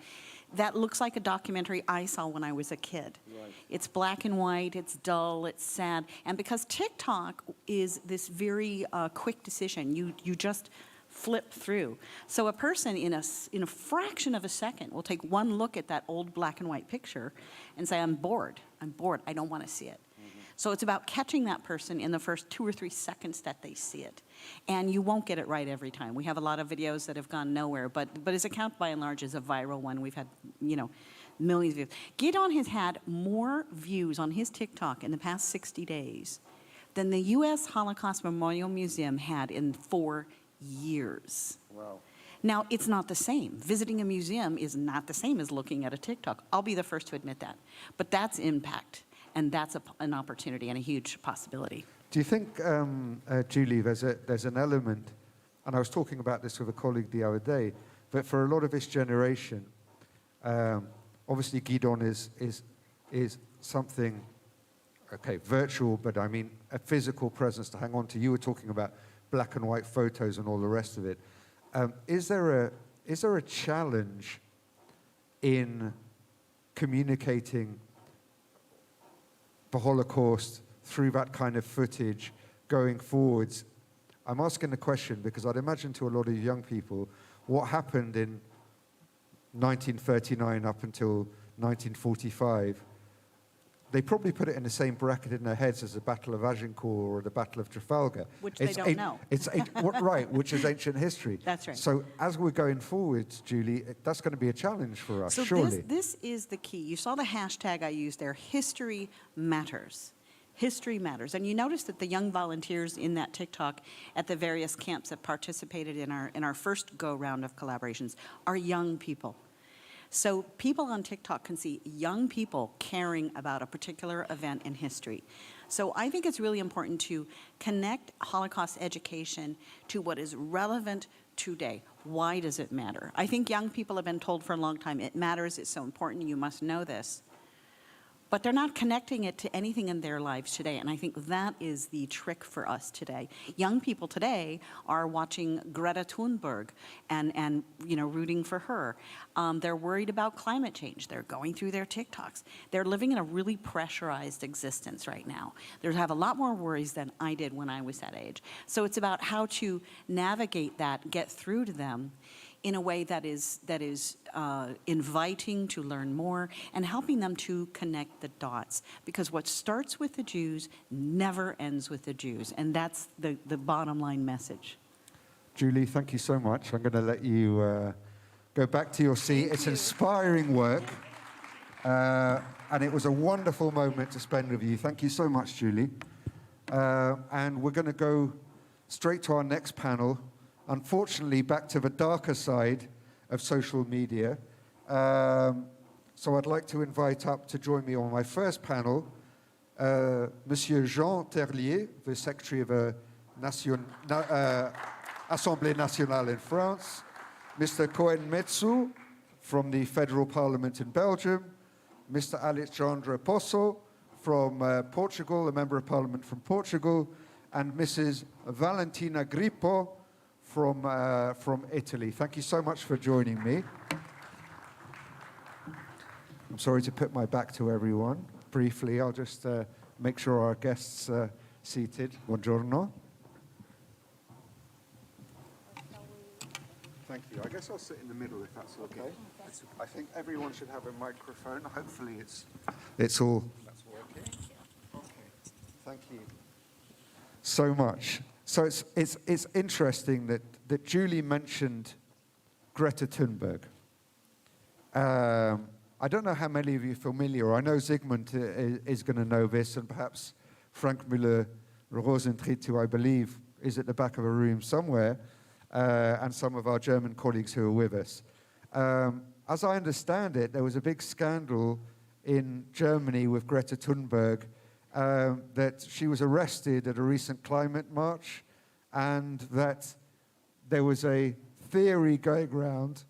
that looks like a documentary I saw when I was a kid. Right. It's black and white, it's dull, it's sad. And because TikTok is this very quick decision, you just flip through. So a person in a fraction of a second will take one look at that old black and white picture and say, I'm bored, I don't want to see it. So it's about catching that person in the first 2 or 3 seconds that they see it. And you won't get it right every time. We have a lot of videos that have gone nowhere, but his account by and large is a viral one. We've had, millions of views. Gidon has had more views on his TikTok in the past 60 days than the U.S. Holocaust Memorial Museum had in 4 years. Wow. Now, it's not the same. Visiting a museum is not the same as looking at a TikTok. I'll be the first to admit that. But that's impact. And that's an opportunity and a huge possibility. Do you think, Julie, there's an element, and I was talking about this with a colleague the other day, that for a lot of this generation, obviously Gidon is something, okay, virtual, but I mean a physical presence to hang on to. You were talking about black and white photos and all the rest of it. Is there a challenge in communicating the Holocaust through that kind of footage going forwards? I'm asking the question because I'd imagine to a lot of young people, what happened in 1939 up until 1945, they probably put it in the same bracket in their heads as the Battle of Agincourt or the Battle of Trafalgar. Which they don't know. Right, which is ancient history. That's right. So as we're going forwards, Julie, that's going to be a challenge for us, so surely. This is the key. You saw the hashtag I used there, history matters. History matters. And you notice that the young volunteers in that TikTok at the various camps that participated in our first go-round of collaborations are young people. So people on TikTok can see young people caring about a particular event in history. So I think it's really important to connect Holocaust education to what is relevant today. Why does it matter? I think young people have been told for a long time, it matters, it's so important, you must know this. But they're not connecting it to anything in their lives today, and I think that is the trick for us today. Young people today are watching Greta Thunberg and rooting for her. They're worried about climate change. They're going through their TikToks. They're living in a really pressurized existence right now. They have a lot more worries than I did when I was that age. So it's about how to navigate that, get through to them in a way that is inviting to learn more and helping them to connect the dots. Because what starts with the Jews never ends with the Jews. And that's the bottom line message. Julie, thank you so much. I'm going to let you go back to your seat. It's inspiring work. And it was a wonderful moment to spend with you. Thank you so much, Julie. And we're going to go straight to our next panel. Unfortunately, back to the darker side of social media. So I'd like to invite up to join me on my first panel, Monsieur Jean Terlier, the Secretary of the Assemblée Nationale in France, Mr. Cohen Metsu from the Federal Parliament in Belgium, Mr. Alexandre Posso from Portugal, a Member of Parliament from Portugal, and Mrs. Valentina Grippo from Italy. Thank you so much for joining me. I'm sorry to put my back to everyone. Briefly, I'll just make sure our guests are seated. Buongiorno. Thank you. I guess I'll sit in the middle if that's okay. I think everyone should have a microphone. Hopefully it's all that's working. Okay. Thank you so much. So it's interesting that Julie mentioned Greta Thunberg. I don't know how many of you are familiar. I know Zygmunt is going to know this, and perhaps Frank Müller-Rosentritt, who I believe is at the back of a room somewhere, and some of our German colleagues who are with us. As I understand it, there was a big scandal in Germany with Greta Thunberg that she was arrested at a recent climate march, and that there was a theory going around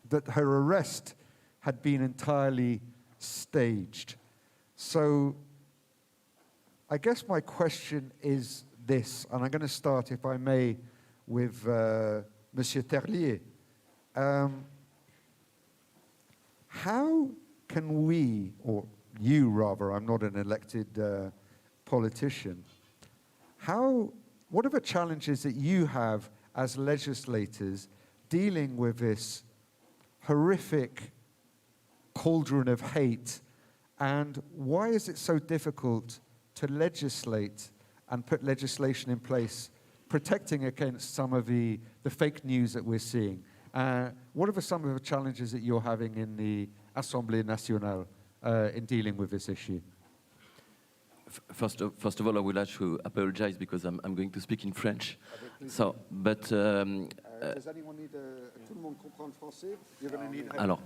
that her arrest had been entirely staged. So I guess my question is this, and I'm going to start, if I may, with Monsieur Terlier. How can we, or you rather, I'm not an elected politician, what are the challenges that you have as legislators dealing with this horrific cauldron of hate, and why is it so difficult to legislate and put legislation in place protecting against some of the fake news that we're seeing? What are some of the challenges that you're having in the Assemblée nationale in dealing with this issue? First of all, I would like to apologize because I'm going to speak in French. So, but does anyone need tout le monde comprend français? You're going to need help. Alors.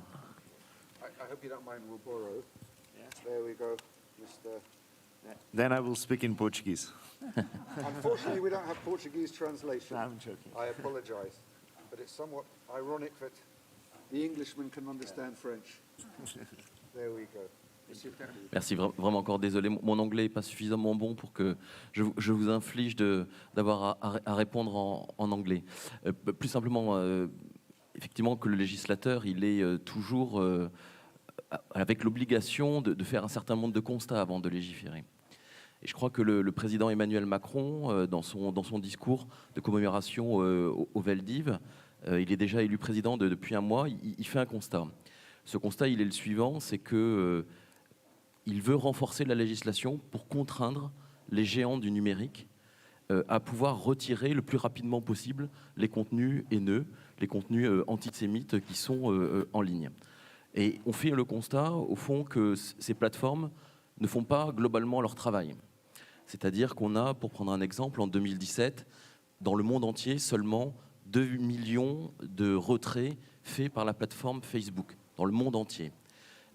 I hope you don't mind. We'll borrow. Yeah. There we go, Mr. Then I will speak in Portuguese. Unfortunately, we don't have Portuguese translation. No, I'm joking. I apologize, but it's somewhat ironic that the Englishman can understand French. There we go. Merci, vraiment encore désolé. Mon anglais n'est pas suffisamment bon pour que je vous inflige d'avoir à répondre en anglais. Plus simplement, effectivement, que le législateur, il est toujours avec l'obligation de faire un certain nombre de constats avant de légiférer. Et je crois que le président Emmanuel Macron, dans son discours de commémoration au Veldiv, il est déjà élu président depuis un mois, il fait un constat. Ce constat, il est le suivant, c'est que il veut renforcer la législation pour contraindre les géants du numérique à pouvoir retirer le plus rapidement possible les contenus haineux, les contenus antisémites qui sont en ligne. Et on fait le constat, au fond, que ces plateformes ne font pas globalement leur travail. C'est-à-dire qu'on a, pour prendre un exemple, en 2017, dans le monde entier, seulement 2 millions de retraits faits par la plateforme Facebook, dans le monde entier.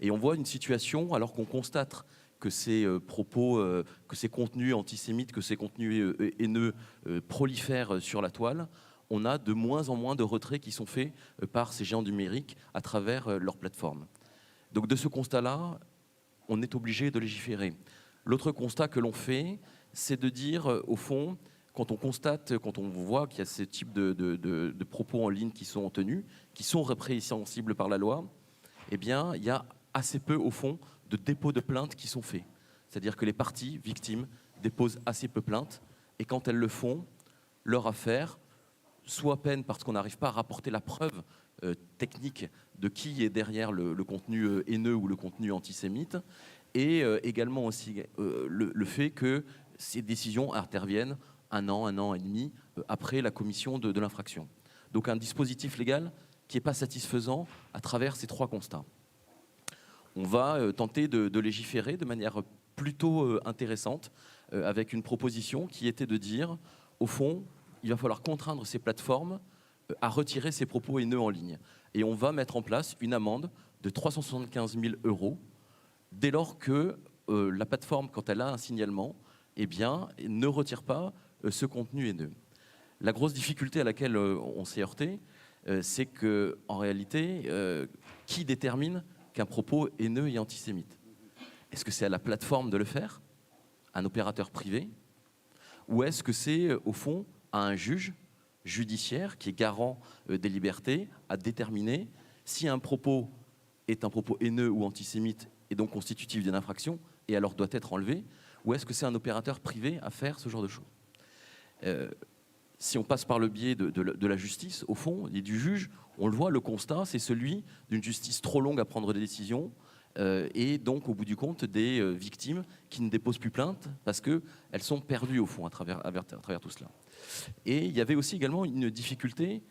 Et on voit une situation, alors qu'on constate que ces propos, que ces contenus antisémites, que ces contenus haineux prolifèrent sur la toile, on a de moins en moins de retraits qui sont faits par ces géants numériques à travers leur plateforme. Donc de ce constat-là, on est obligé de légiférer. L'autre constat que l'on fait, c'est de dire, au fond, quand on constate, quand on voit qu'il y a ce type de propos en ligne qui sont tenus, qui sont répréhensibles par la loi, eh bien, il y a assez peu, au fond, de dépôts de plaintes qui sont faits. C'est-à-dire que les parties victimes déposent assez peu plaintes, et quand elles le font, leur affaire, soit peine parce qu'on n'arrive pas à rapporter la preuve technique de qui est derrière le contenu haineux ou le contenu antisémite, et également aussi le fait que ces décisions interviennent un an et demi après la commission de l'infraction. Donc un dispositif légal qui n'est pas satisfaisant à travers ces trois constats. On va tenter de légiférer de manière plutôt intéressante avec une proposition qui était de dire, au fond, il va falloir contraindre ces plateformes à retirer ces propos haineux en ligne. Et on va mettre en place une amende de 375 000 € dès lors que la plateforme, quand elle a un signalement, eh bien, ne retire pas ce contenu haineux. La grosse difficulté à laquelle on s'est heurté, c'est qu'en réalité, qui détermine qu'un propos haineux et antisémite? Est-ce que c'est à la plateforme de le faire, un opérateur privé, ou est-ce que c'est, au fond, à un juge judiciaire qui est garant des libertés à déterminer si un propos est un propos haineux ou antisémite et donc constitutif d'une infraction et alors doit être enlevé, ou est-ce que c'est un opérateur privé à faire ce genre de choses? Si on passe par le biais de la justice, au fond, et du juge, on le voit, le constat, c'est celui d'une justice trop longue à prendre des décisions et donc, au bout du compte, des victimes qui ne déposent plus plainte parce qu'elles sont perdues, au fond, à travers tout cela. Et il y avait aussi également une difficulté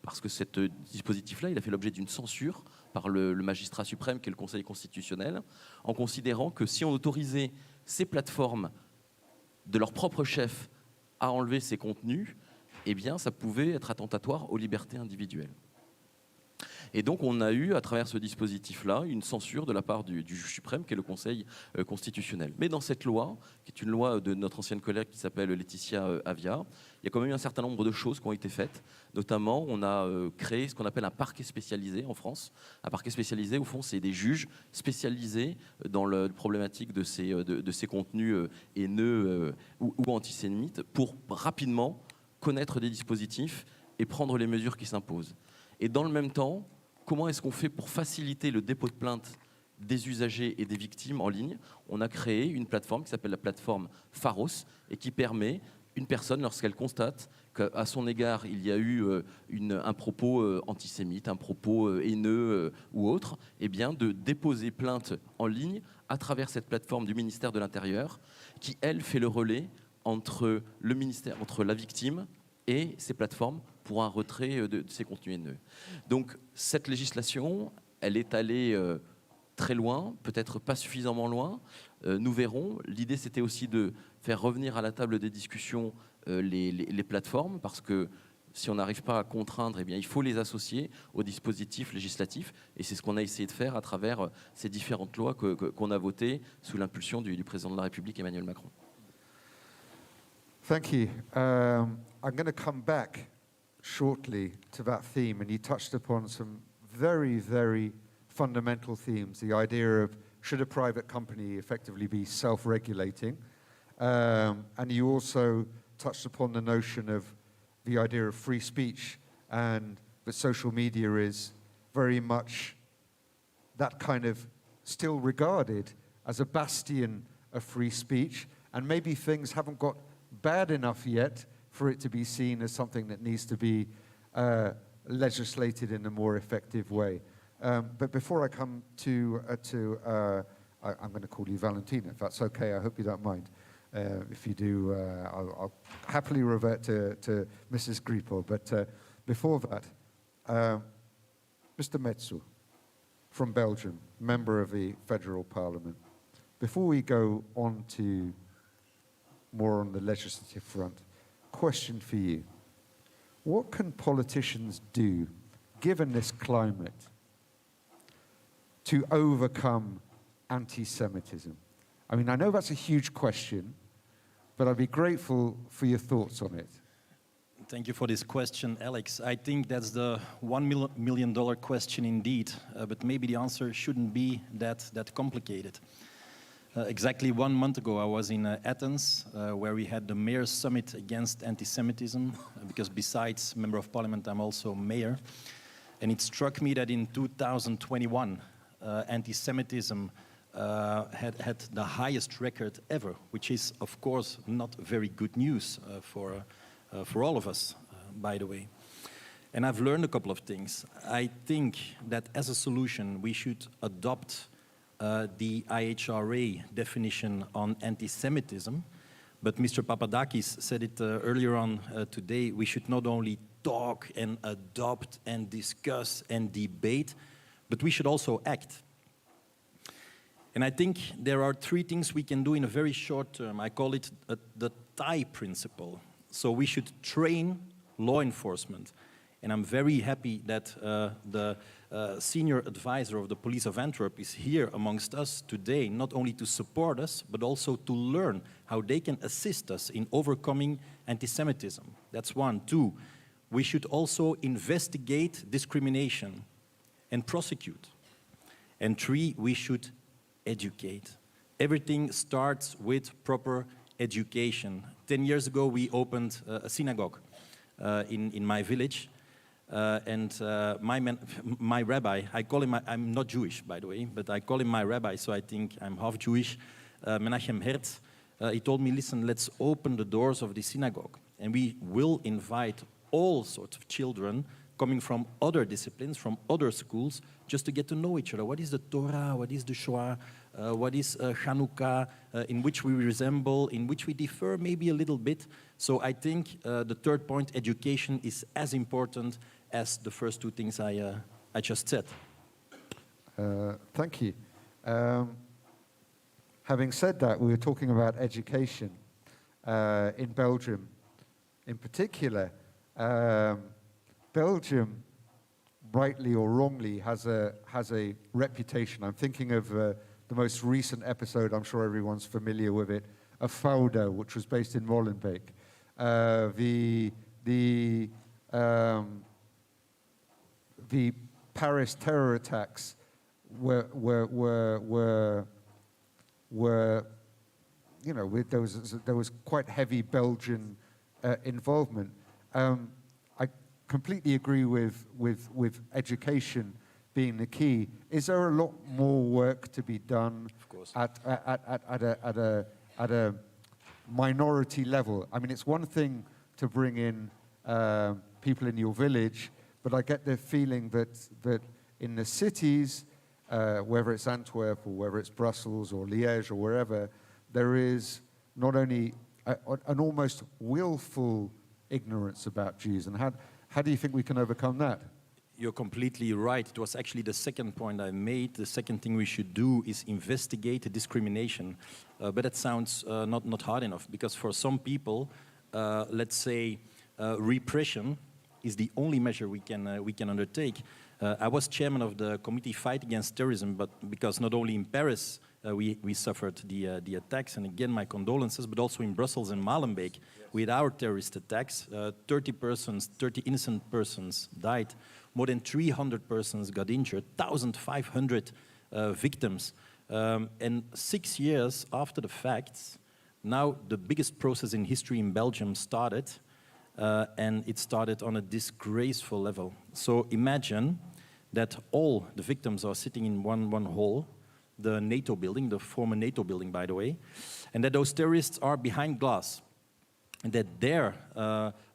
parce que ce dispositif-là, il a fait l'objet d'une censure par le magistrat suprême, qui est le Conseil constitutionnel, en considérant que si on autorisait ces plateformes de leur propre chef à enlever ces contenus, eh bien, ça pouvait être attentatoire aux libertés individuelles. Et donc, on a eu, à travers ce dispositif-là, une censure de la part du juge suprême, qui est le Conseil constitutionnel. Mais dans cette loi, qui est une loi de notre ancienne collègue qui s'appelle Laetitia Avia, il y a quand même eu un certain nombre de choses qui ont été faites. Notamment, on a créé ce qu'on appelle un parquet spécialisé en France. Un parquet spécialisé, au fond, c'est des juges spécialisés dans la problématique de ces contenus haineux ou antisémites, pour rapidement connaître des dispositifs et prendre les mesures qui s'imposent. Et dans le même temps, comment est-ce qu'on fait pour faciliter le dépôt de plainte des usagers et des victimes en ligne? On a créé une plateforme qui s'appelle la plateforme Pharos et qui permet une personne, lorsqu'elle constate qu'à son égard il y a eu un propos antisémite, un propos haineux ou autre, eh bien de déposer plainte en ligne à travers cette plateforme du ministère de l'Intérieur qui, elle, fait le relais entre le ministère, entre la victime et ces plateformes pour un retrait de ces contenus haineux. Donc cette législation, elle est allée très loin, peut-être pas suffisamment loin, nous verrons. L'idée, c'était aussi de faire revenir à la table des discussions les plateformes, parce que si on n'arrive pas à contraindre, eh bien, il faut les associer au dispositif législatif, et c'est ce qu'on a essayé de faire à travers ces différentes lois qu'on a votées sous l'impulsion du président de la République, Emmanuel Macron. Thank you. I'm going to come back shortly to that theme, and you touched upon some very, very fundamental themes. The idea of should a private company effectively be self-regulating, and you also touched upon the notion of the idea of free speech, and that social media is very much that kind of still regarded as a bastion of free speech, and maybe things haven't got bad enough yet for it to be seen as something that needs to be legislated in a more effective way. But before I come to I'm going to call you Valentina, if that's okay. I hope you don't mind. If you do, I'll happily revert to Mrs. Griepo. But before that, Mr. Metsu from Belgium, member of the Federal Parliament. Before we go on to more on the legislative front, question for you. What can politicians do, given this climate, to overcome anti-Semitism? I mean, I know that's a huge question, but I'd be grateful for your thoughts on it. Thank you for this question, Alex. I think that's the $1 million question indeed, but maybe the answer shouldn't be that complicated. Exactly 1 month ago, I was in Athens, where we had the Mayor's Summit against anti-Semitism, because besides Member of Parliament, I'm also mayor. And it struck me that in 2021, anti-Semitism had the highest record ever, which is, of course, not very good news for all of us, by the way. And I've learned a couple of things. I think that as a solution, we should adopt the IHRA definition on anti-Semitism, but Mr. Papadakis said it earlier on today, we should not only talk and adopt and discuss and debate, but we should also act. And I think there are 3 things we can do in a very short term. I call it the TIE principle. So we should train law enforcement. And I'm very happy that the senior advisor of the Police of Antwerp is here amongst us today, not only to support us, but also to learn how they can assist us in overcoming anti-Semitism. That's 1. 2, we should also investigate discrimination and prosecute. And 3, we should educate. Everything starts with proper education. 10 years ago, we opened a synagogue in my village. My rabbi, I call him, I'm not Jewish, by the way, but I call him my rabbi, so I think I'm half Jewish, Menachem Hertz, he told me, listen, let's open the doors of the synagogue, and we will invite all sorts of children coming from other disciplines, from other schools, just to get to know each other. What is the Torah? What is the Shoah? What is Chanukah? In which we resemble, in which we differ maybe a little bit. So I think the 3rd point, education, is as important as the first two things I just said. Thank you. Having said that, we were talking about education in Belgium. In particular, Belgium, rightly or wrongly, has a reputation. I'm thinking of the most recent episode, I'm sure everyone's familiar with it, of Fouda, which was based in Molenbeek. The Paris terror attacks were you know, there was quite heavy Belgian involvement. I completely agree with education being the key. Is there a lot more work to be done at a minority level? I mean, it's one thing to bring in people in your village, but I get the feeling that in the cities, whether it's Antwerp or whether it's Brussels or Liège or wherever, there is not only an almost willful ignorance about Jews. And how do you think we can overcome that? You're completely right. It was actually the second point I made. The second thing we should do is investigate the discrimination. But that sounds not hard enough, because for some people, let's say, repression is the only measure we can undertake. I was chairman of the committee Fight Against Terrorism, but because not only in Paris we suffered the attacks, and again my condolences, but also in Brussels and Molenbeek with our terrorist attacks, 30 innocent persons died, more than 300 persons got injured, 1,500 victims, and 6 years after the facts, now the biggest process in history in Belgium started. And it started on a disgraceful level. So imagine that all the victims are sitting in one hall, the NATO building, the former NATO building, by the way, and that those terrorists are behind glass. And that their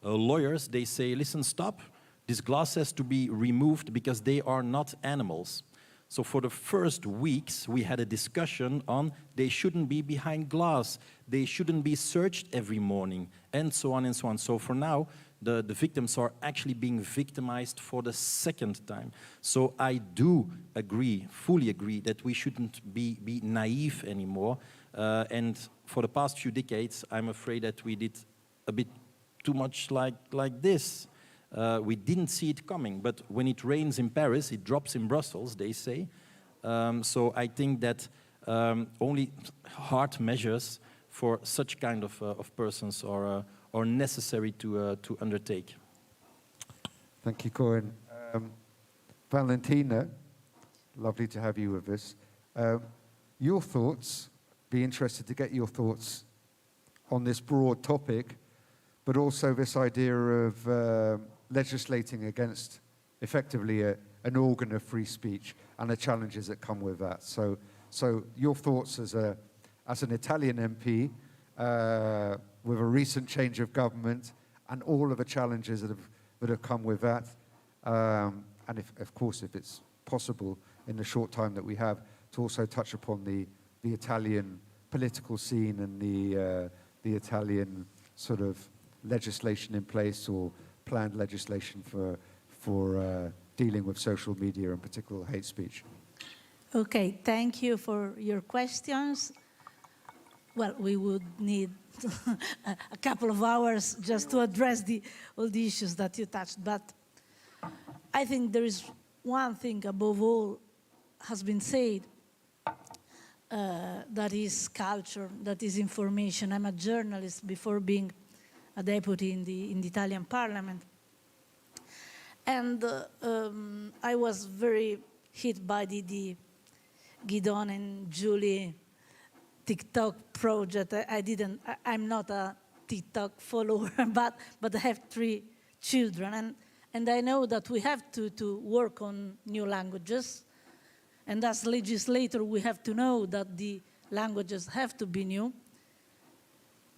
lawyers, they say, listen, stop, this glass has to be removed because they are not animals. So for the first weeks, we had a discussion on they shouldn't be behind glass, they shouldn't be searched every morning, and so on and so on. So for now, the victims are actually being victimized for the second time. So I do agree, fully agree, that we shouldn't be naive anymore. And for the past few decades, I'm afraid that we did a bit too much like this. We didn't see it coming, but when it rains in Paris, it drops in Brussels, they say. So I think that only hard measures for such kind of persons are necessary to undertake. Thank you, Cohen. Valentina, lovely to have you with us. Your thoughts, be interested to get your thoughts on this broad topic, but also this idea of legislating against effectively an organ of free speech and the challenges that come with that. So your thoughts as an Italian MP with a recent change of government and all of the challenges that have come with that, and of course, if it's possible in the short time that we have, to also touch upon the Italian political scene and the Italian sort of legislation in place or planned legislation for dealing with social media, in particular hate speech. Okay, thank you for your questions. Well, we would need a couple of hours just to address all the issues that you touched, but I think there is one thing above all has been said, that is culture, that is information. I'm a journalist before being a deputy in the Italian parliament. And I was very hit by the Guidon and Julie TikTok project. I'm not a TikTok follower, but I have 3 children. And I know that we have to work on new languages. And as legislator, we have to know that the languages have to be new.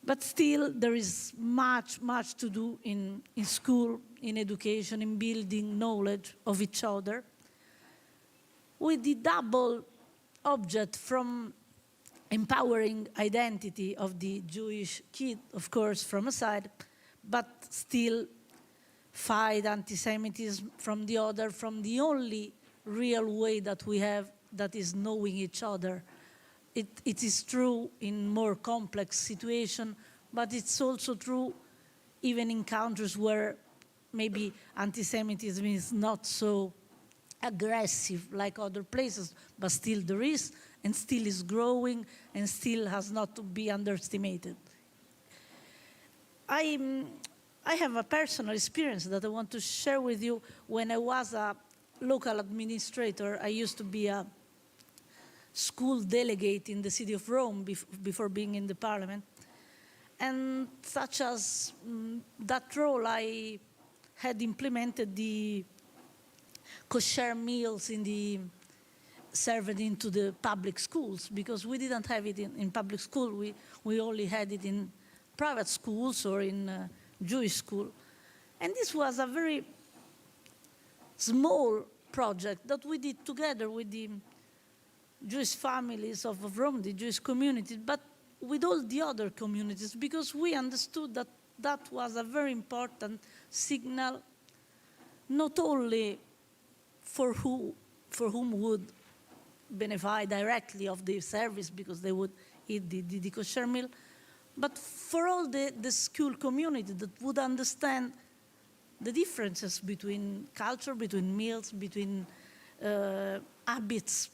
But still, there is much to do in school, in education, in building knowledge of each other, with the double object from empowering identity of the Jewish kid, of course, from a side, but still fight anti-Semitism from the other, from the only real way that we have, that is knowing each other. It is true in more complex situations, but it's also true even in countries where maybe anti-Semitism is not so aggressive like other places, but still there is, and still is growing, and still has not to be underestimated. I have a personal experience that I want to share with you. When I was a local administrator, I used to be a school delegate in the city of Rome before being in the parliament. And such as that role, I had implemented the kosher meals served into the public schools, because we didn't have it in public school. We only had it in private schools or in Jewish school. And this was a very small project that we did together with the Jewish families of Rome, the Jewish community, but with all the other communities, because we understood that that was a very important signal, not only for whom would benefit directly of the service because they would eat the kosher meal, but for all the school community that would understand the differences between culture, between meals, between habits.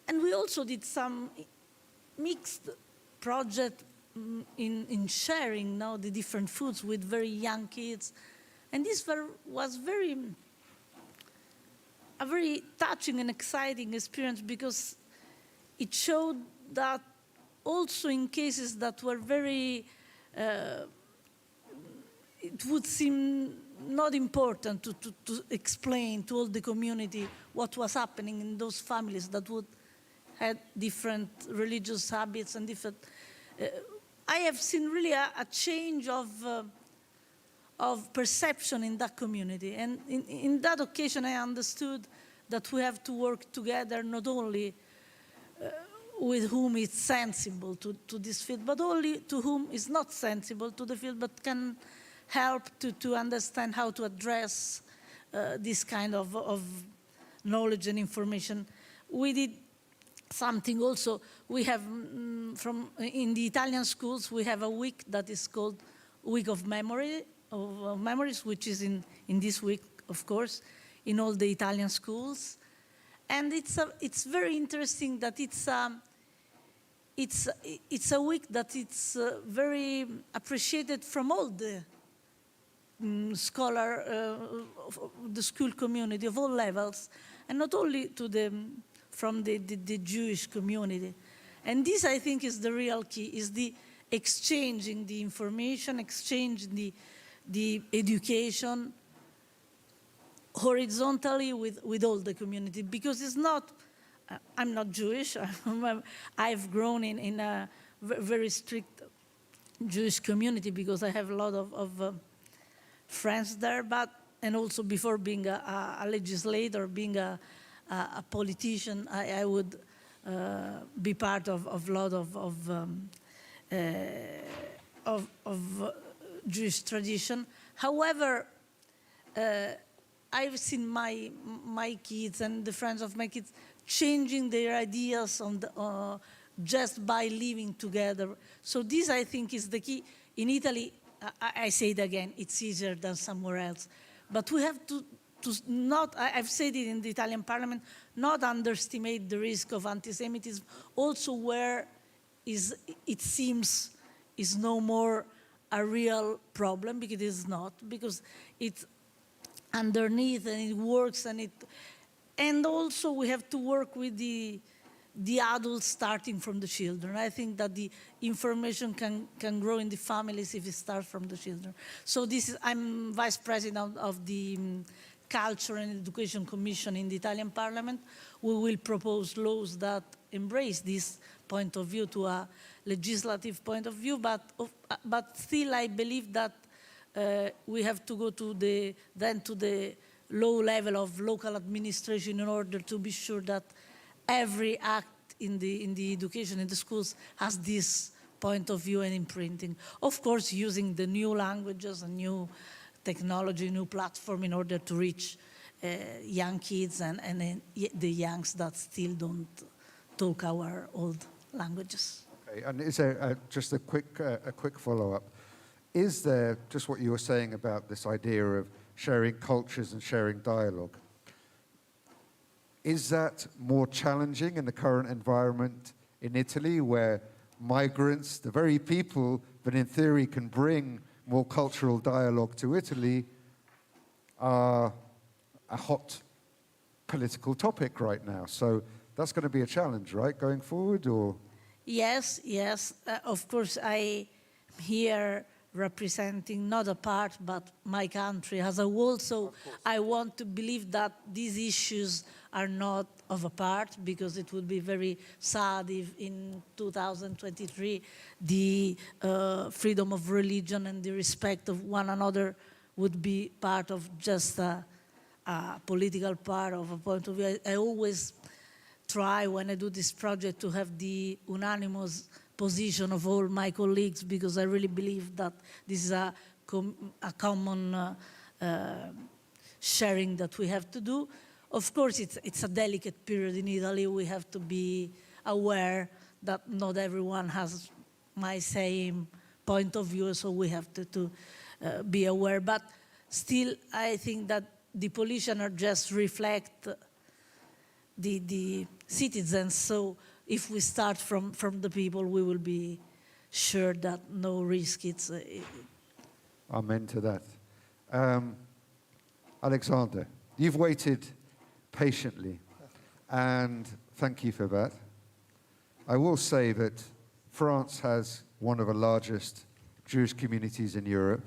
And we also did some mixed project in sharing now the different foods with very young kids. And this was a very touching and exciting experience, because it showed that also in cases that were very, it would seem not important to explain to all the community what was happening in those families that would had different religious habits and different. I have seen really a change of perception in that community. And in that occasion, I understood that we have to work together, not only with whom is sensible to this field, but only to whom is not sensible to the field, but can help to understand how to address this kind of knowledge and information. We did something also. We have, in the Italian schools, we have a week that is called Week of Memories, which is in this week, of course, in all the Italian schools. And it's very interesting that it's a week that it's very appreciated from all the the school community of all levels, and not only from the Jewish community. And this, I think, is the real key, is the exchanging the information, exchanging the education horizontally with all the community. Because it's not, I'm not Jewish, I've grown in a very strict Jewish community because I have a lot of friends there, and also before being a legislator, being a politician, I would be part of a lot of Jewish tradition. However, I've seen my kids and the friends of my kids changing their ideas on just by living together. So this, I think, is the key. In Italy, I say it again, it's easier than somewhere else. But we have to not, I've said it in the Italian parliament, not underestimate the risk of anti-Semitism, also where it seems is no more a real problem, because it is not, because it's underneath and it works, and also we have to work with the adults starting from the children. I think that the information can grow in the families if it starts from the children. So I'm vice president of the Culture and Education Commission in the Italian Parliament. We will propose laws that embrace this point of view to a legislative point of view, but still I believe that we have to go to the low level of local administration in order to be sure that every act in the education in the schools has this point of view and imprinting. Of course, using the new languages and new technology, new platform in order to reach young kids and the youngs that still don't talk our old languages. Okay, and is there just a quick follow-up? Is there, just what you were saying about this idea of sharing cultures and sharing dialogue, is that more challenging in the current environment in Italy, where migrants, the very people that in theory can bring more cultural dialogue to Italy, are a hot political topic right now? So that's going to be a challenge, right, going forward, or? Yes, yes. Of course, I here representing not a part, but my country as a whole. So I want to believe that these issues are not of a part, because it would be very sad if in 2023 the freedom of religion and the respect of one another would be part of just a political part of a point of view. I always try, when I do this project, to have the unanimous position of all my colleagues, because I really believe that this is a common sharing that we have to do. Of course, it's a delicate period in Italy. We have to be aware that not everyone has my same point of view, so we have to be aware. But still, I think that the politicians just reflect the citizens. So if we start from the people, we will be sure that no risk. Amen to that. Alexander, you've waited patiently, and thank you for that. I will say that France has one of the largest Jewish communities in Europe.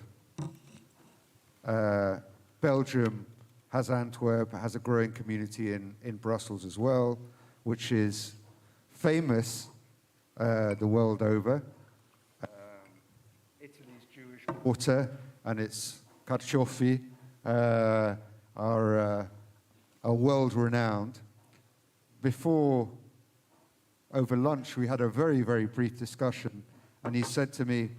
Belgium has Antwerp, has a growing community in Brussels as well, which is famous the world over. Italy's Jewish quarter and its carciofi are world-renowned. Before, over lunch, we had a very, very brief discussion, and he said to me,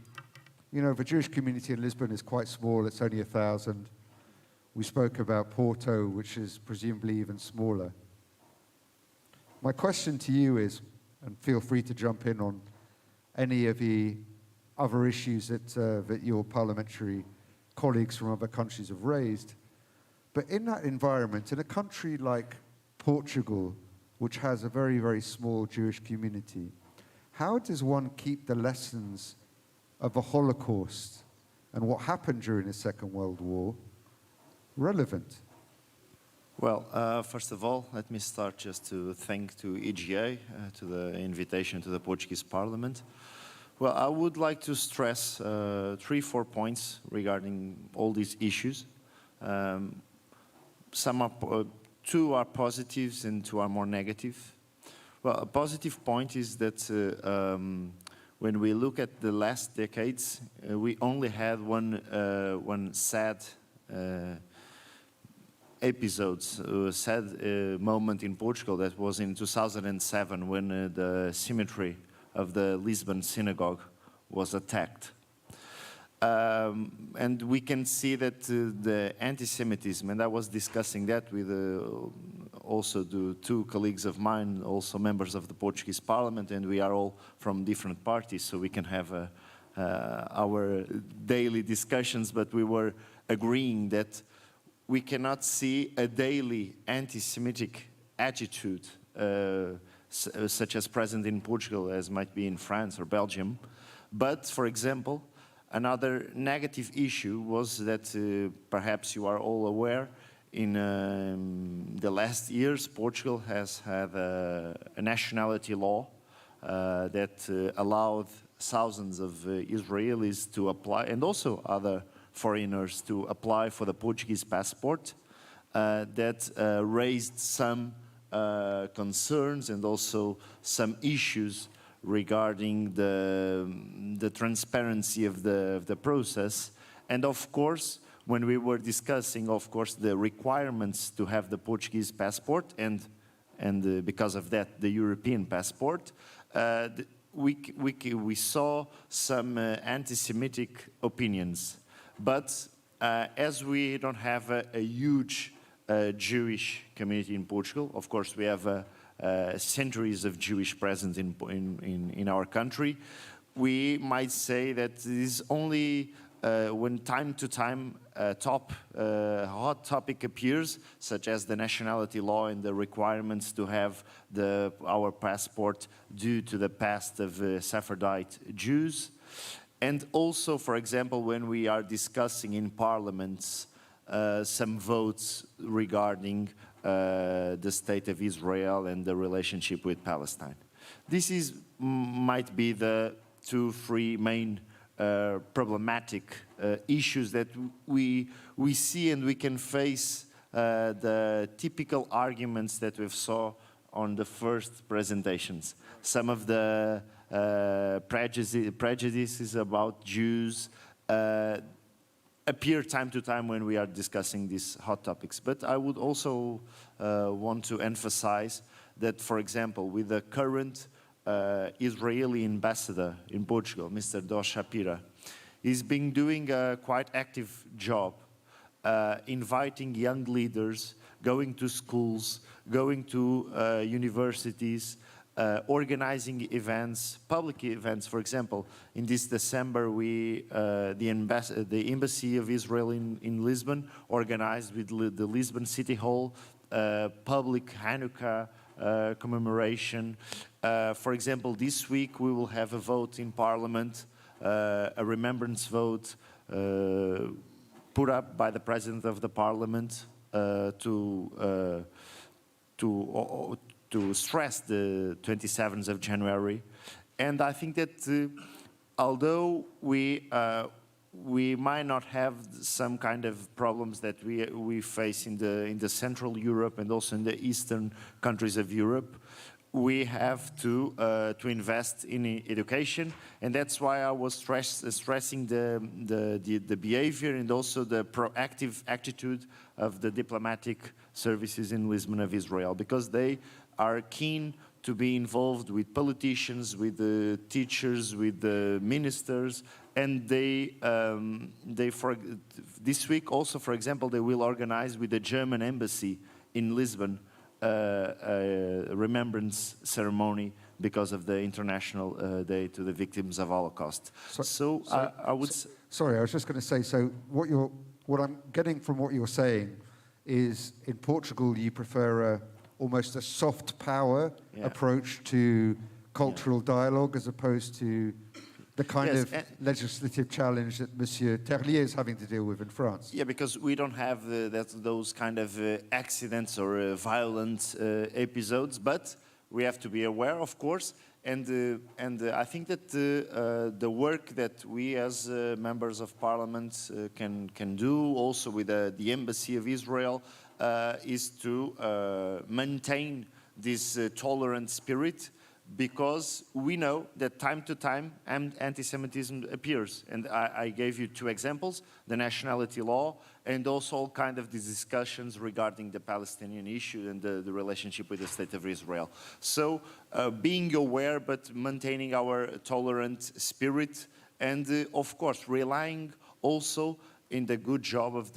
you know, the Jewish community in Lisbon is quite small, it's only 1,000. We spoke about Porto, which is presumably even smaller. My question to you is, and feel free to jump in on any of the other issues that your parliamentary colleagues from other countries have raised, but in that environment, in a country like Portugal, which has a very, very small Jewish community, how does one keep the lessons of the Holocaust and what happened during the Second World War relevant? Well, first of all, let me start just to thank to EGA, to the invitation to the Portuguese Parliament. Well, I would like to stress 3-4 points regarding all these issues. Two are positives and two are more negative. Well, a positive point is that when we look at the last decades, we only had one sad moment in Portugal. That was in 2007 when the cemetery of the Lisbon synagogue was attacked. And we can see that the anti-Semitism, and I was discussing that with also the two colleagues of mine, also members of the Portuguese Parliament, and we are all from different parties, so we can have our daily discussions, but we were agreeing that we cannot see a daily anti-Semitic attitude such as present in Portugal as might be in France or Belgium. But, for example, another negative issue was that perhaps you are all aware, in the last years Portugal has had a nationality law that allowed thousands of Israelis to apply, and also other foreigners to apply for the Portuguese passport, that raised some concerns and also some issues regarding the transparency of the process. And of course, when we were discussing, of course, the requirements to have the Portuguese passport and because of that, the European passport, we saw some anti-Semitic opinions. But as we don't have a huge Jewish community in Portugal, of course we have centuries of Jewish presence in our country, we might say that this is only when time to time hot topic appears, such as the nationality law and the requirements to have our passport due to the past of Sephardite Jews. And also, for example, when we are discussing in parliaments some votes regarding the state of Israel and the relationship with Palestine. This might be the 2-3 main problematic issues that we see, and we can face the typical arguments that we saw on the first presentations. Some of the prejudices about Jews appear time to time when we are discussing these hot topics. But I would also want to emphasize that, for example, with the current Israeli ambassador in Portugal, Mr. Dos Shapira, he's been doing a quite active job inviting young leaders, going to schools, going to universities, organizing events, public events. For example, in this December, the Embassy of Israel in Lisbon organized with the Lisbon City Hall public Hanukkah commemoration. For example, this week we will have a vote in Parliament, a remembrance vote put up by the President of the Parliament to stress the 27th of January. And I think that although we might not have some kind of problems that we face in the Central Europe and also in the Eastern countries of Europe, we have to invest in education, and that's why I was stressing the behavior and also the proactive attitude of the diplomatic services in Lisbon of Israel, because they are keen to be involved with politicians, with the teachers, with the ministers, and this week also, for example, they will organize with the German embassy in Lisbon a remembrance ceremony because of the International Day to the Victims of Holocaust. Sorry, I was just going to say, so what I'm getting from what you're saying is in Portugal you prefer almost a soft power approach to cultural dialogue as opposed to the kind of legislative challenge that Monsieur Terlier is having to deal with in France. Yeah, because we don't have those kind of accidents or violent episodes, but we have to be aware, of course, and I think that the work that we as members of parliament can do also with the Embassy of Israel is to maintain this tolerant spirit, because we know that time to time anti-Semitism appears. And I gave you 2 examples, the nationality law and also all kind of these discussions regarding the Palestinian issue and the relationship with the State of Israel. So being aware but maintaining our tolerant spirit and of course relying also in the good job of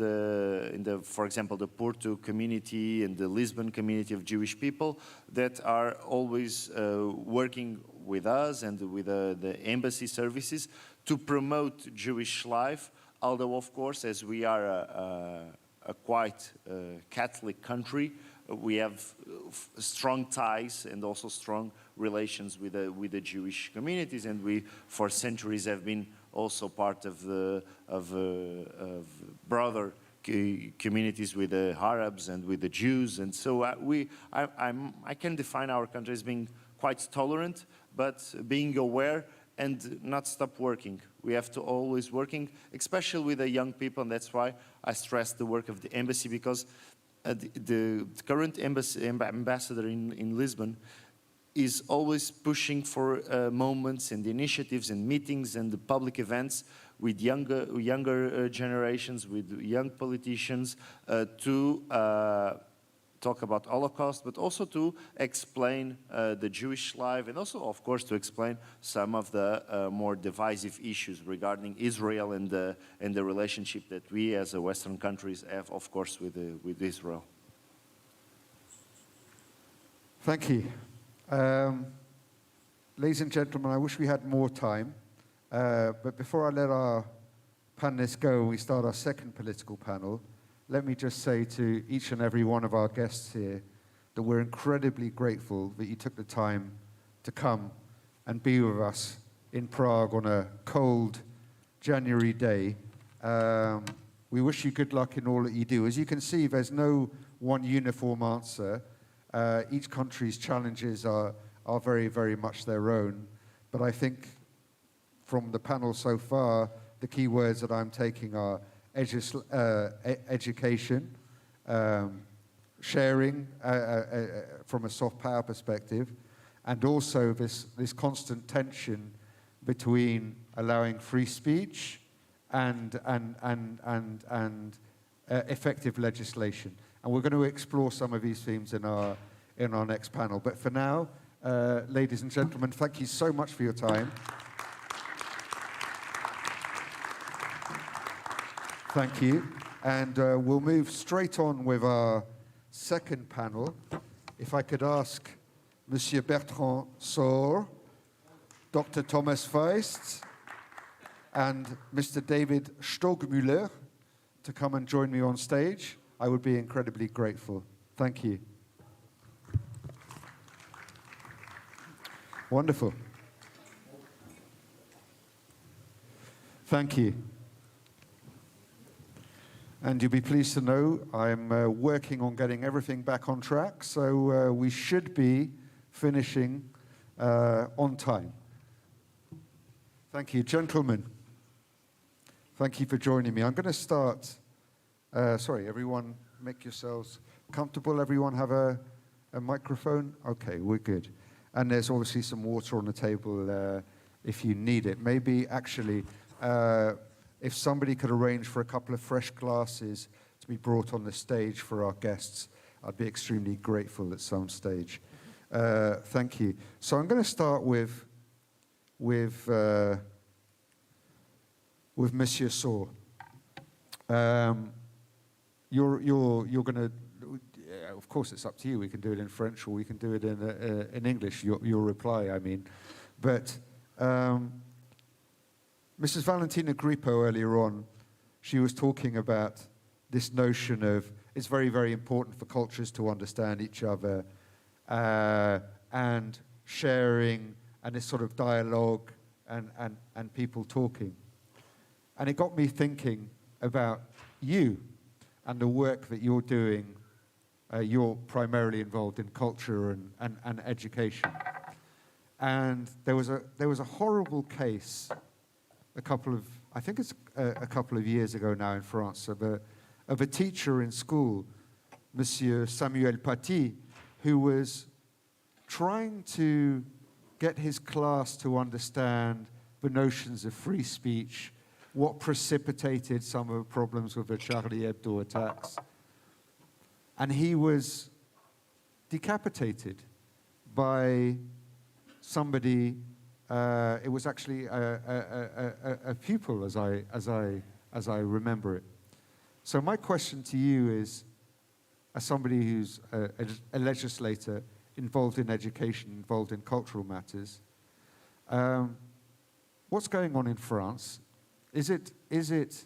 for example, the Porto community and the Lisbon community of Jewish people that are always working with us and with the embassy services to promote Jewish life. Although, of course, as we are a quite Catholic country, we have strong ties and also strong relations with the Jewish communities, and we, for centuries, have been also part of brother communities with the Arabs and with the Jews, and so I can define our country as being quite tolerant, but being aware and not stop working. We have to always working, especially with the young people, and that's why I stress the work of the embassy, because the current ambassador in Lisbon is always pushing for moments and initiatives and meetings and the public events with younger generations, with young politicians to talk about Holocaust, but also to explain the Jewish life, and also, of course, to explain some of the more divisive issues regarding Israel and the relationship that we as a Western countries have, of course, with Israel. Thank you. Ladies and gentlemen, I wish we had more time, but before I let our panelists go and we start our second political panel, let me just say to each and every one of our guests here that we're incredibly grateful that you took the time to come and be with us in Prague on a cold January day. We wish you good luck in all that you do. As you can see, there's no one uniform answer. Each country's challenges are very, very much their own. But I think from the panel so far, the key words that I'm taking are education, sharing from a soft power perspective, and also this constant tension between allowing free speech and effective legislation. And we're going to explore some of these themes in our next panel. But for now, ladies and gentlemen, thank you so much for your time. Thank you. And we'll move straight on with our second panel. If I could ask Monsieur Bertrand Saur, Dr. Thomas Feist, and Mr. David Stogmüller to come and join me on stage, I would be incredibly grateful. Thank you. Wonderful. Thank you. And you'll be pleased to know I'm working on getting everything back on track, so we should be finishing on time. Thank you, gentlemen. Thank you for joining me. I'm going to start. Sorry, everyone, make yourselves comfortable. Everyone have a microphone? Okay, we're good. And there's obviously some water on the table if you need it. Maybe actually, if somebody could arrange for a couple of fresh glasses to be brought on the stage for our guests, I'd be extremely grateful at some stage. Thank you. So I'm going to start with Monsieur Saur. You're going to, of course, it's up to you. We can do it in French or we can do it in English. Your reply, I mean, but. Mrs. Valentina Grippo earlier on, she was talking about this notion of it's very, very important for cultures to understand each other and sharing and this sort of dialogue and people talking. And it got me thinking about you and the work that you're doing. You're primarily involved in culture and education. And there was a horrible case a couple of years ago now in France of a teacher in school, Monsieur Samuel Paty, who was trying to get his class to understand the notions of free speech, what precipitated some of the problems with the Charlie Hebdo attacks. And he was decapitated by somebody. It was actually a pupil, as I remember it. So my question to you is, as somebody who's a legislator involved in education, involved in cultural matters, what's going on in France? Is it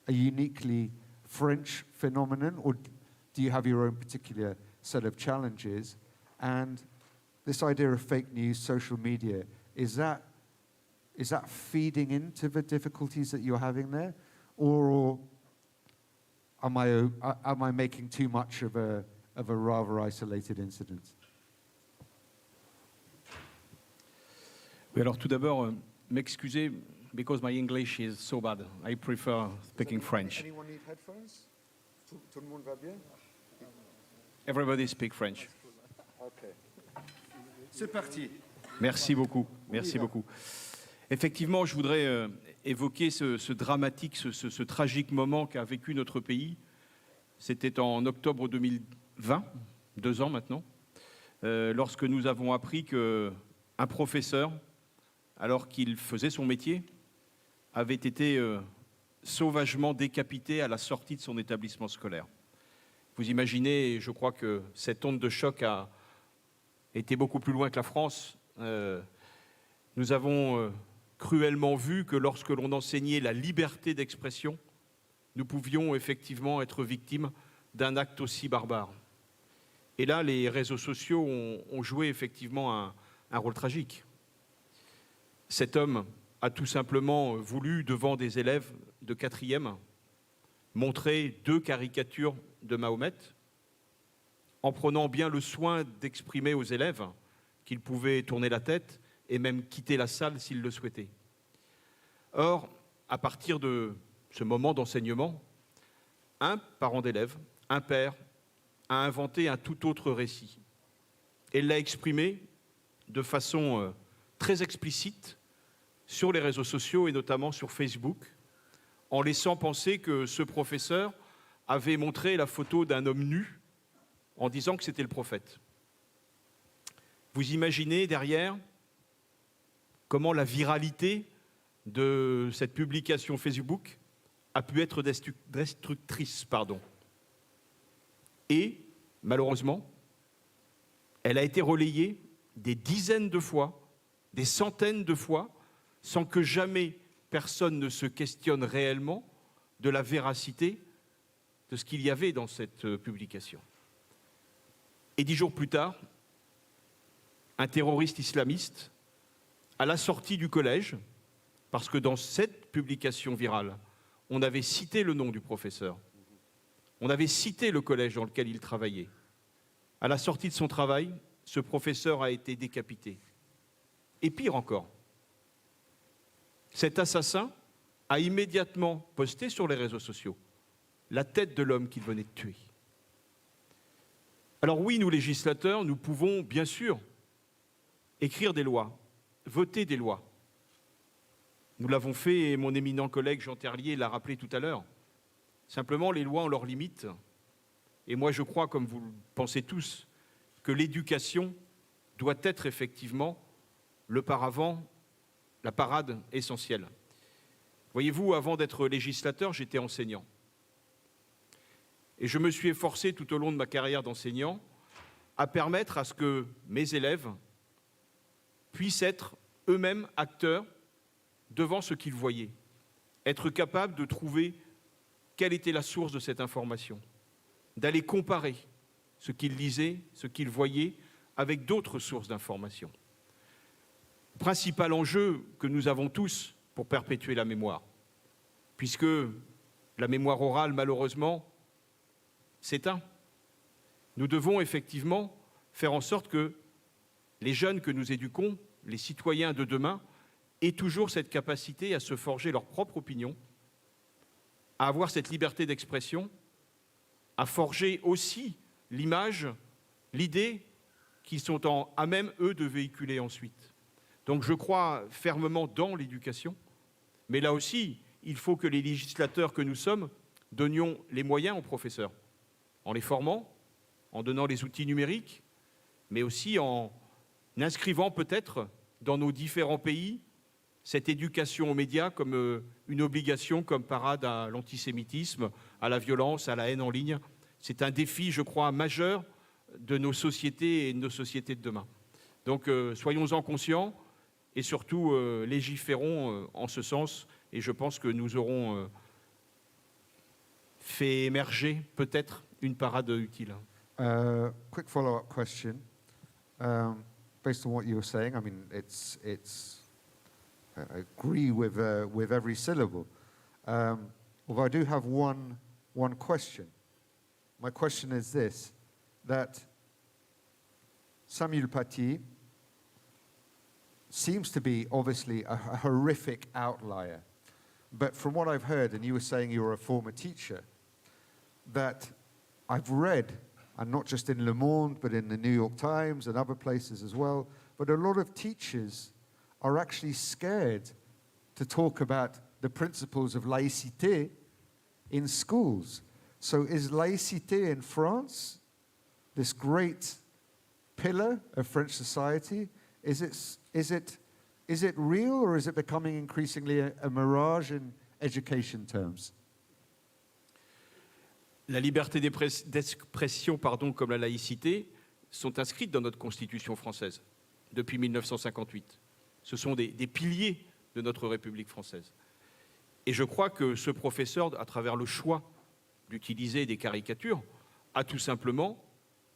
a uniquely French phenomenon, or do you have your own particular set of challenges? And this idea of fake news, social media, is that feeding into the difficulties that you're having there, or am I making too much of a rather isolated incident? Oui, alors tout d'abord, m'excuser because my English is so bad. I prefer speaking French. Anyone need headphones? Tout le monde va bien? Everybody speak French. Okay. C'est parti. Merci beaucoup, merci beaucoup. Effectivement, je voudrais évoquer ce dramatique, ce tragique moment qu'a vécu notre pays. C'était en octobre 2020 2 ans maintenant, lorsque nous avons appris qu'un professeur, alors qu'il faisait son métier, avait été sauvagement décapité à la sortie de son établissement scolaire. Vous imaginez, je crois que cette onde de choc a été beaucoup plus loin que la France. Nous avons cruellement vu que lorsque l'on enseignait la liberté d'expression, nous pouvions effectivement être victimes d'un acte aussi barbare. Et là, les réseaux sociaux ont joué effectivement un rôle tragique. Cet homme a tout simplement voulu, devant des élèves de 4e, montrer 2 caricatures de Mahomet, en prenant bien le soin d'exprimer aux élèves qu'ils pouvaient tourner la tête et même quitter la salle s'ils le souhaitaient. Or, à partir de ce moment d'enseignement, un parent d'élève, un père, a inventé un tout autre récit. Et l'a exprimé de façon très explicite sur les réseaux sociaux et notamment sur Facebook, en laissant penser que ce professeur avait montré la photo d'un homme nu en disant que c'était le prophète. Vous imaginez derrière comment la viralité de cette publication Facebook a pu être destructrice, Et, malheureusement, elle a été relayée des dizaines de fois, des centaines de fois, sans que jamais personne ne se questionne réellement de la véracité de ce qu'il y avait dans cette publication. Et 10 jours plus tard, un terroriste islamiste, à la sortie du collège, parce que dans cette publication virale, on avait cité le nom du professeur, on avait cité le collège dans lequel il travaillait. À la sortie de son travail, ce professeur a été décapité. Et pire encore, cet assassin a immédiatement posté sur les réseaux sociaux la tête de l'homme qu'il venait de tuer. Alors oui, nous législateurs, nous pouvons bien sûr écrire des lois, voter des lois. Nous l'avons fait et mon éminent collègue Jean Terlier l'a rappelé tout à l'heure. Simplement, les lois ont leurs limites. Et moi, je crois, comme vous le pensez tous, que l'éducation doit être effectivement le paravent, la parade essentielle. Voyez-vous, avant d'être législateur, j'étais enseignant. Et je me suis efforcé tout au long de ma carrière d'enseignant à permettre à ce que mes élèves puissent être eux-mêmes acteurs devant ce qu'ils voyaient, être capables de trouver quelle était la source de cette information, d'aller comparer ce qu'ils lisaient, ce qu'ils voyaient avec d'autres sources d'informations. Principal enjeu que nous avons tous pour perpétuer la mémoire, puisque la mémoire orale, malheureusement, s'éteint. Nous devons effectivement faire en sorte que les jeunes que nous éduquons, les citoyens de demain, aient toujours cette capacité à se forger leur propre opinion, à avoir cette liberté d'expression, à forger aussi l'image, l'idée qu'ils sont à même, eux, de véhiculer ensuite. Donc je crois fermement dans l'éducation, mais là aussi, il faut que les législateurs que nous sommes donnions les moyens aux professeurs, en les formant, en donnant les outils numériques, mais aussi en inscrivant peut-être dans nos différents pays cette éducation aux médias comme une obligation, comme parade à l'antisémitisme, à la violence, à la haine en ligne. C'est un défi, je crois, majeur de nos sociétés et de nos sociétés de demain. Donc soyons-en conscients et surtout légiférons en ce sens. Et je pense que nous aurons fait émerger peut-être une parade utile. Quick follow-up question. Based on what you were saying, I mean, I agree with every syllable. Although I do have one question. My question is this, that Samuel Paty seems to be obviously a horrific outlier. But from what I've heard, and you were saying you were a former teacher, that I've read, and not just in Le Monde, but in the New York Times and other places as well, but a lot of teachers are actually scared to talk about the principles of laïcité in schools. So is laïcité in France this great pillar of French society, is it real, or is it becoming increasingly a mirage in education terms? La liberté d'expression, comme la laïcité, sont inscrites dans notre Constitution française depuis 1958. Ce sont des piliers de notre République française. Et je crois que ce professeur, à travers le choix d'utiliser des caricatures, a tout simplement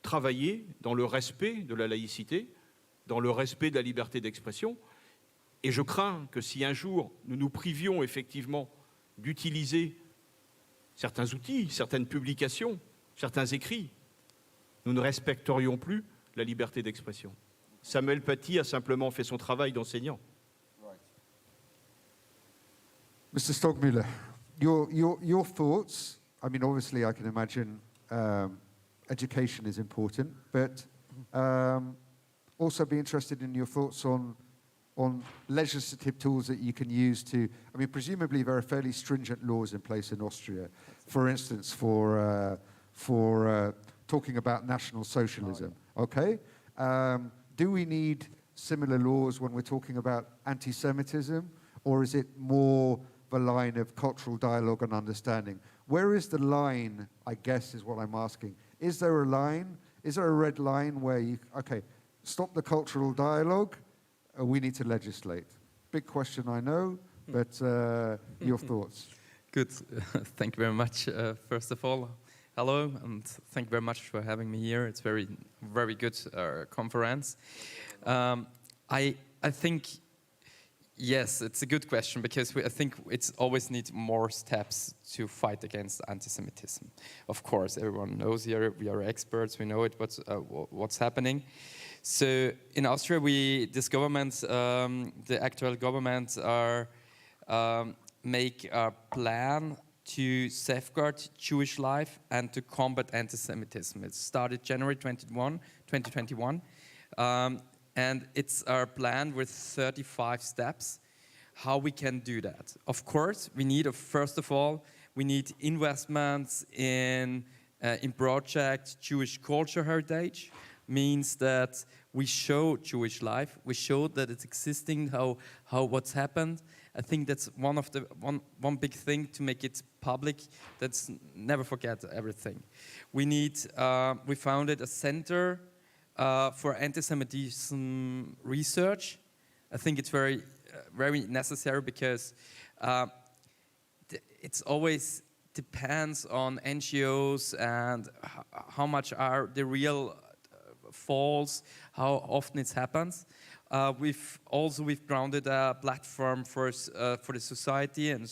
travaillé dans le respect de la laïcité, dans le respect de la liberté d'expression. Et je crains que si un jour nous nous privions effectivement d'utiliser certains outils, certaines publications, certains écrits, nous ne respecterions plus la liberté d'expression. Samuel Paty a simplement fait son travail d'enseignant. Mr. Stogmüller, your thoughts, I mean, obviously I can imagine education is important, but also be interested in your thoughts on legislative tools that you can use to, I mean, presumably there are fairly stringent laws in place in Austria, for instance, for talking about National Socialism, okay? Do we need similar laws when we're talking about anti-Semitism, or is it more the line of cultural dialogue and understanding? Where is the line, I guess, is what I'm asking. Is there a line? Is there a red line where you, okay, stop the cultural dialogue, we need to legislate? Big question, I know, but your thoughts. Good. Thank you very much. First of all, hello, and thank you very much for having me here. It's very good conference. I think, yes, it's a good question, because I think it's always need more steps to fight against anti-Semitism. Of course, everyone knows here, we are experts, we know it, what's happening. So in Austria, this government, the actual government make a plan to safeguard Jewish life and to combat anti-Semitism. It started January 2021, and it's our plan with 35 steps, how we can do that. Of course, we need, first of all, we need investments in project Jewish culture heritage, means that we show Jewish life, we show that it's existing, what's happened. I think that's one big thing to make it public. That's never forget everything. We founded a center for anti-Semitism research. I think it's very necessary, because it's always depends on NGOs and how much are the real false, how often it happens. We've grounded a platform for the society and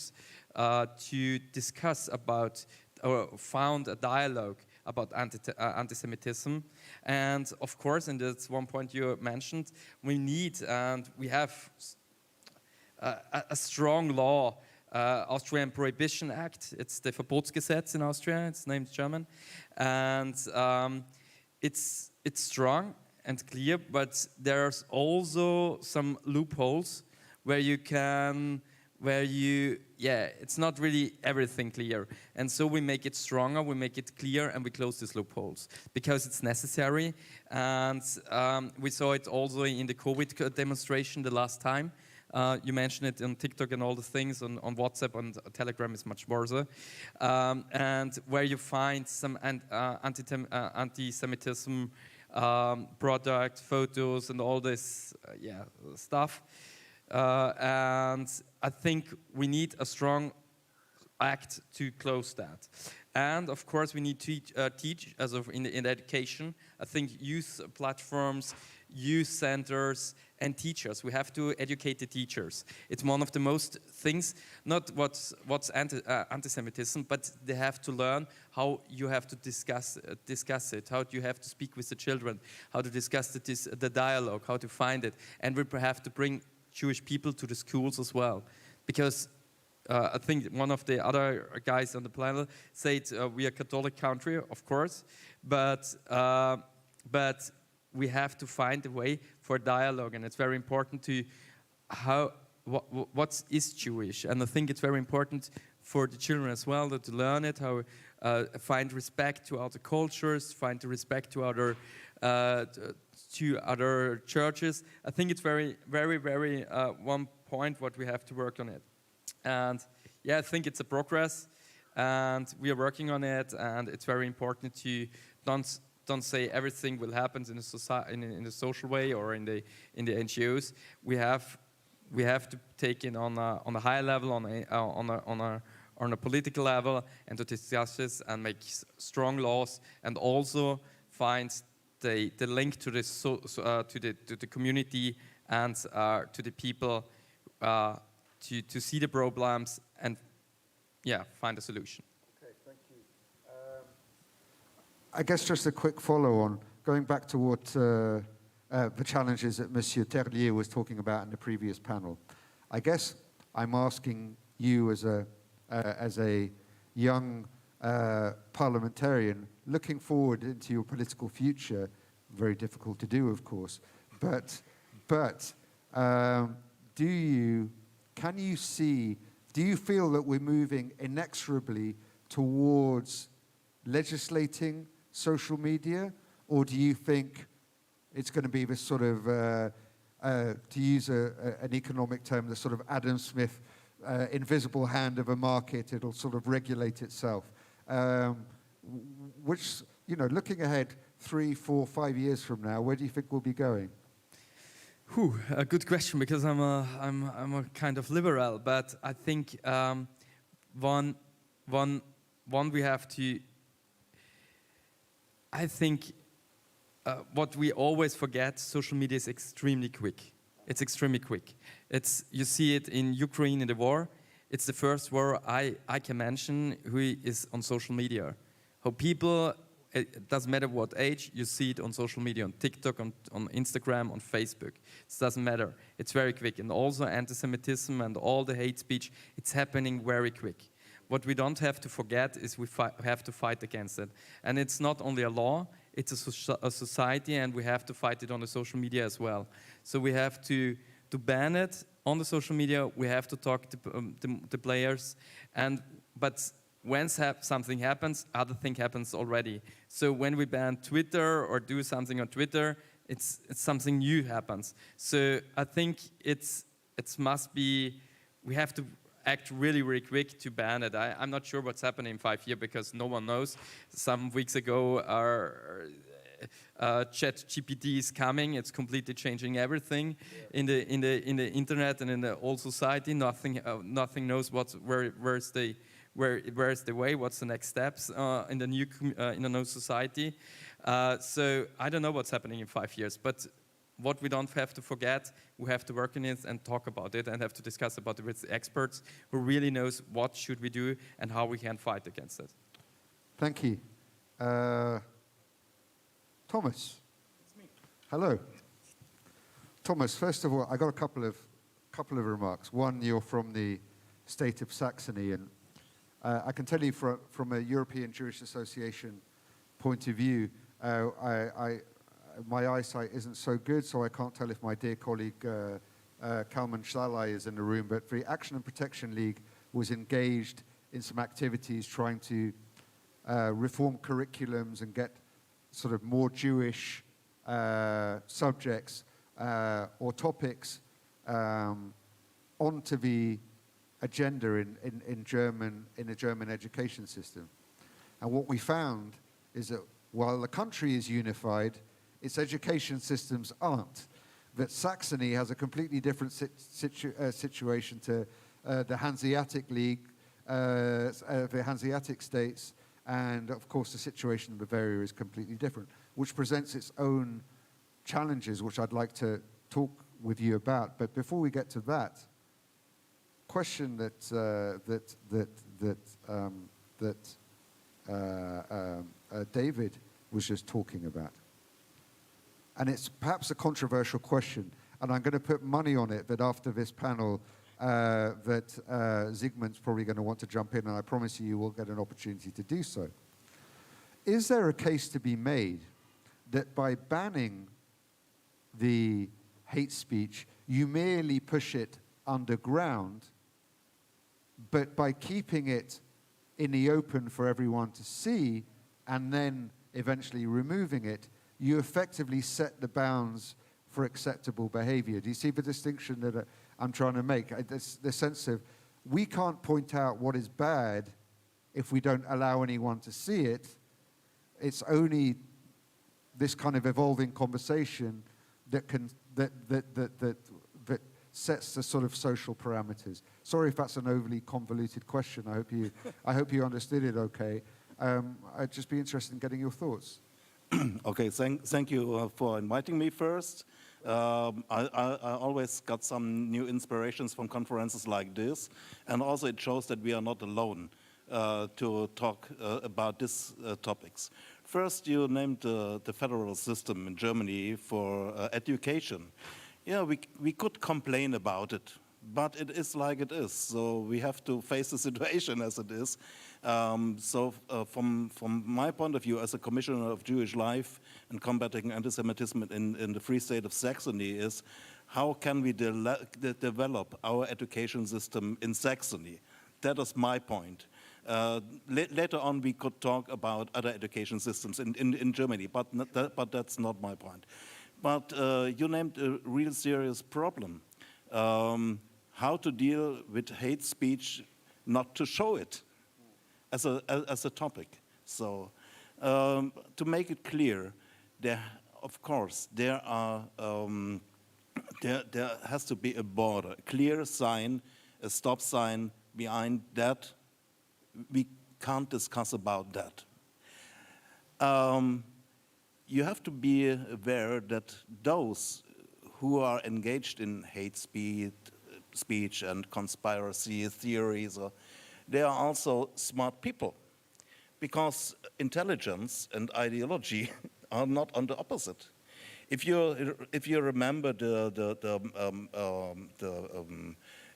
to discuss about or found a dialogue about anti-Semitism. And of course, and that's one point you mentioned, we need and we have a strong law, Austrian Prohibition Act. It's the Verbotsgesetz in Austria, it's named German. And it's strong and clear, but there's also some loopholes where it's not really everything clear. And so we make it stronger, we make it clear, and we close these loopholes because it's necessary. And we saw it also in the COVID demonstration the last time. You mentioned it on TikTok and all the things, on WhatsApp and Telegram is much worse. And where you find some anti-Semitism product, photos, and all this stuff. And I think we need a strong act to close that. And of course, we need to teach, as of in education. I think youth platforms, youth centers, and teachers. We have to educate the teachers. It's one of the most things, not what's anti-Semitism, but they have to learn how you have to discuss it, how you have to speak with the children, how to discuss the dialogue, how to find it. And we have to bring Jewish people to the schools as well. Because I think one of the other guys on the panel said we are a Catholic country, of course, but we have to find a way for dialogue, and it's very important to what is Jewish, and I think it's very important for the children as well to learn it, find respect to other cultures, find the respect to other churches. I think it's very, very, very one point what we have to work on it. And yeah, I think it's a progress, and we are working on it, and it's very important to don't say everything will happen in the social way or in the NGOs. We have to take it on a higher level, on a political level, and to discuss this and make strong laws, and also find the link to the community and to the people to see the problems and find a solution. Okay, thank you. I guess just a quick follow-on, going back to what the challenges that Monsieur Terlier was talking about in the previous panel. I guess I'm asking you as a young parliamentarian, looking forward into your political future, very difficult to do, of course, but do you feel that we're moving inexorably towards legislating social media, or do you think it's going to be this sort of, to use an economic term, the sort of Adam Smith invisible hand of a market, it'll sort of regulate itself? Which, looking ahead 3, 4, 5 years from now, where do you think we'll be going? A good question, because I'm a kind of liberal, but I think one we have to. I think what we always forget: social media is extremely quick. It's extremely quick. You see it in Ukraine in the war. It's the first war I can mention who is on social media. How people. It doesn't matter what age, you see it on social media, on TikTok, on Instagram, on Facebook. It doesn't matter. It's very quick. And also anti-Semitism and all the hate speech, it's happening very quick. What we don't have to forget is we have to fight against it. And it's not only a law, it's a society, and we have to fight it on the social media as well. So we have to ban it on the social media. We have to talk to the players. But when something happens, other thing happens already. So when we ban Twitter or do something on Twitter, it's something new happens. So I think it must be, we have to act really, really quick to ban it. I'm not sure what's happening in 5 years because no one knows. Some weeks ago, our ChatGPT is coming. It's completely changing everything in the internet and in the whole society. Nothing knows where's the way, what's the next steps in the new society. So I don't know what's happening in 5 years, but what we don't have to forget, we have to work on it and talk about it and have to discuss about it with the experts who really knows what should we do and how we can fight against it. Thank you. Thomas. It's me. Hello. Thomas, first of all, I got a couple of remarks. One, you're from the state of Saxony, and I can tell you from a European Jewish Association point of view, my eyesight isn't so good, so I can't tell if my dear colleague Kalman Shalai is in the room, but the Action and Protection League was engaged in some activities trying to reform curriculums and get sort of more Jewish subjects or topics onto the agenda in the German education system. And what we found is that while the country is unified, its education systems aren't. That Saxony has a completely different situation to the Hanseatic League, the Hanseatic states, and of course the situation in Bavaria is completely different, which presents its own challenges, which I'd like to talk with you about. But before we get to that, question that David was just talking about. And it's perhaps a controversial question, and I'm going to put money on it that after this panel that Zygmunt's probably going to want to jump in, and I promise you will get an opportunity to do so. Is there a case to be made that by banning the hate speech, you merely push it underground, but by keeping it in the open for everyone to see and then eventually removing it, you effectively set the bounds for acceptable behavior. Do you see the distinction that I'm trying to make? The sense of we can't point out what is bad if we don't allow anyone to see it. It's only this kind of evolving conversation that can that sets the sort of social parameters. Sorry if that's an overly convoluted question. I hope you understood it okay. I'd just be interested in getting your thoughts. Okay, thank you for inviting me first. I always got some new inspirations from conferences like this, and also it shows that we are not alone to talk about these topics. First, you named the federal system in Germany for education. Yeah, we could complain about it, but it is like it is, so we have to face the situation as it is. From my point of view as a commissioner of Jewish life and combating anti-Semitism in the Free State of Saxony is, how can we develop our education system in Saxony? That is my point. Later on we could talk about other education systems in Germany, but that's not my point. But you named a real serious problem. How to deal with hate speech, not to show it as a topic. So to make it clear, of course there has to be a border, a clear sign, a stop sign behind that. We can't discuss about that. You have to be aware that those who are engaged in hate speech and conspiracy theories, they are also smart people, because intelligence and ideology are not on the opposite. If you remember the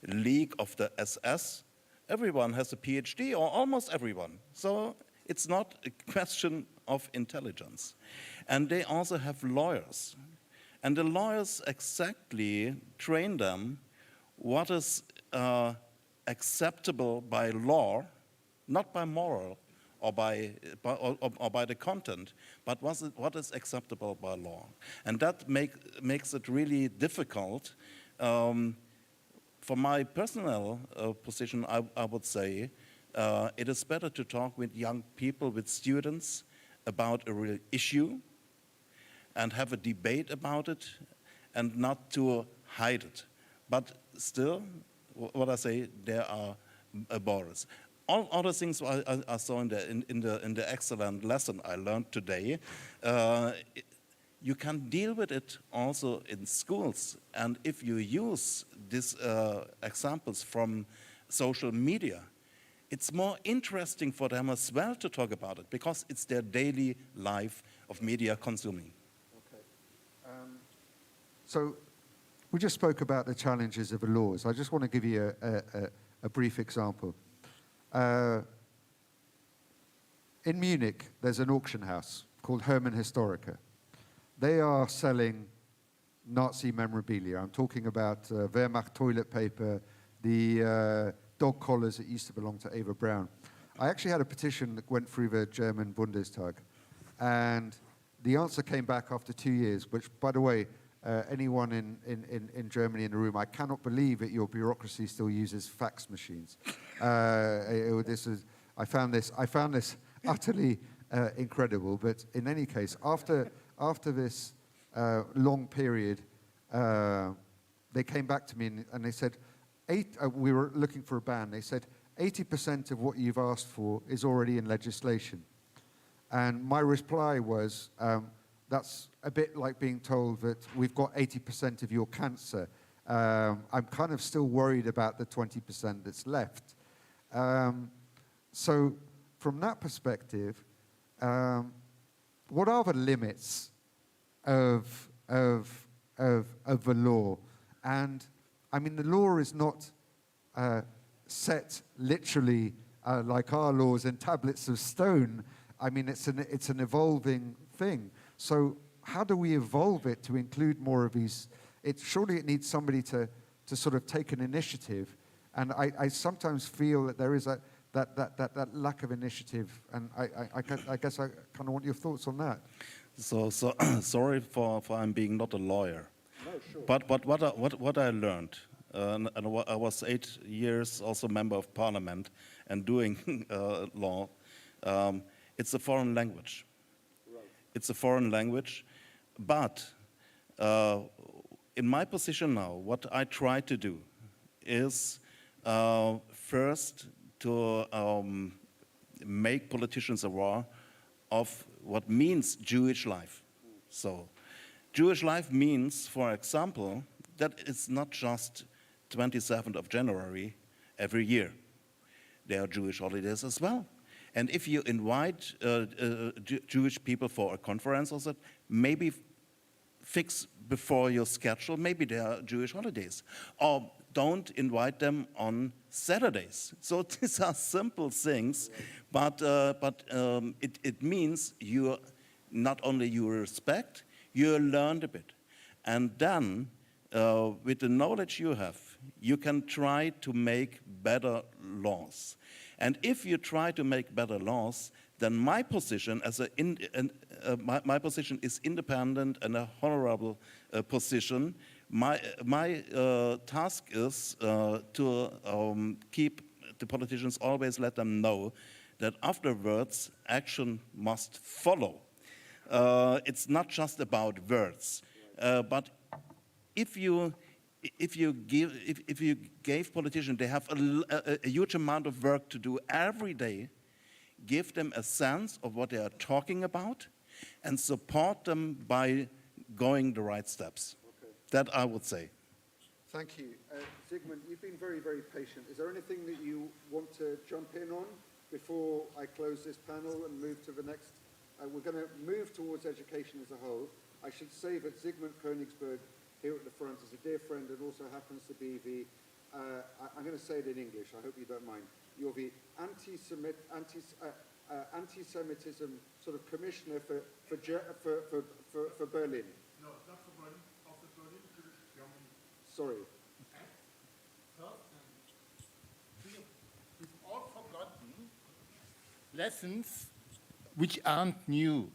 League of the SS, everyone has a PhD, or almost everyone. So it's not a question of intelligence. And they also have lawyers. And the lawyers exactly train them what is acceptable by law, not by moral or by the content, but what is acceptable by law. And that makes it really difficult. From my personal position, I would say it is better to talk with young people, with students, about a real issue and have a debate about it and not to hide it. But still, what I say, there are borders. All other things I saw in the excellent lesson I learned today, you can deal with it also in schools. And if you use these examples from social media, it's more interesting for them as well to talk about it, because it's their daily life of media consuming. Okay. So we just spoke about the challenges of the laws. I just want to give you a brief example. In Munich, there's an auction house called Hermann Historica. They are selling Nazi memorabilia. I'm talking about Wehrmacht toilet paper, the dog collars that used to belong to Eva Braun. I actually had a petition that went through the German Bundestag, and the answer came back after 2 years, which, by the way, anyone in Germany in the room, I cannot believe that your bureaucracy still uses fax machines. I found this utterly incredible, but in any case, after this long period, they came back to me and they said, we were looking for a ban. They said, 80% of what you've asked for is already in legislation. And my reply was, that's a bit like being told that we've got 80% of your cancer. I'm kind of still worried about the 20% that's left. So from that perspective, what are the limits of the law? And I mean, the law is not set literally like our laws in tablets of stone. I mean, it's an evolving thing. So how do we evolve it to include more of these? Surely it needs somebody to sort of take an initiative. And I sometimes feel that that lack of initiative. And I guess I kind of want your thoughts on that. So sorry for I'm being not a lawyer. No, sure. But what I learned, and I was 8 years also member of parliament and doing law, it's a foreign language. Right. It's a foreign language, but in my position now, what I try to do is first to make politicians aware of what means Jewish life. So Jewish life means, for example, that it's not just 27th of January every year. There are Jewish holidays as well. And if you invite Jewish people for a conference or so, maybe fix before your schedule, maybe there are Jewish holidays. Or don't invite them on Saturdays. So these are simple things, but it means you not only you respect, you learned a bit. And then, with the knowledge you have, you can try to make better laws. And if you try to make better laws, then my position my position is independent and a honorable position. My task is to keep the politicians, always let them know that afterwards action must follow. It's not just about words, but if you gave politicians, they have a huge amount of work to do every day. Give them a sense of what they are talking about, and support them by going the right steps. Okay. That I would say. Thank you. Zygmunt, you've been very, very patient. Is there anything that you want to jump in on before I close this panel and move to the next? We're going to move towards education as a whole. I should say that Zygmunt Königsberg here at the front is a dear friend and also happens to be the, I'm going to say it in English, I hope you don't mind. You're the anti-Semitism sort of commissioner for Berlin. No, not for Berlin, of the Berlin Jewish Germany. Sorry. We've all forgotten lessons which aren't new.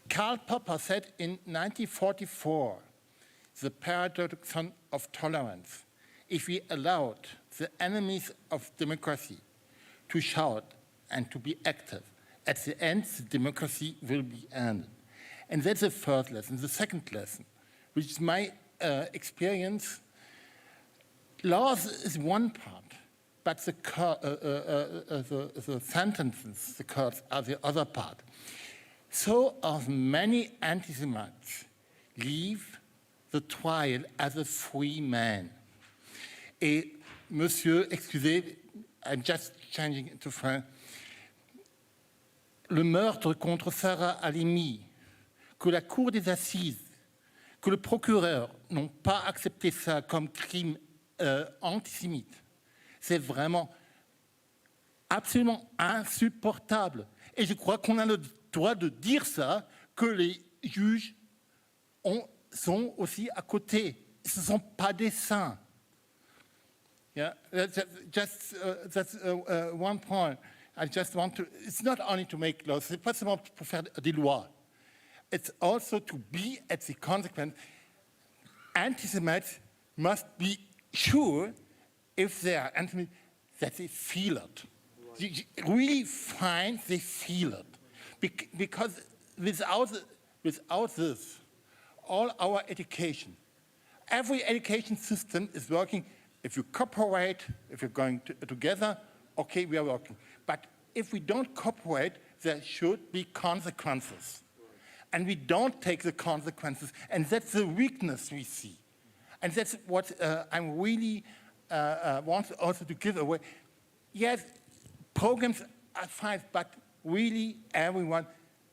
Karl Popper said in 1944, the paradox of tolerance. If we allowed the enemies of democracy to shout and to be active, at the end, the democracy will be ended. And that's the first lesson. The second lesson, which is my experience, laws is one part, but the sentences, the courts, are the other part. So of many anti-Semites leave the trial as a free man. Et monsieur, excusez, I'm just changing it to French. Le meurtre contre Sarah Halimi, que la cour des assises, que le procureur n'ont pas accepté ça comme crime antisémite, c'est vraiment absolument insupportable. Et je crois qu'on a le droit de dire ça, que les juges sont aussi à côté. Ce ne sont pas des saints. Yeah, that's one point. I just want to, it's not only to make laws, c'est pas seulement pour faire des lois. It's also to be at the consequence. Anti-Semites must be sure, if they are anti-Semites, that they feel it. Right. Really find they feel it. Because without this, all our education, every education system is working. If you cooperate, if you're going together, okay, we are working. But if we don't cooperate, there should be consequences. And we don't take the consequences, and that's the weakness we see. And that's what I'm really want also to give away. Yes, programs are fine, but really everyone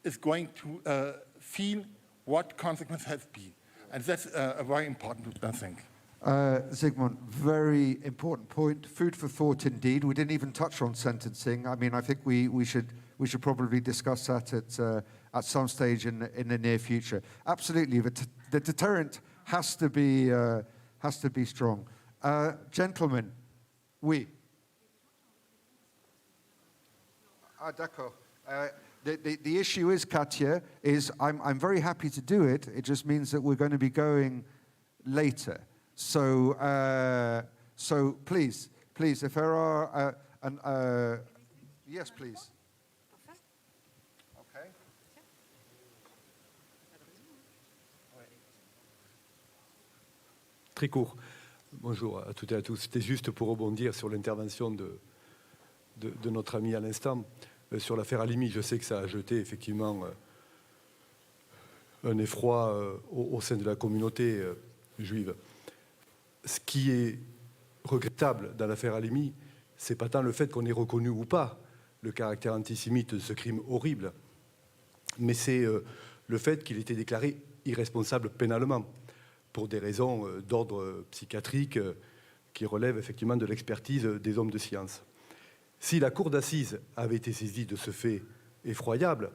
is going to feel what consequence has been. And that's a very important thing. Zygmunt, very important point. Food for thought indeed. We didn't even touch on sentencing. I mean, I think we should probably discuss that at some stage in the near future. Absolutely, the deterrent has to be strong. Gentlemen, oui. D'accord. The issue is, Katja, is I'm very happy to do it. It just means that we're going to be going later. So please, if there are, yes, please. Okay. Très court. Bonjour à toutes et à tous. C'était juste pour rebondir sur l'intervention de notre ami à l'instant sur l'affaire Halimi. Je sais que ça a jeté effectivement un effroi au sein de la communauté juive. Ce qui est regrettable dans l'affaire Halimi, c'est pas tant le fait qu'on ait reconnu ou pas le caractère antisémite de ce crime horrible, mais c'est le fait qu'il était déclaré irresponsable pénalement pour des raisons d'ordre psychiatrique qui relèvent effectivement de l'expertise des hommes de science. Si la cour d'assises avait été saisie de ce fait effroyable,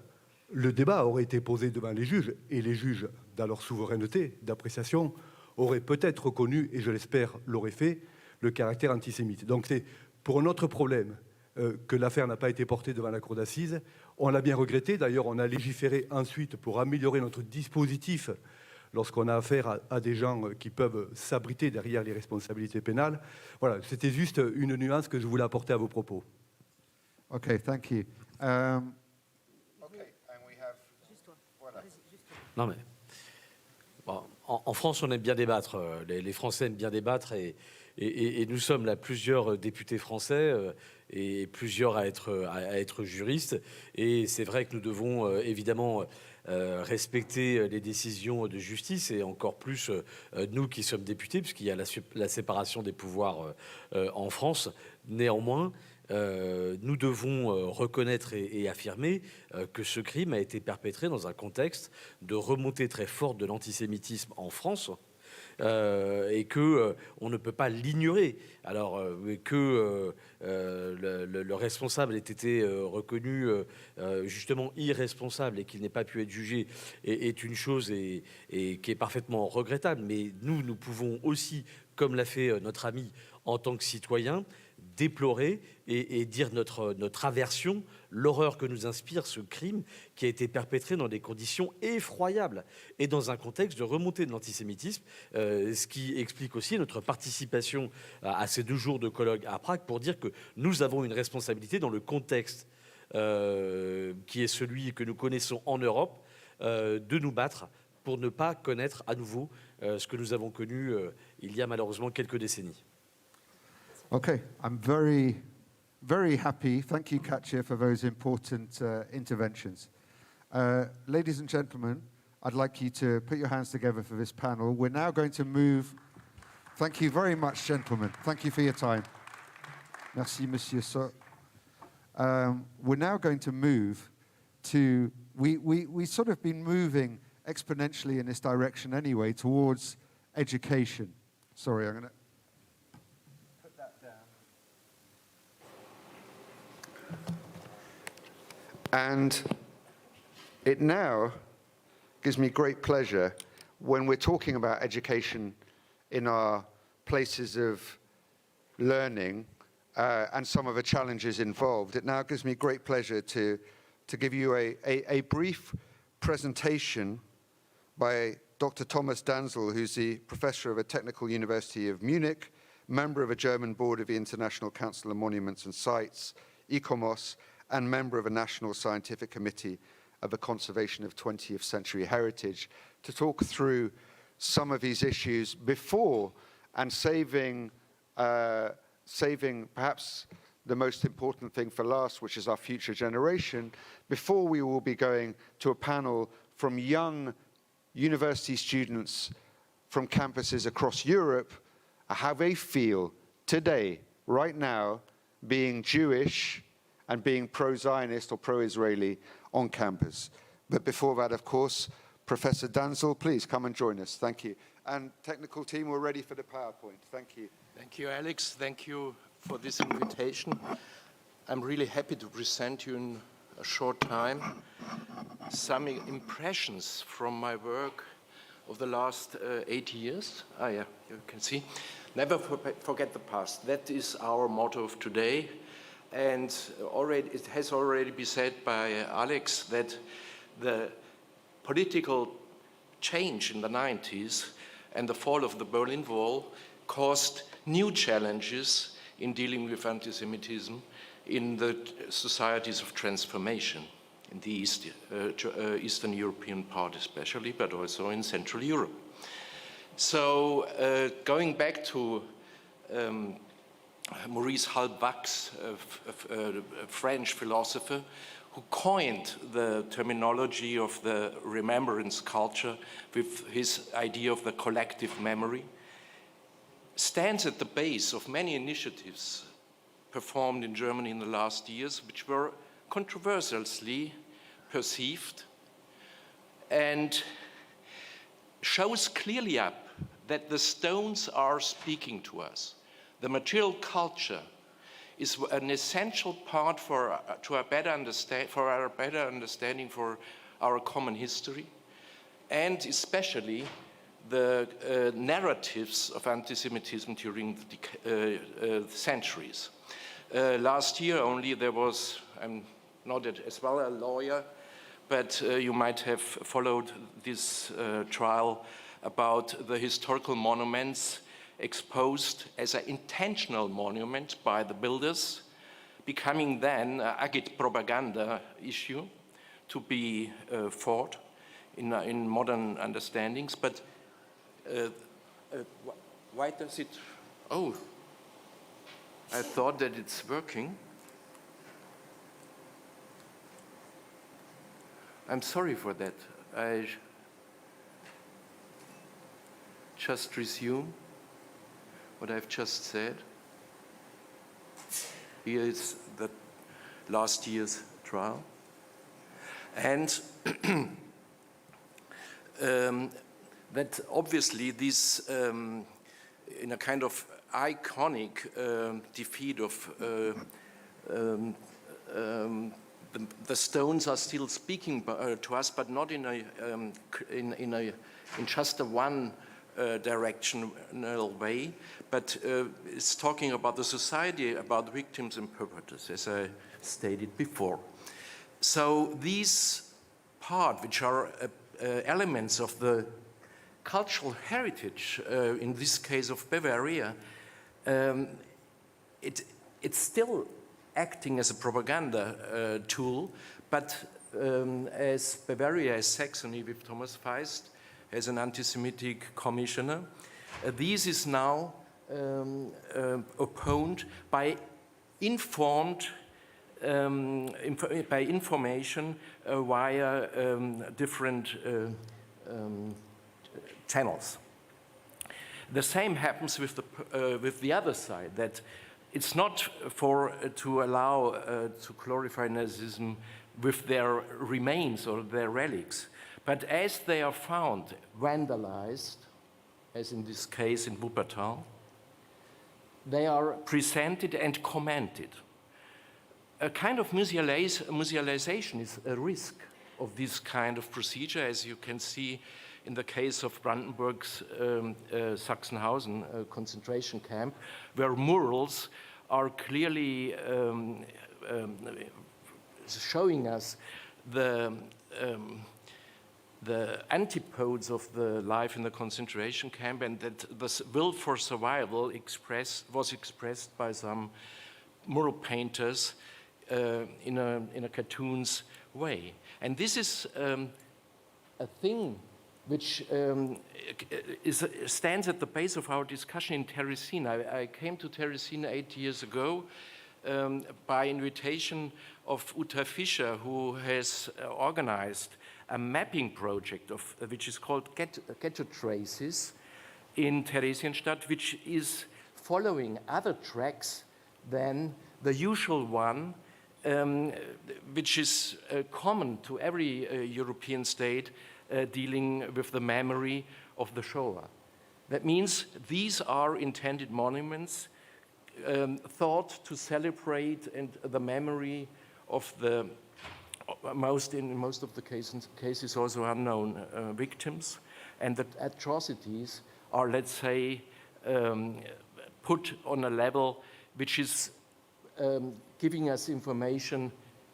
le débat aurait été posé devant les juges, et les juges, dans leur souveraineté d'appréciation, auraient peut-être reconnu, et je l'espère l'auraient fait, le caractère antisémite. Donc c'est pour un autre problème que l'affaire n'a pas été portée devant la cour d'assises. On l'a bien regretté, d'ailleurs on a légiféré ensuite pour améliorer notre dispositif lorsqu'on a affaire à des gens qui peuvent s'abriter derrière les responsabilités pénales. Voilà, c'était juste une nuance que je voulais apporter à vos propos. OK, thank you. OK, and we have... Voilà. Non mais, bon, en France, on aime bien débattre. Les Français aiment bien débattre et nous sommes là plusieurs députés français et plusieurs à être juristes. Et c'est vrai que nous devons évidemment respecter les décisions de justice et encore plus nous qui sommes députés, puisqu'il y a la séparation des pouvoirs en France. Néanmoins, nous devons reconnaître et affirmer que ce crime a été perpétré dans un contexte de remontée très forte de l'antisémitisme en France. Et que on ne peut pas l'ignorer. Alors que le responsable ait été reconnu justement irresponsable et qu'il n'ait pas pu être jugé est une chose et qui est parfaitement regrettable. Mais nous pouvons aussi, comme l'a fait notre ami en tant que citoyen, déplorer et dire notre aversion, l'horreur que nous inspire ce crime qui a été perpétré dans des conditions effroyables et dans un contexte de remontée de l'antisémitisme, ce qui explique aussi notre participation à ces 2 jours de colloque à Prague pour dire que nous avons une responsabilité dans le contexte qui est celui que nous connaissons en Europe, de nous battre pour ne pas connaître à nouveau ce que nous avons connu il y a malheureusement quelques décennies. Okay, I'm very, very happy. Thank you, Katja, for those important interventions. Ladies and gentlemen, I'd like you to put your hands together for this panel. We're now going to move. Thank you very much, gentlemen. Thank you for your time. Merci, Monsieur So. We're now going to move to, we sort of been moving exponentially in this direction anyway towards education. Sorry, I'm going to put that down. And it now gives me great pleasure when we're talking about education in our places of learning and some of the challenges involved. It now gives me great pleasure to give you a brief presentation by Dr. Thomas Danzel, who's the professor of a technical university of Munich, member of a German board of the International Council of Monuments and Sites, ICOMOS, and member of a national scientific committee of the conservation of 20th century heritage, to talk through some of these issues before and saving perhaps the most important thing for last, which is our future generation, before we will be going to a panel from young university students from campuses across Europe, how they feel today, right now, being Jewish and being pro-Zionist or pro-Israeli on campus. But before that, of course, Professor Danzel, please come and join us. Thank you. And technical team, we're ready for the PowerPoint. Thank you. Thank you, Alex. Thank you for this invitation. I'm really happy to present you in a short time some impressions from my work of the last 8 years. Yeah, you can see. Never forget the past. That is our motto of today. And it has already been said by Alex that the political change in the 90s and the fall of the Berlin Wall caused new challenges in dealing with anti-Semitism in the societies of transformation, in the Eastern European part especially, but also in Central Europe. So going back to Maurice Halbwachs, a French philosopher, who coined the terminology of the remembrance culture with his idea of the collective memory, stands at the base of many initiatives performed in Germany in the last years, which were controversially perceived, and shows clearly up that the stones are speaking to us. The material culture is an essential part for our better understanding for our common history, and especially the narratives of anti-Semitism during the centuries. Last year only there was, I'm not as well a lawyer, but you might have followed this trial about the historical monuments exposed as an intentional monument by the builders, becoming then an agit-propaganda issue to be fought in modern understandings. But why does it? Oh, I thought that it's working. I'm sorry for that. I just resume what I've just said. Here is the last year's trial. And that obviously this, in a kind of iconic defeat of the stones are still speaking to us, but not in just a one directional way, but it's talking about the society, about victims and perpetrators, as I stated before. So these parts, which are elements of the cultural heritage, in this case of Bavaria, it's still acting as a propaganda tool, but as Bavaria, as Saxony with Thomas Feist, as an anti-Semitic commissioner, this is now opponed by information via different channels. The same happens with the other side, that it's not to allow to glorify Nazism with their remains or their relics, but as they are found vandalized, as in this case in Wuppertal, they are presented and commented. A kind of musealization is a risk of this kind of procedure, as you can see in the case of Brandenburg's Sachsenhausen concentration camp, where murals are clearly showing us the antipodes of the life in the concentration camp, and that the will for survival was expressed by some mural painters in a cartoon's way. And this is a thing which stands at the base of our discussion in Terezin. I came to Terezin 8 years ago by invitation of Uta Fischer, who has organized a mapping project which is called Ghetto Traces in Theresienstadt, which is following other tracks than the usual one, which is common to every European state dealing with the memory of the Shoah. That means these are intended monuments thought to celebrate the memory of the in most of the cases also unknown victims, and that atrocities are, let's say, put on a level which is giving us information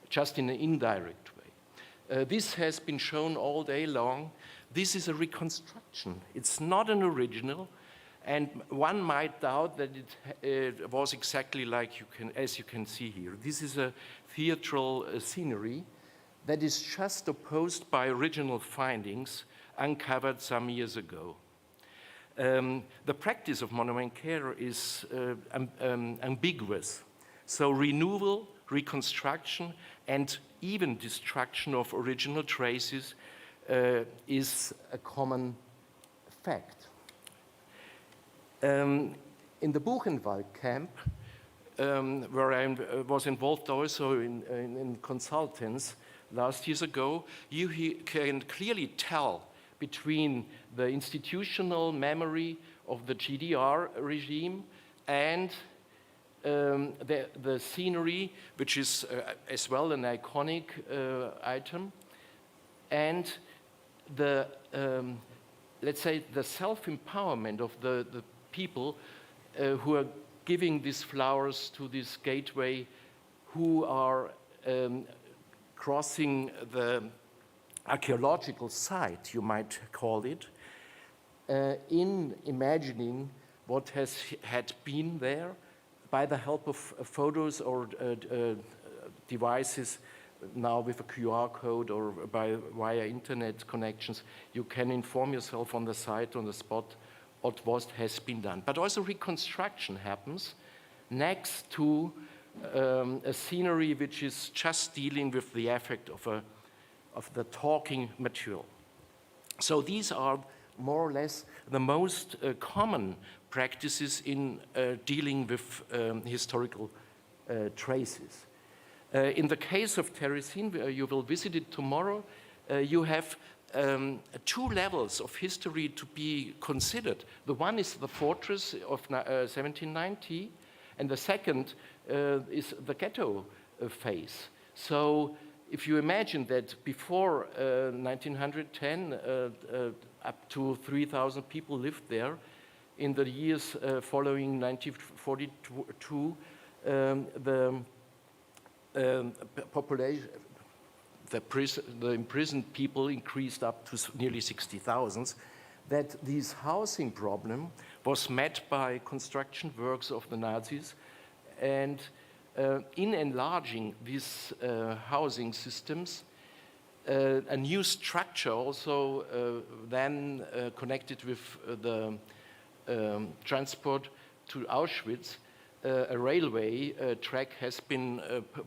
just in an indirect way. This has been shown all day long. This is a reconstruction. It's not an original, and one might doubt that it was exactly like as you can see here. This is a theatral scenery that is just opposed by original findings uncovered some years ago. The practice of monument care is ambiguous. So renewal, reconstruction, and even destruction of original traces is a common fact. In the Buchenwald camp, where I was involved also in consultants last years ago, you can clearly tell between the institutional memory of the GDR regime and the scenery, which is as well an iconic item, and the, let's say, the self-empowerment of the people who are giving these flowers to this gateway, who are crossing the archaeological site, you might call it, in imagining what had been there by the help of photos or devices. Now with a QR code or via internet connections, you can inform yourself on the site, on the spot, what has been done. But also reconstruction happens next to a scenery which is just dealing with the effect of the talking material. So these are more or less the most common practices in dealing with historical traces. In the case of Terezin, you will visit it tomorrow, you have two levels of history to be considered. The one is the fortress of 1790, and the second is the ghetto phase. So if you imagine that before 1910, up to 3,000 people lived there, in the years following 1942, the population, the imprisoned people increased up to nearly 60,000, that this housing problem was met by construction works of the Nazis, and in enlarging these housing systems, a new structure also then connected with the transport to Auschwitz, a railway track has been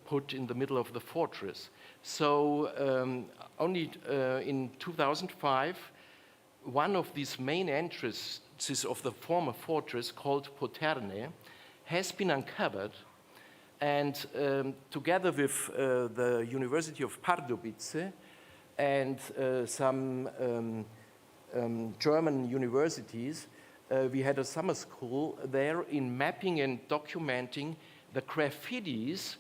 put in the middle of the fortress. So only in 2005, one of these main entrances of the former fortress, called Poterne, has been uncovered, and together with the University of Pardubice and some German universities, we had a summer school there in mapping and documenting the graffitis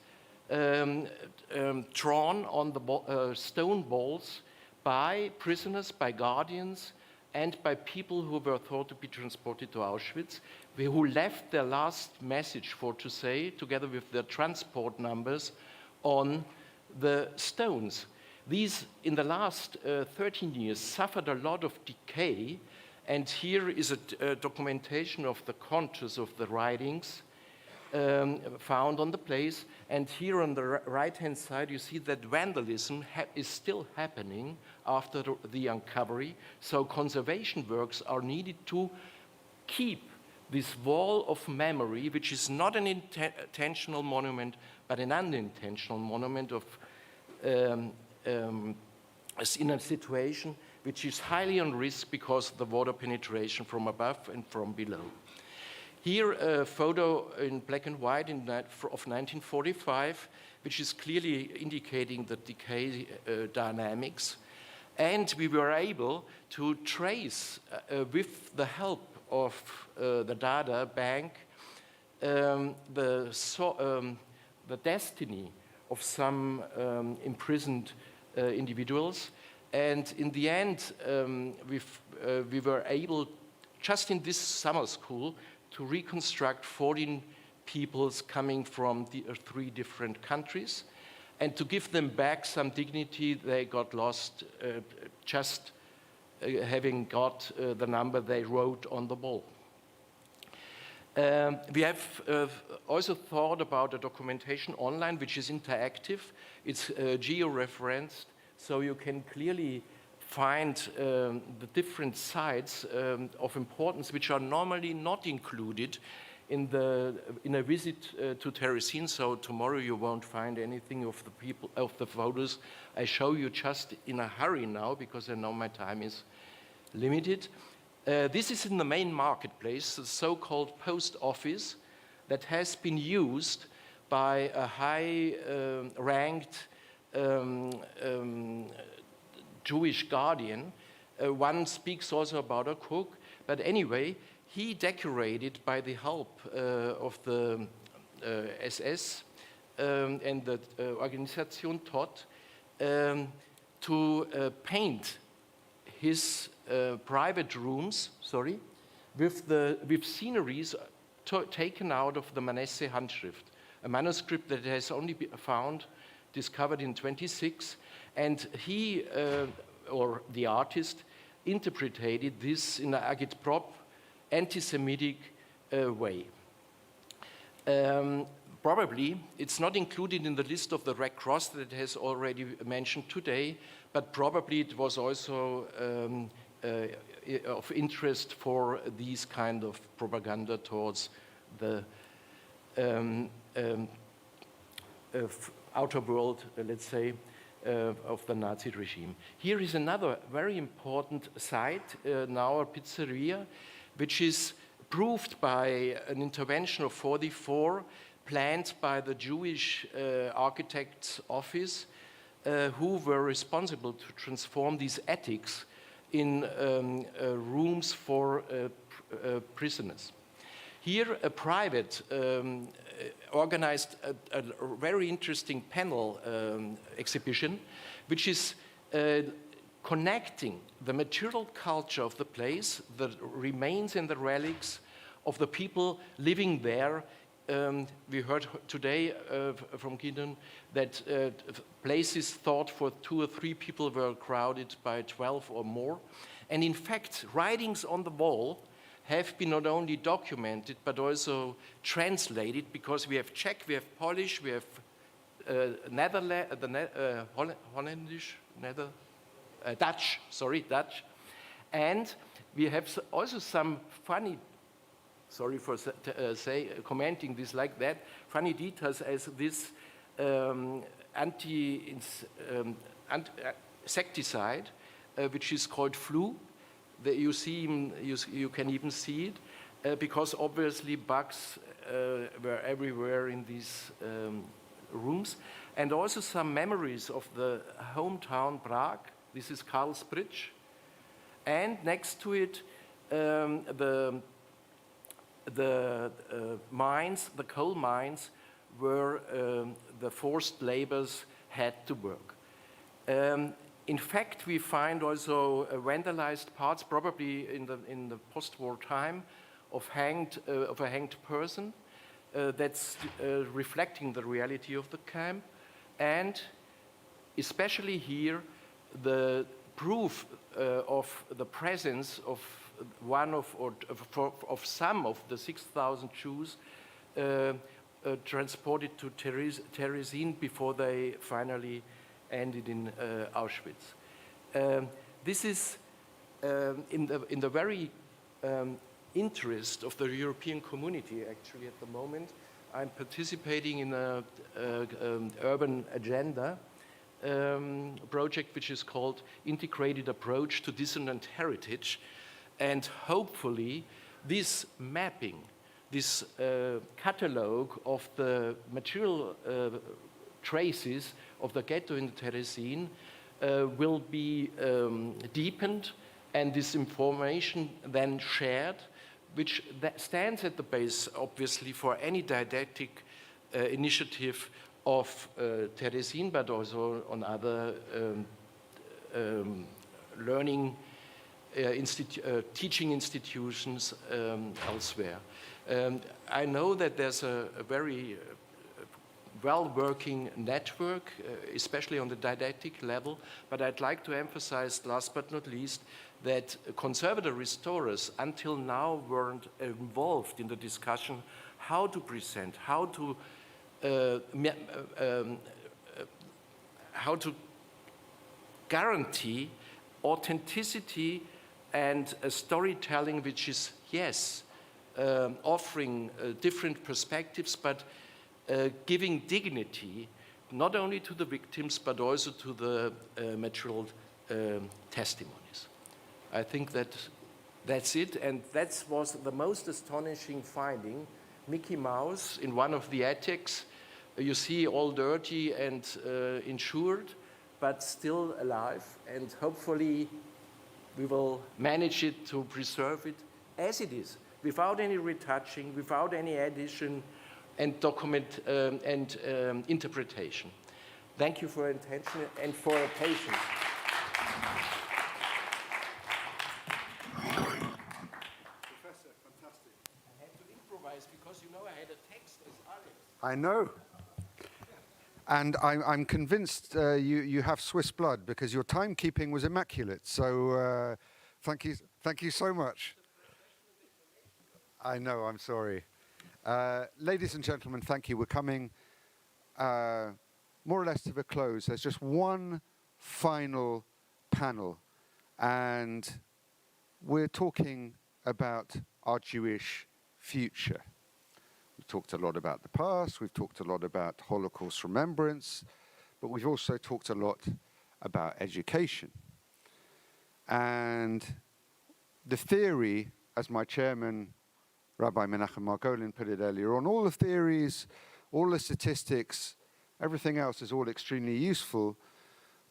drawn on the stone walls by prisoners, by guardians, and by people who were thought to be transported to Auschwitz, who left their last message, for to say, together with their transport numbers, on the stones. These, in the last 13 years, suffered a lot of decay, and here is a documentation of the contours of the writings found on the place. And here on the right-hand side, you see that vandalism is still happening after the uncovery. So conservation works are needed to keep this wall of memory, which is not an intentional monument, but an unintentional monument of in a situation which is highly on risk because of the water penetration from above and from below. Here, a photo in black and white of 1945, which is clearly indicating the decay dynamics. And we were able to trace, with the help of the Dada Bank, the destiny of some imprisoned individuals. And in the end, we were able, just in this summer school, to reconstruct 14 peoples coming from the 3 different countries. And to give them back some dignity, they got lost just having got the number they wrote on the wall. We have also thought about a documentation online which is interactive. It's geo-referenced, so you can clearly find the different sites of importance which are normally not included in a visit to Terezin. So tomorrow you won't find anything of the photos I show you just in a hurry now, because I know my time is limited. This is in the main marketplace, the so-called post office that has been used by a high-ranked Jewish guardian. One speaks also about a cook, but anyway, he decorated by the help of the SS and the Organisation Todt to paint his private rooms, with sceneries taken out of the Manasseh Handschrift, a manuscript that has only been discovered in 26, and he, or the artist, interpreted this in an agitprop, anti-Semitic way. Probably, it's not included in the list of the Red Cross that has already mentioned today, but probably it was also of interest for these kind of propaganda towards the outer world, let's say, of the Nazi regime. Here is another very important site, now a pizzeria, which is proved by an intervention of 44 planned by the Jewish architect's office, who were responsible to transform these attics in rooms for prisoners. Here, a private organized a very interesting panel exhibition, which is connecting the material culture of the place, the remains and the relics of the people living there. We heard today from Gideon that places thought for 2 or 3 people were crowded by 12 or more. And in fact, writings on the wall have been not only documented, but also translated, because we have Czech, we have Polish, we have Dutch, and we have also some funny, sorry for commenting this like that, funny details as this insecticide, which is called flu. You can even see it, because obviously bugs were everywhere in these rooms. And also some memories of the hometown Prague. This is Karl's Bridge. And next to it, the mines, the coal mines, where the forced laborers had to work. In fact, we find also vandalized parts, probably in the post-war time, of a hanged person. That's reflecting the reality of the camp, and especially here, the proof of the presence of some of the 6,000 Jews transported to Terezin before they finally ended in Auschwitz. This is in the very interest of the European community, actually, at the moment. I'm participating in an urban agenda project which is called Integrated Approach to Dissonant Heritage. And hopefully this mapping, this catalogue of the material traces of the ghetto in Terezin will be deepened, and this information then shared, which stands at the base, obviously, for any didactic initiative of Terezin, but also on other learning teaching institutions elsewhere. I know that there's a very well-working network, especially on the didactic level, but I'd like to emphasize, last but not least, that conservative restorers until now weren't involved in the discussion how to present, how to guarantee authenticity and a storytelling which is, yes, offering different perspectives, but giving dignity not only to the victims but also to the material testimonies. I think that's it, and that was the most astonishing finding. Mickey Mouse in one of the attics, you see all dirty and insured, but still alive, and hopefully we will manage it to preserve it as it is, without any retouching, without any addition and document and interpretation. Thank you for your attention and for your patience. Professor, fantastic. I had to improvise because you know I had a text as Alex. I know. And I'm convinced you have Swiss blood because your timekeeping was immaculate. So thank you so much. I know, I'm sorry. Ladies and gentlemen, thank you. We're coming more or less to the close. There's just one final panel, and we're talking about our Jewish future. We've talked a lot about the past, we've talked a lot about Holocaust remembrance, but we've also talked a lot about education. And the theory, as my chairman, Rabbi Menachem Margolin, put it earlier on, all the theories, all the statistics, everything else is all extremely useful,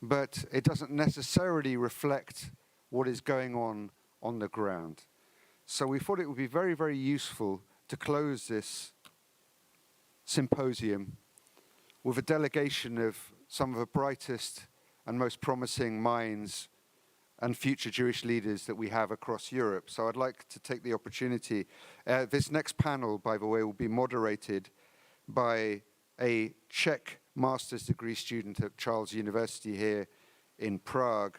but it doesn't necessarily reflect what is going on the ground. So we thought it would be very, very useful to close this symposium with a delegation of some of the brightest and most promising minds and future Jewish leaders that we have across Europe. So I'd like to take the opportunity. This next panel, by the way, will be moderated by a Czech master's degree student at Charles University here in Prague,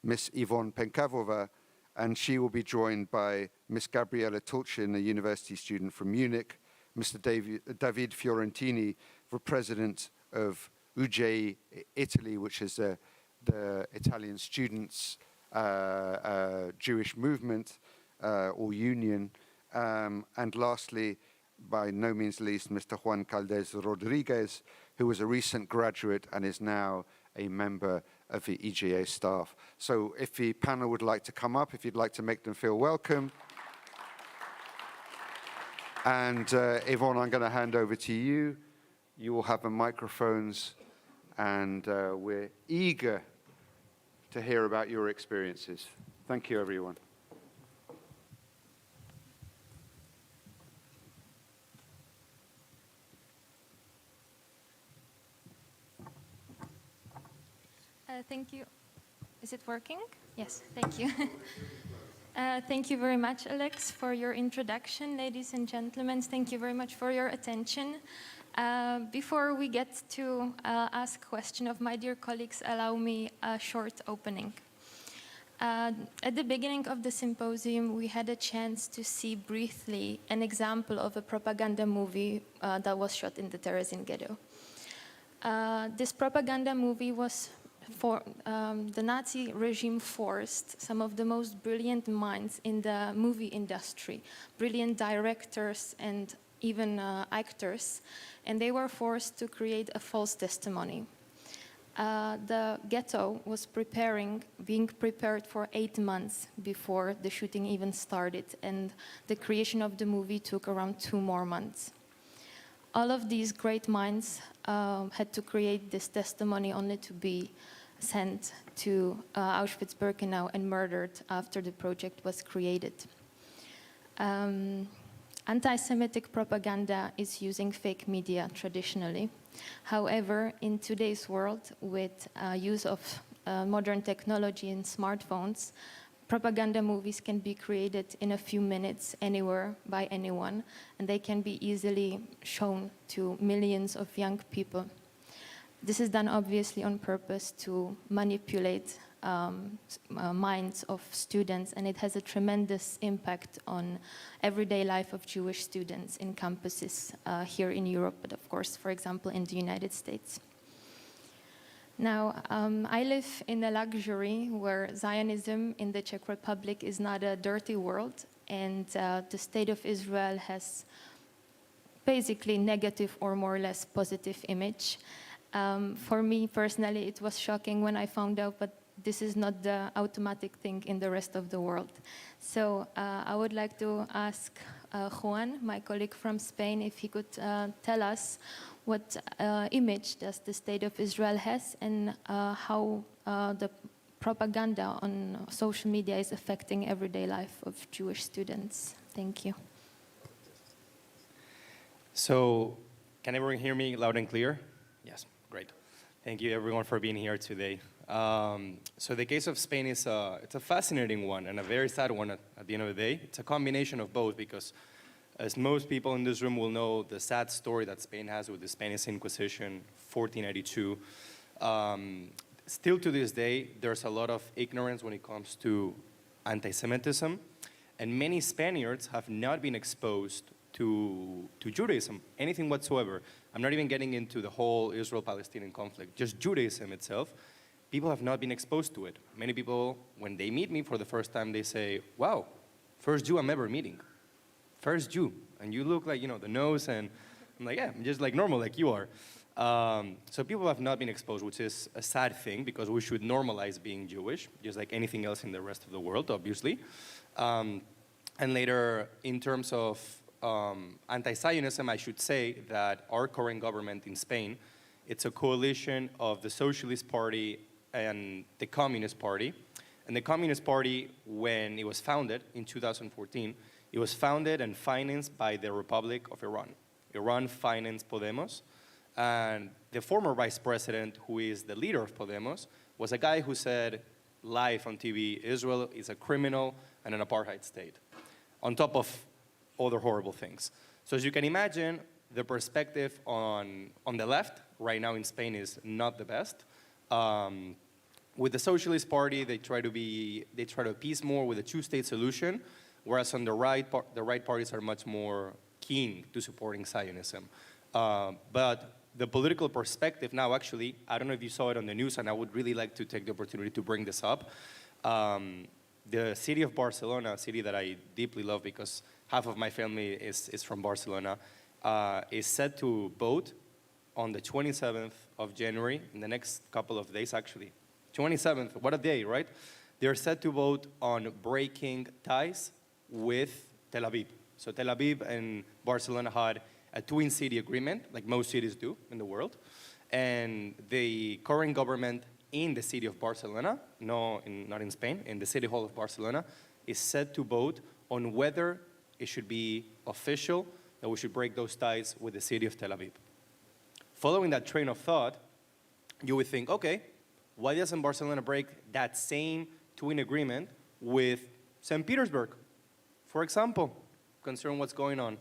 Miss Yvonne Penkavova, and she will be joined by Miss Gabriella Tulchin, a university student from Munich, Mr. David Fiorentini, the president of UGEI Italy, which is the Italian students' Jewish movement or union. And lastly, by no means least, Mr. Juan Caldes Rodriguez, who was a recent graduate and is now a member of the EGA staff. So if the panel would like to come up, if you'd like to make them feel welcome. And Yvonne, I'm going to hand over to you. You will have the microphones, and we're eager to hear about your experiences. Thank you, everyone. Thank you. Is it working? Yes, thank you. Thank you very much, Alex, for your introduction. Ladies and gentlemen, thank you very much for your attention. Before we get to ask a question of my dear colleagues, allow me a short opening. At the beginning of the symposium, we had a chance to see briefly an example of a propaganda movie that was shot in the Terezin Ghetto. This propaganda movie was for the Nazi regime forced some of the most brilliant minds in the movie industry, brilliant directors and even actors, and they were forced to create a false testimony. The Ghetto was being prepared for 8 months before the shooting even started, and the creation of the movie took around 2 more months. All of these great minds had to create this testimony only to be sent to Auschwitz-Birkenau and murdered after the project was created. Anti-Semitic propaganda is using fake media traditionally. However, in today's world, with use of modern technology and smartphones, propaganda movies can be created in a few minutes anywhere by anyone, and they can be easily shown to millions of young people. This is done obviously on purpose to manipulate minds of students, and it has a tremendous impact on everyday life of Jewish students in campuses here in Europe, but of course, for example, in the United States. Now, I live in a luxury where Zionism in the Czech Republic is not a dirty world, and the state of Israel has basically negative or more or less positive image. For me personally, it was shocking when I found out, but this is not the automatic thing in the rest of the world. So I would like to ask Juan, my colleague from Spain, if he could tell us what image does the State of Israel has, and how the propaganda on social media is affecting everyday life of Jewish students. Thank you. So, can everyone hear me loud and clear? Yes, great. Thank you everyone for being here today. So the case of Spain is it's a fascinating one and a very sad one at the end of the day. It's a combination of both, because as most people in this room will know, the sad story that Spain has with the Spanish Inquisition, 1492. Still to this day, there's a lot of ignorance when it comes to anti-Semitism, and many Spaniards have not been exposed to Judaism, anything whatsoever. I'm not even getting into the whole Israel-Palestinian conflict, just Judaism itself. People have not been exposed to it. Many people, when they meet me for the first time, they say, wow, first Jew I'm ever meeting. First Jew, and you look like, you know, the nose, and I'm like, yeah, I'm just like normal, like you are. So people have not been exposed, which is a sad thing, because we should normalize being Jewish, just like anything else in the rest of the world, obviously. And later, in terms of anti-Zionism, I should say that our current government in Spain, it's a coalition of the Socialist Party and the Communist Party. And the Communist Party, when it was founded in 2014, it was founded and financed by the Republic of Iran. Iran financed Podemos, and the former vice president, who is the leader of Podemos, was a guy who said live on TV, Israel is a criminal and an apartheid state, on top of other horrible things. So as you can imagine, the perspective on the left right now in Spain is not the best. With the Socialist Party, they try to appease more with a two-state solution, whereas on the right parties are much more keen to supporting Zionism. But the political perspective now, actually, I don't know if you saw it on the news, and I would really like to take the opportunity to bring this up. The city of Barcelona, a city that I deeply love because half of my family is from Barcelona, is set to vote on the 27th of January, in the next couple of days, actually. 27th, what a day, right? They're set to vote on breaking ties with Tel Aviv. So Tel Aviv and Barcelona had a twin city agreement, like most cities do in the world. And the current government in the city of Barcelona, not in Spain, in the city hall of Barcelona, is set to vote on whether it should be official that we should break those ties with the city of Tel Aviv. Following that train of thought, you would think, okay, why doesn't Barcelona break that same twin agreement with St. Petersburg, for example, considering what's going on?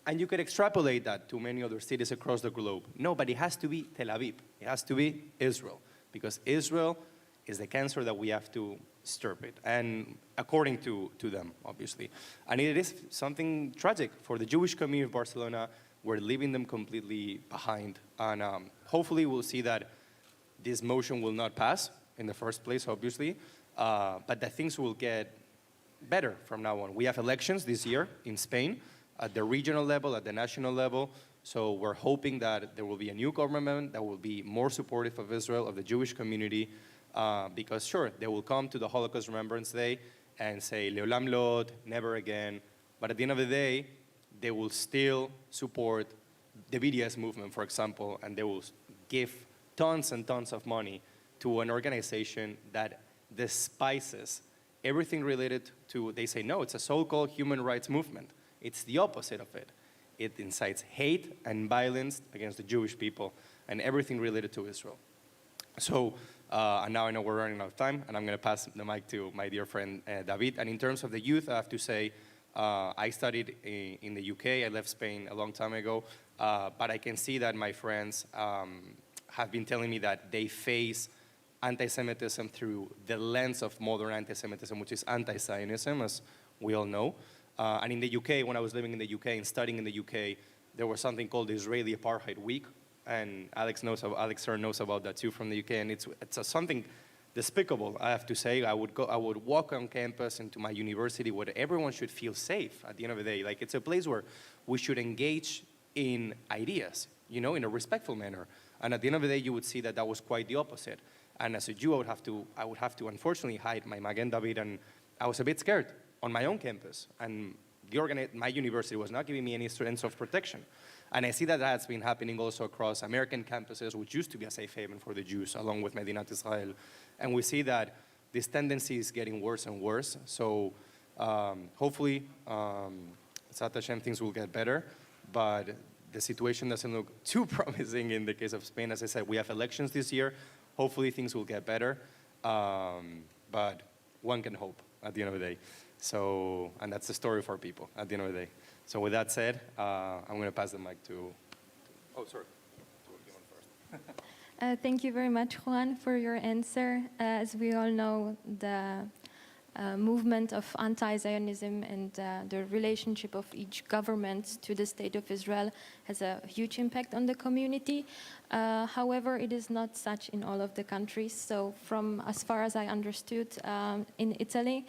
And you could extrapolate that to many other cities across the globe. No, but it has to be Tel Aviv. It has to be Israel, because Israel is the cancer that we have to stirp it, and according to them, obviously. And it is something tragic for the Jewish community of Barcelona. We're leaving them completely behind. And hopefully we'll see that this motion will not pass in the first place, obviously, but that things will get better from now on. We have elections this year in Spain at the regional level, at the national level, so we're hoping that there will be a new government that will be more supportive of Israel, of the Jewish community, because sure, they will come to the Holocaust Remembrance Day and say, Leolam Lod, never again, but at the end of the day, they will still support the BDS movement, for example, and they will give tons and tons of money to an organization that despises everything related to, they say, no, it's a so-called human rights movement. It's the opposite of it. It incites hate and violence against the Jewish people and everything related to Israel. So And now I know we're running out of time, and I'm going to pass the mic to my dear friend David. And in terms of the youth, I have to say, I studied in the UK. I left Spain a long time ago, but I can see that my friends have been telling me that they face anti-Semitism through the lens of modern anti-Semitism, which is anti-Zionism, as we all know. And in the UK, when I was living in the UK and studying in the UK, there was something called the Israeli Apartheid Week, and Alex Stern knows about that too from the UK, and it's something despicable, I have to say. I would walk on campus into my university where everyone should feel safe at the end of the day. Like, it's a place where we should engage in ideas, you know, in a respectful manner. And at the end of the day, you would see that that was quite the opposite. And as a Jew, I would have to unfortunately hide my Magen David, and I was a bit scared on my own campus. And my university was not giving me any sense of protection. And I see that that's been happening also across American campuses, which used to be a safe haven for the Jews, along with Medinat Israel. And we see that this tendency is getting worse and worse. So hopefully, Zat Hashem, things will get better. But the situation doesn't look too promising in the case of Spain. As I said, we have elections this year. Hopefully things will get better, but one can hope at the end of the day. So, and that's the story for people at the end of the day. So with that said, I'm going to pass the mic to, oh, sorry. Thank you very much, Juan, for your answer. As we all know, the movement of anti-Zionism and the relationship of each government to the State of Israel has a huge impact on the community. However, it is not such in all of the countries. So from as far as I understood, in Italy,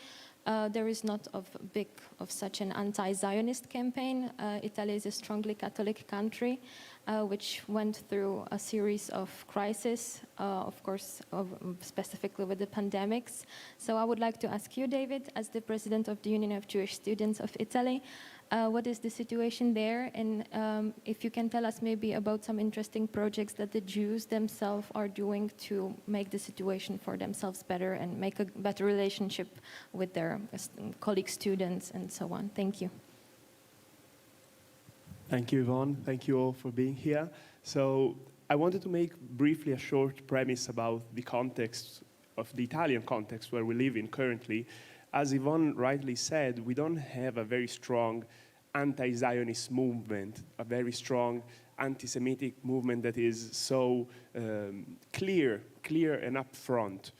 there is not of such an anti-Zionist campaign. Italy is a strongly Catholic country, which went through a series of crises, of course, specifically with the pandemics. So I would like to ask you, David, as the president of the Union of Jewish Students of Italy, what is the situation there? And if you can tell us maybe about some interesting projects that the Jews themselves are doing to make the situation for themselves better and make a better relationship with their colleague students and so on. Thank you. Thank you, Yvonne. Thank you all for being here. So I wanted to make briefly a short premise about the context of the Italian context where we live in currently. As Yvonne rightly said, we don't have a very strong anti-Zionist movement, a very strong anti-Semitic movement that is so clear and upfront.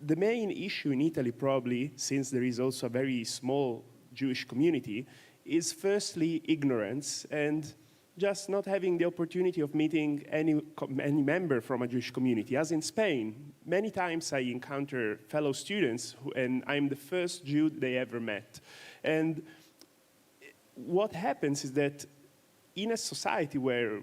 The main issue in Italy probably, since there is also a very small Jewish community, is firstly ignorance and just not having the opportunity of meeting any member from a Jewish community. As in Spain, many times I encounter fellow students and I'm the first Jew they ever met. And what happens is that in a society where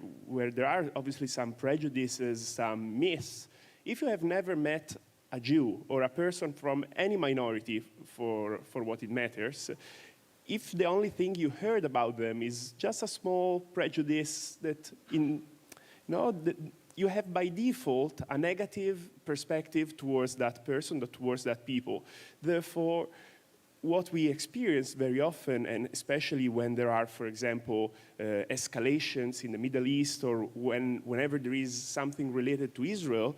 there are obviously some prejudices, some myths, if you have never met a Jew or a person from any minority for what it matters, if the only thing you heard about them is just a small prejudice that you have by default a negative perspective towards that person, towards that people. Therefore, what we experience very often, and especially when there are, for example, escalations in the Middle East or whenever there is something related to Israel,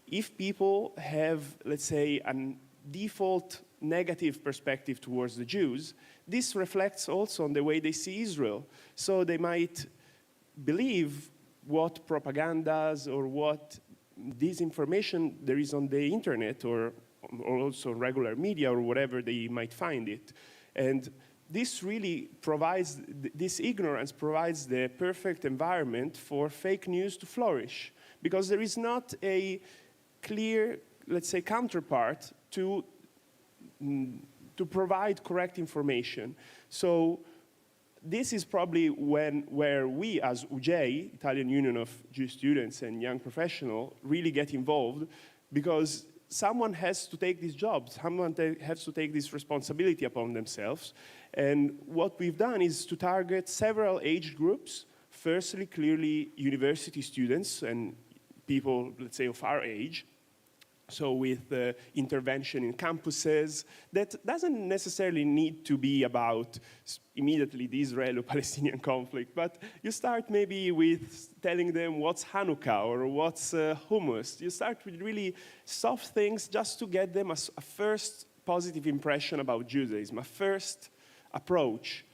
if people have, let's say, a default negative perspective towards the Jews, this reflects also on the way they see Israel. So they might believe what propagandas or what disinformation there is on the internet or also regular media or whatever they might find it. And this really provides, this ignorance provides the perfect environment for fake news to flourish, because there is not a clear, let's say, counterpart to provide correct information. So this is probably where we as UJ, Italian Union of Jewish Students and Young Professionals, really get involved, because someone has to take this job, someone has to take this responsibility upon themselves. And what we've done is to target several age groups. Firstly, clearly university students and people, let's say, of our age. So with intervention in campuses, that doesn't necessarily need to be about immediately the Israeli-Palestinian conflict, but you start maybe with telling them what's Hanukkah or what's hummus. You start with really soft things just to get them a first positive impression about Judaism, a first approach.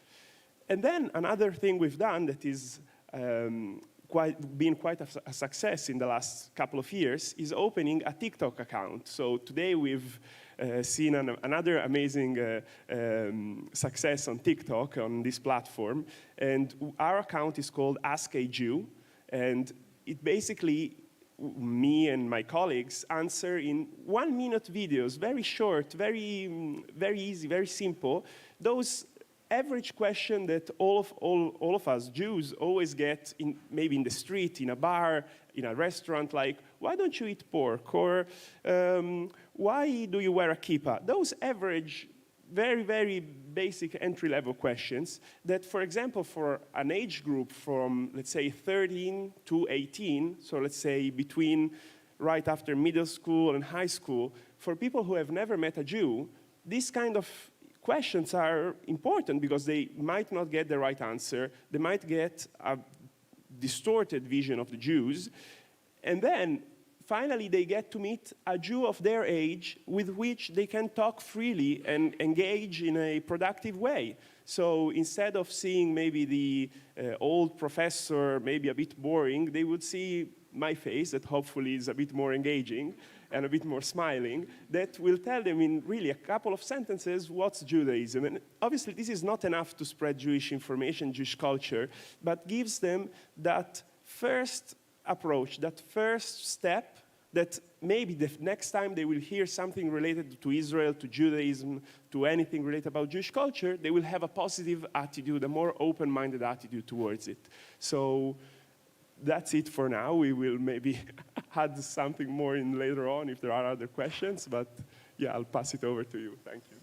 And then another thing we've done that is been quite a success in the last couple of years is opening a TikTok account. So today we've seen another amazing success on TikTok, on this platform. And our account is called Ask a Jew. And it basically, me and my colleagues answer in 1-minute videos, very short, very easy, very simple, those average question that all of us Jews always get, maybe in the street, in a bar, in a restaurant, like, why don't you eat pork? Or why do you wear a kippah? Those average, very, very basic entry-level questions that, for example, for an age group from, let's say, 13 to 18, so let's say between right after middle school and high school, for people who have never met a Jew, this kind of questions are important because they might not get the right answer. They might get a distorted vision of the Jews. And then, finally, they get to meet a Jew of their age with which they can talk freely and engage in a productive way. So instead of seeing maybe the old professor, maybe a bit boring, they would see my face that hopefully is a bit more engaging and a bit more smiling, that will tell them in really a couple of sentences what's Judaism. And obviously this is not enough to spread Jewish information, Jewish culture, but gives them that first approach, that first step, that maybe the next time they will hear something related to Israel, to Judaism, to anything related about Jewish culture, they will have a positive attitude, a more open-minded attitude towards it. So that's it for now. We will maybe add something more in later on if there are other questions, but yeah, I'll pass it over to you. Thank you.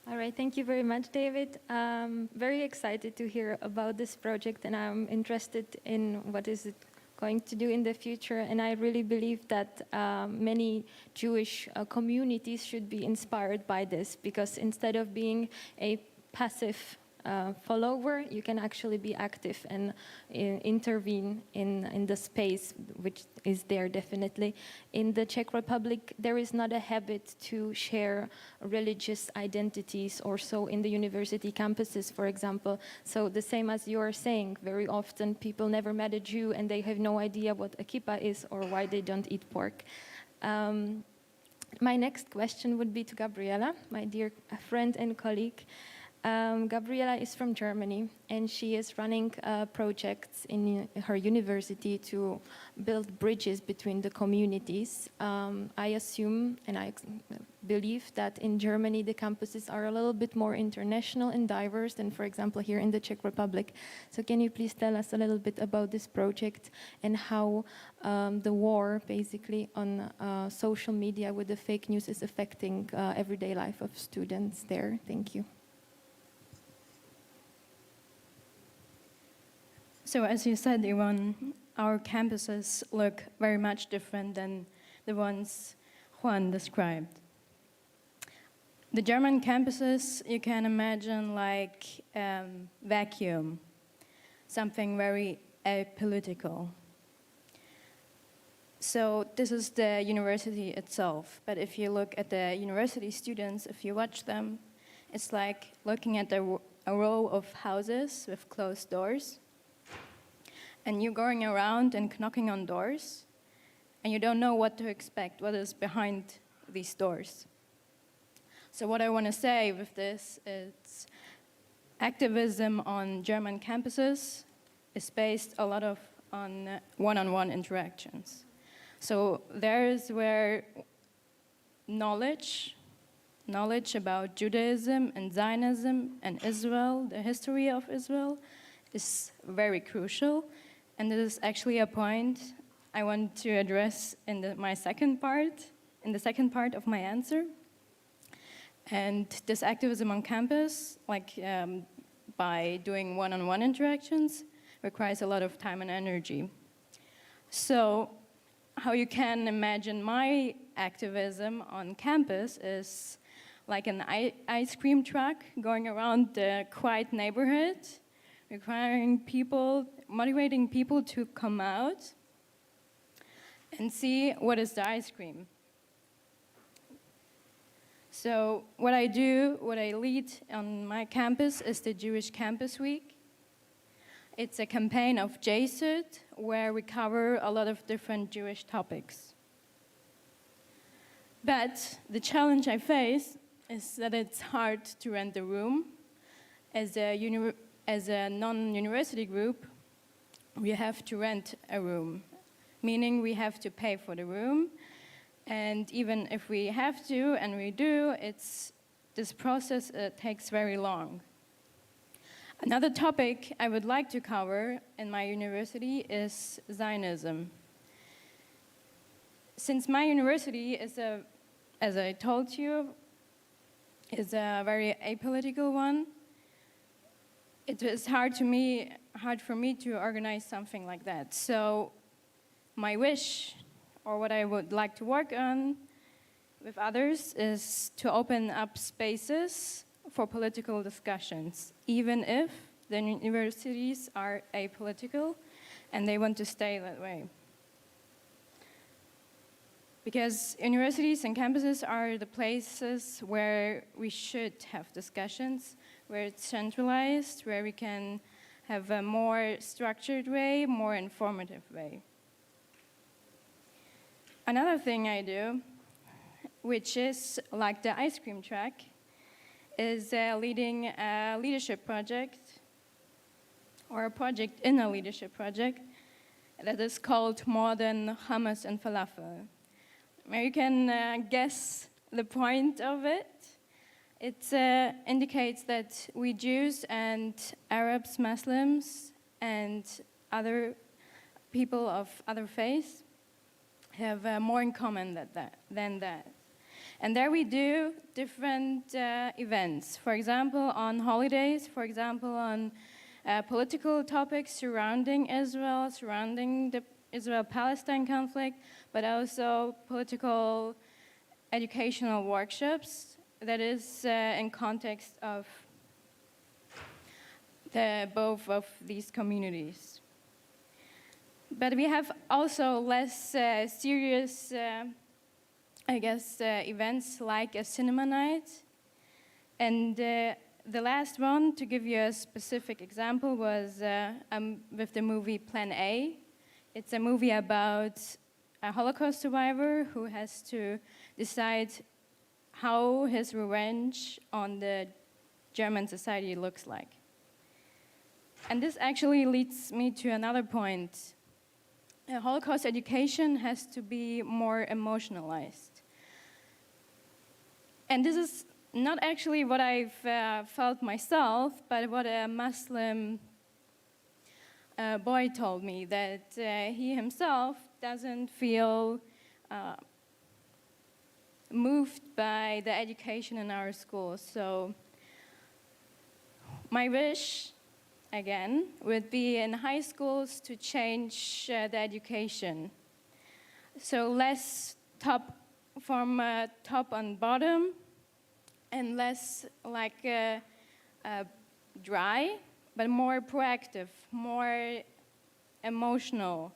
All right, thank you very much, David. Very excited to hear about this project, and I'm interested in what is it going to do in the future. And I really believe that many Jewish communities should be inspired by this, because instead of being a passive follower, you can actually be active and intervene in the space, which is there definitely. In the Czech Republic, there is not a habit to share religious identities or so in the university campuses, for example. So the same as you are saying, very often people never met a Jew and they have no idea what a kippah is or why they don't eat pork. My next question would be to Gabriela, my dear friend and colleague. Gabriela is from Germany, and she is running projects in her university to build bridges between the communities. I assume, and I believe that in Germany the campuses are a little bit more international and diverse than, for example, here in the Czech Republic. So can you please tell us a little bit about this project and how the war, basically, on social media with the fake news is affecting everyday life of students there? Thank you. So as you said, Ivan, our campuses look very much different than the ones Juan described. The German campuses, you can imagine like vacuum, something very apolitical. So this is the university itself. But if you look at the university students, if you watch them, it's like looking at a row of houses with closed doors. And you're going around and knocking on doors, and you don't know what to expect, what is behind these doors. So what I want to say with this is activism on German campuses is based a lot on one-on-one interactions. So there is where knowledge about Judaism and Zionism and Israel, the history of Israel, is very crucial. And this is actually a point I want to address in the second part of my answer. And this activism on campus, like by doing one-on-one interactions, requires a lot of time and energy. So how you can imagine my activism on campus is like an ice cream truck going around the quiet neighborhood, motivating people to come out and see what is the ice cream. So what I lead on my campus is the Jewish Campus Week. It's a campaign of JSUD where we cover a lot of different Jewish topics. But the challenge I face is that it's hard to rent a room. As a non-university group, we have to rent a room, meaning we have to pay for the room. And even if we have to, and we do, this process takes very long. Another topic I would like to cover in my university is Zionism. Since my university is as I told you, is a very apolitical one, it is hard for me to organize something like that. So my wish, or what I would like to work on with others, is to open up spaces for political discussions, even if the universities are apolitical and they want to stay that way. Because universities and campuses are the places where we should have discussions, where it's centralized, where we can have a more structured way, more informative way. Another thing I do, which is like the ice cream truck, is leading a leadership project, or a project in a leadership project, that is called More Than Hummus and Falafel. You can guess the point of it. It indicates that we Jews and Arabs, Muslims, and other people of other faiths have more in common than that. And there we do different events. For example, on holidays, for example, on political topics surrounding Israel, surrounding the Israel-Palestine conflict, but also political educational workshops that is in context of both of these communities. But we have also less serious, events like a cinema night. And the last one, to give you a specific example, was with the movie Plan A. It's a movie about a Holocaust survivor who has to decide how his revenge on the German society looks like. And this actually leads me to another point. Holocaust education has to be more emotionalized. And this is not actually what I've felt myself, but what a Muslim boy told me, that he himself doesn't feel moved by the education in our schools. So my wish, again, would be in high schools to change the education. So less from top and bottom, and less like dry, but more proactive, more emotional.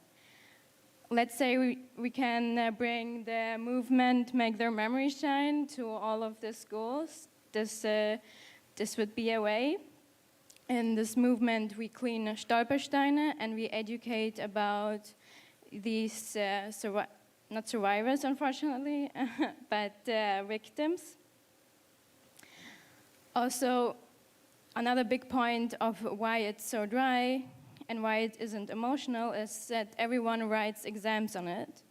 Let's say we can bring the movement, Make Their Memory Shine, to all of the schools. This would be a way. In this movement, we clean Stolpersteine and we educate about these, not survivors, unfortunately, but victims. Also, another big point of why it's so dry and why it isn't emotional is that everyone writes exams on it.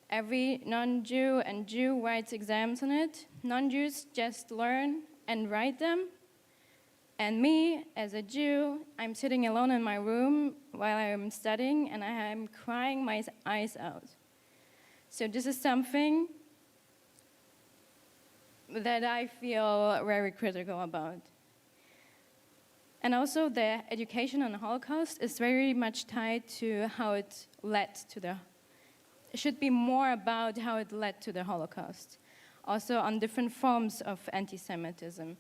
Every non-Jew and Jew writes exams on it. Non-Jews just learn and write them. And me, as a Jew, I'm sitting alone in my room while I'm studying and I'm crying my eyes out. So this is something that I feel very critical about. And also the education on the Holocaust is very much tied to how it led to the should be more about how it led to the Holocaust, also on different forms of anti-Semitism,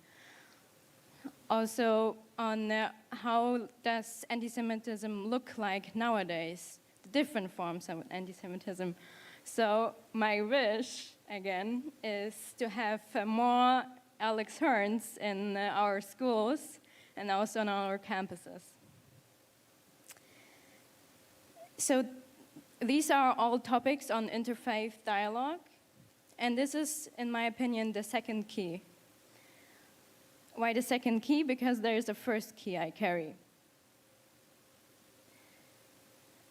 also on how does anti-Semitism look like nowadays, the different forms of anti-Semitism. So my wish, again, is to have more Alex Hearns in our schools and also on our campuses. So these are all topics on interfaith dialogue, and this is, in my opinion, the second key. Why the second key? Because there is a first key I carry.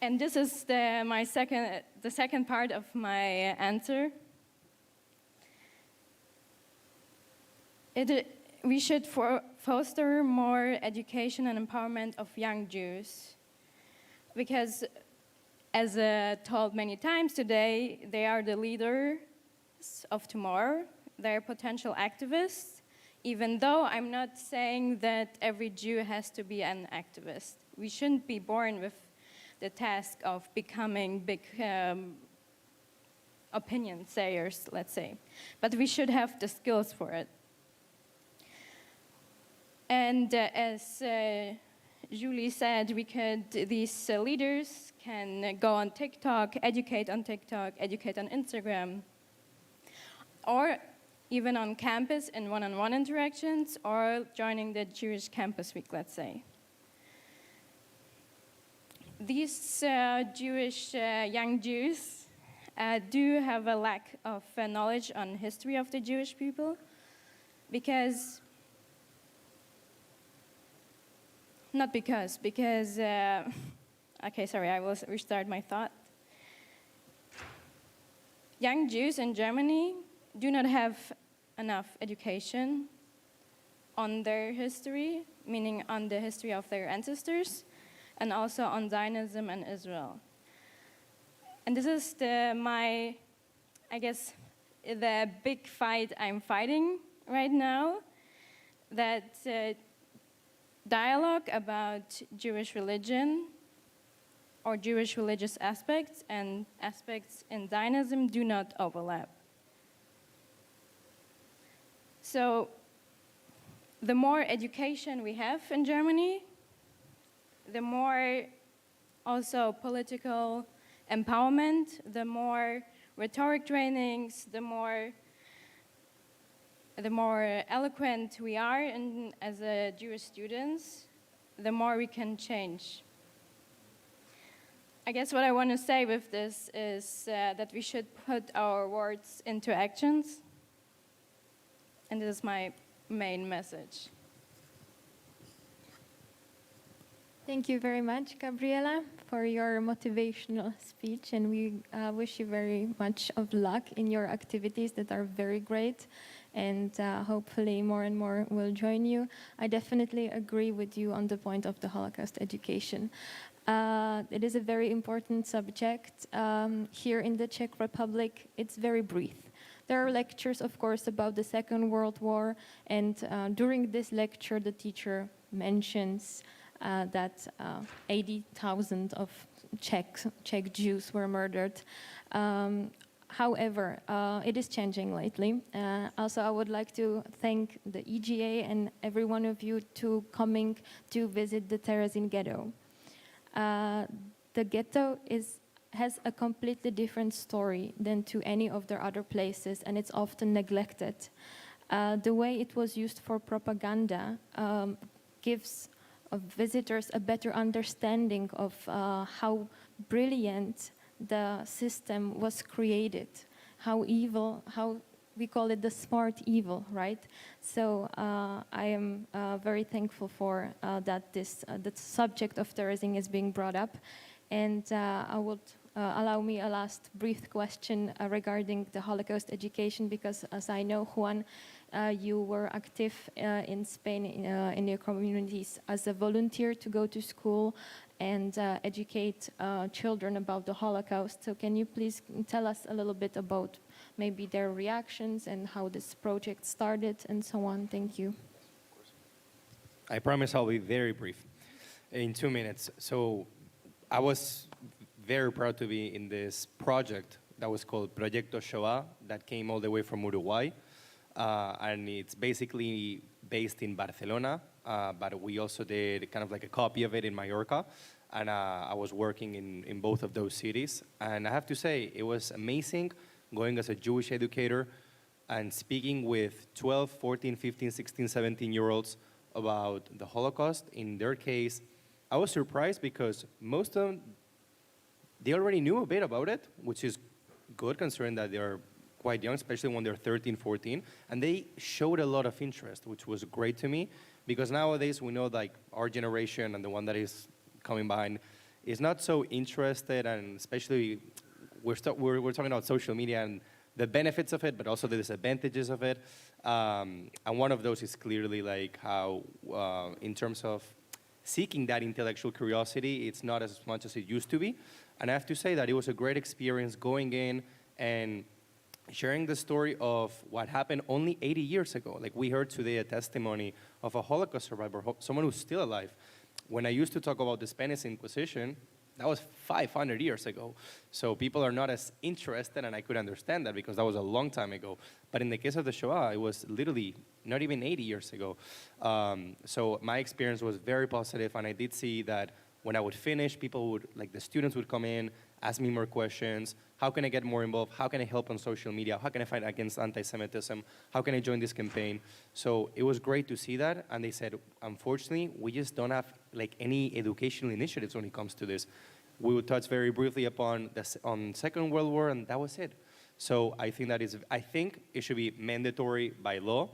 And this is the second part of my answer. We should foster more education and empowerment of young Jews, because as told many times today, they are the leaders of tomorrow. They are potential activists, even though I'm not saying that every Jew has to be an activist. We shouldn't be born with the task of becoming big opinion sayers, let's say. But we should have the skills for it. And as Julie said, these leaders can go on TikTok, educate on Instagram, or even on campus in one-on-one interactions, or joining the Jewish Campus Week, let's say. These Jewish young Jews do have a lack of knowledge on history of the Jewish people, because okay, sorry, I will restart my thought. Young Jews in Germany do not have enough education on their history, meaning on the history of their ancestors, and also on Zionism and Israel. And this is the big fight I'm fighting right now, that dialogue about Jewish religion or Jewish religious aspects and aspects in Zionism do not overlap. So the more education we have in Germany, the more also political empowerment, the more rhetoric trainings, the more eloquent we are as Jewish students, the more we can change. I guess what I want to say with this is that we should put our words into actions. And this is my main message. Thank you very much, Gabriela, for your motivational speech, and we wish you very much of luck in your activities that are very great, and hopefully more and more will join you. I definitely agree with you on the point of the Holocaust education. It is a very important subject. Here in the Czech Republic, it's very brief. There are lectures, of course, about the Second World War, and during this lecture, the teacher mentions that 80,000 of Czech Jews were murdered. However, it is changing lately. Also, I would like to thank the EGA and every one of you to coming to visit the Terezin Ghetto. The ghetto has a completely different story than to any of the other places, and it's often neglected. The way it was used for propaganda gives visitors a better understanding of how brilliant the system was created, how evil, how we call it the smart evil, right? So I am very thankful for that the subject of terrorism is being brought up. And I would allow me a last brief question regarding the Holocaust education, because as I know, Juan, you were active in Spain in your communities as a volunteer to go to school and educate children about the Holocaust. So can you please tell us a little bit about maybe their reactions and how this project started and so on? Thank you. I promise I'll be very brief, in 2 minutes. So I was very proud to be in this project that was called Proyecto Shoah, that came all the way from Uruguay. And it's basically based in Barcelona, but we also did kind of like a copy of it in Mallorca. And I was working in both of those cities. And I have to say, it was amazing going as a Jewish educator and speaking with 12, 14, 15, 16, 17-year-olds about the Holocaust. In their case, I was surprised because most of them, they already knew a bit about it, which is good considering that they're quite young, especially when they're 13, 14. And they showed a lot of interest, which was great to me, because nowadays we know like our generation and the one that is coming behind is not so interested, and especially we're talking about social media and the benefits of it, but also the disadvantages of it. And one of those is clearly like how, in terms of seeking that intellectual curiosity, it's not as much as it used to be. And I have to say that it was a great experience going in and sharing the story of what happened only 80 years ago. Like we heard today a testimony of a Holocaust survivor, someone who's still alive. When I used to talk about the Spanish Inquisition, that was 500 years ago. So people are not as interested, and I could understand that because that was a long time ago. But in the case of the Shoah, it was literally not even 80 years ago. So my experience was very positive, and I did see that when I would finish, people would, like the students would come in, ask me more questions. How can I get more involved? How can I help on social media? How can I fight against anti-Semitism? How can I join this campaign? So it was great to see that. And they said, unfortunately, we just don't have like any educational initiatives when it comes to this. We would touch very briefly upon on Second World War, and that was it. So I think it should be mandatory by law,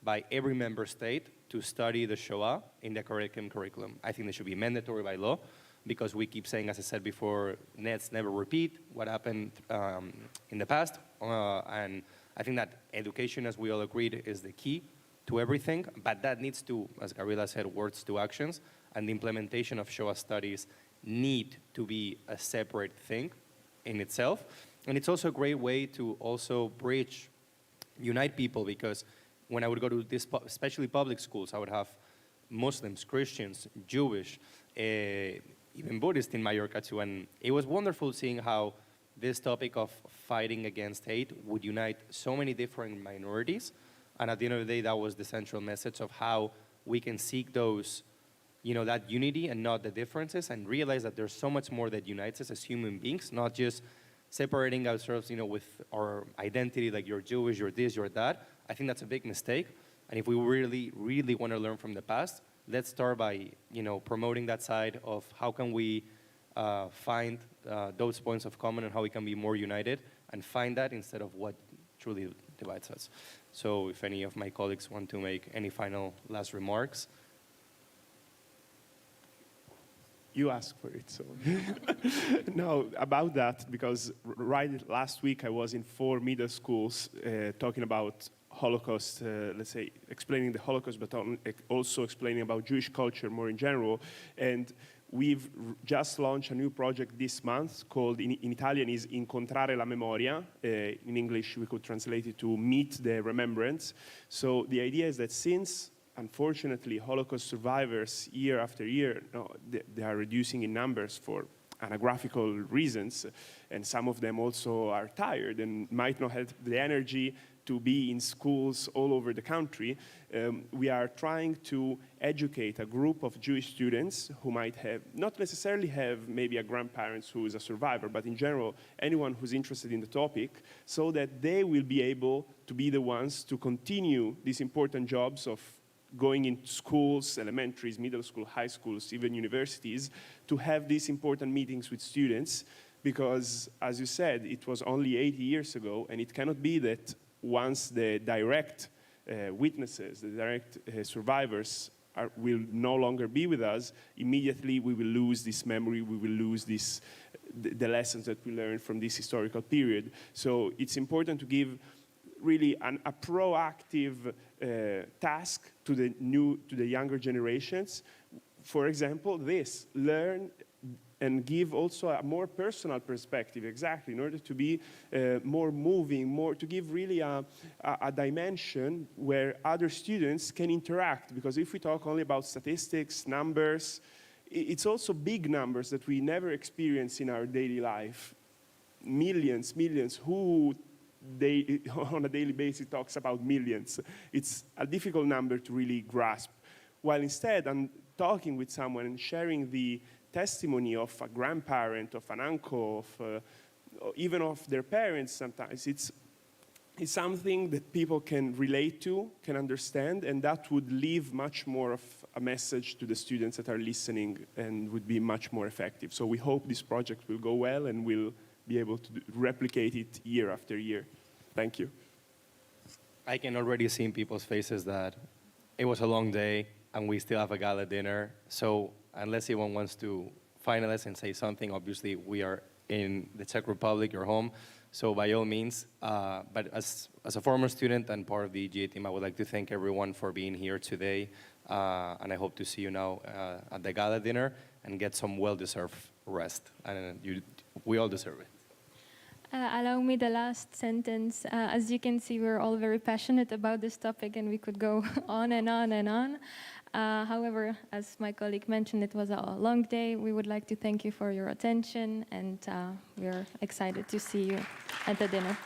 by every member state to study the Shoah in the curriculum. I think it should be mandatory by law, because we keep saying, as I said before, let's never repeat what happened in the past. And I think that education, as we all agreed, is the key to everything. But that needs to, as Gabriela said, words to actions. And the implementation of Shoah studies need to be a separate thing in itself. And it's also a great way to also unite people, because when I would go to this, especially public schools, I would have Muslims, Christians, Jewish, even Buddhist in Mallorca too, and it was wonderful seeing how this topic of fighting against hate would unite so many different minorities. And at the end of the day, that was the central message of how we can seek those, that unity and not the differences, and realize that there's so much more that unites us as human beings, not just separating ourselves, with our identity, like you're Jewish, you're this, you're that. I think that's a big mistake. And if we really, really want to learn from the past, let's start by, promoting that side of how can we find those points of common and how we can be more united, and find that instead of what truly divides us. So if any of my colleagues want to make any final last remarks. You asked for it, so. No, about that, because right last week I was in 4 middle schools talking about Holocaust, let's say, explaining the Holocaust, but also explaining about Jewish culture more in general. And we've just launched a new project this month called, in Italian, is Incontrare la Memoria. In English, we could translate it to meet the remembrance. So the idea is that since, unfortunately, Holocaust survivors, year after year, they are reducing in numbers for anographical reasons, and some of them also are tired and might not have the energy to be in schools all over the country. We are trying to educate a group of Jewish students who might not necessarily have maybe a grandparents who is a survivor, but in general, anyone who's interested in the topic, so that they will be able to be the ones to continue these important jobs of going into schools, elementaries, middle school, high schools, even universities, to have these important meetings with students, because, as you said, it was only 80 years ago, and it cannot be that once the direct witnesses, the direct survivors will no longer be with us, immediately we will lose this memory, we will lose the lessons that we learned from this historical period. So it's important to give really a proactive task to the younger generations. For example, learn and give also a more personal perspective, exactly, in order to be more moving, to give really a dimension where other students can interact. Because if we talk only about statistics, numbers, it's also big numbers that we never experience in our daily life. Millions, who on a daily basis talks about millions. It's a difficult number to really grasp. While instead, I'm talking with someone and sharing the testimony of a grandparent, of an uncle, of even of their parents sometimes. It's something that people can relate to, can understand, and that would leave much more of a message to the students that are listening and would be much more effective. So we hope this project will go well and we'll be able to replicate it year after year. Thank you. I can already see in people's faces that it was a long day and we still have a gala dinner. So unless anyone wants to finalize and say something, obviously we are in the Czech Republic, your home. So by all means, but as a former student and part of the EGA team, I would like to thank everyone for being here today. And I hope to see you now at the gala dinner and get some well-deserved rest. And we all deserve it. Allow me the last sentence. As you can see, we're all very passionate about this topic and we could go on and on and on. However, as my colleague mentioned, it was a long day. We would like to thank you for your attention and we're excited to see you at the dinner.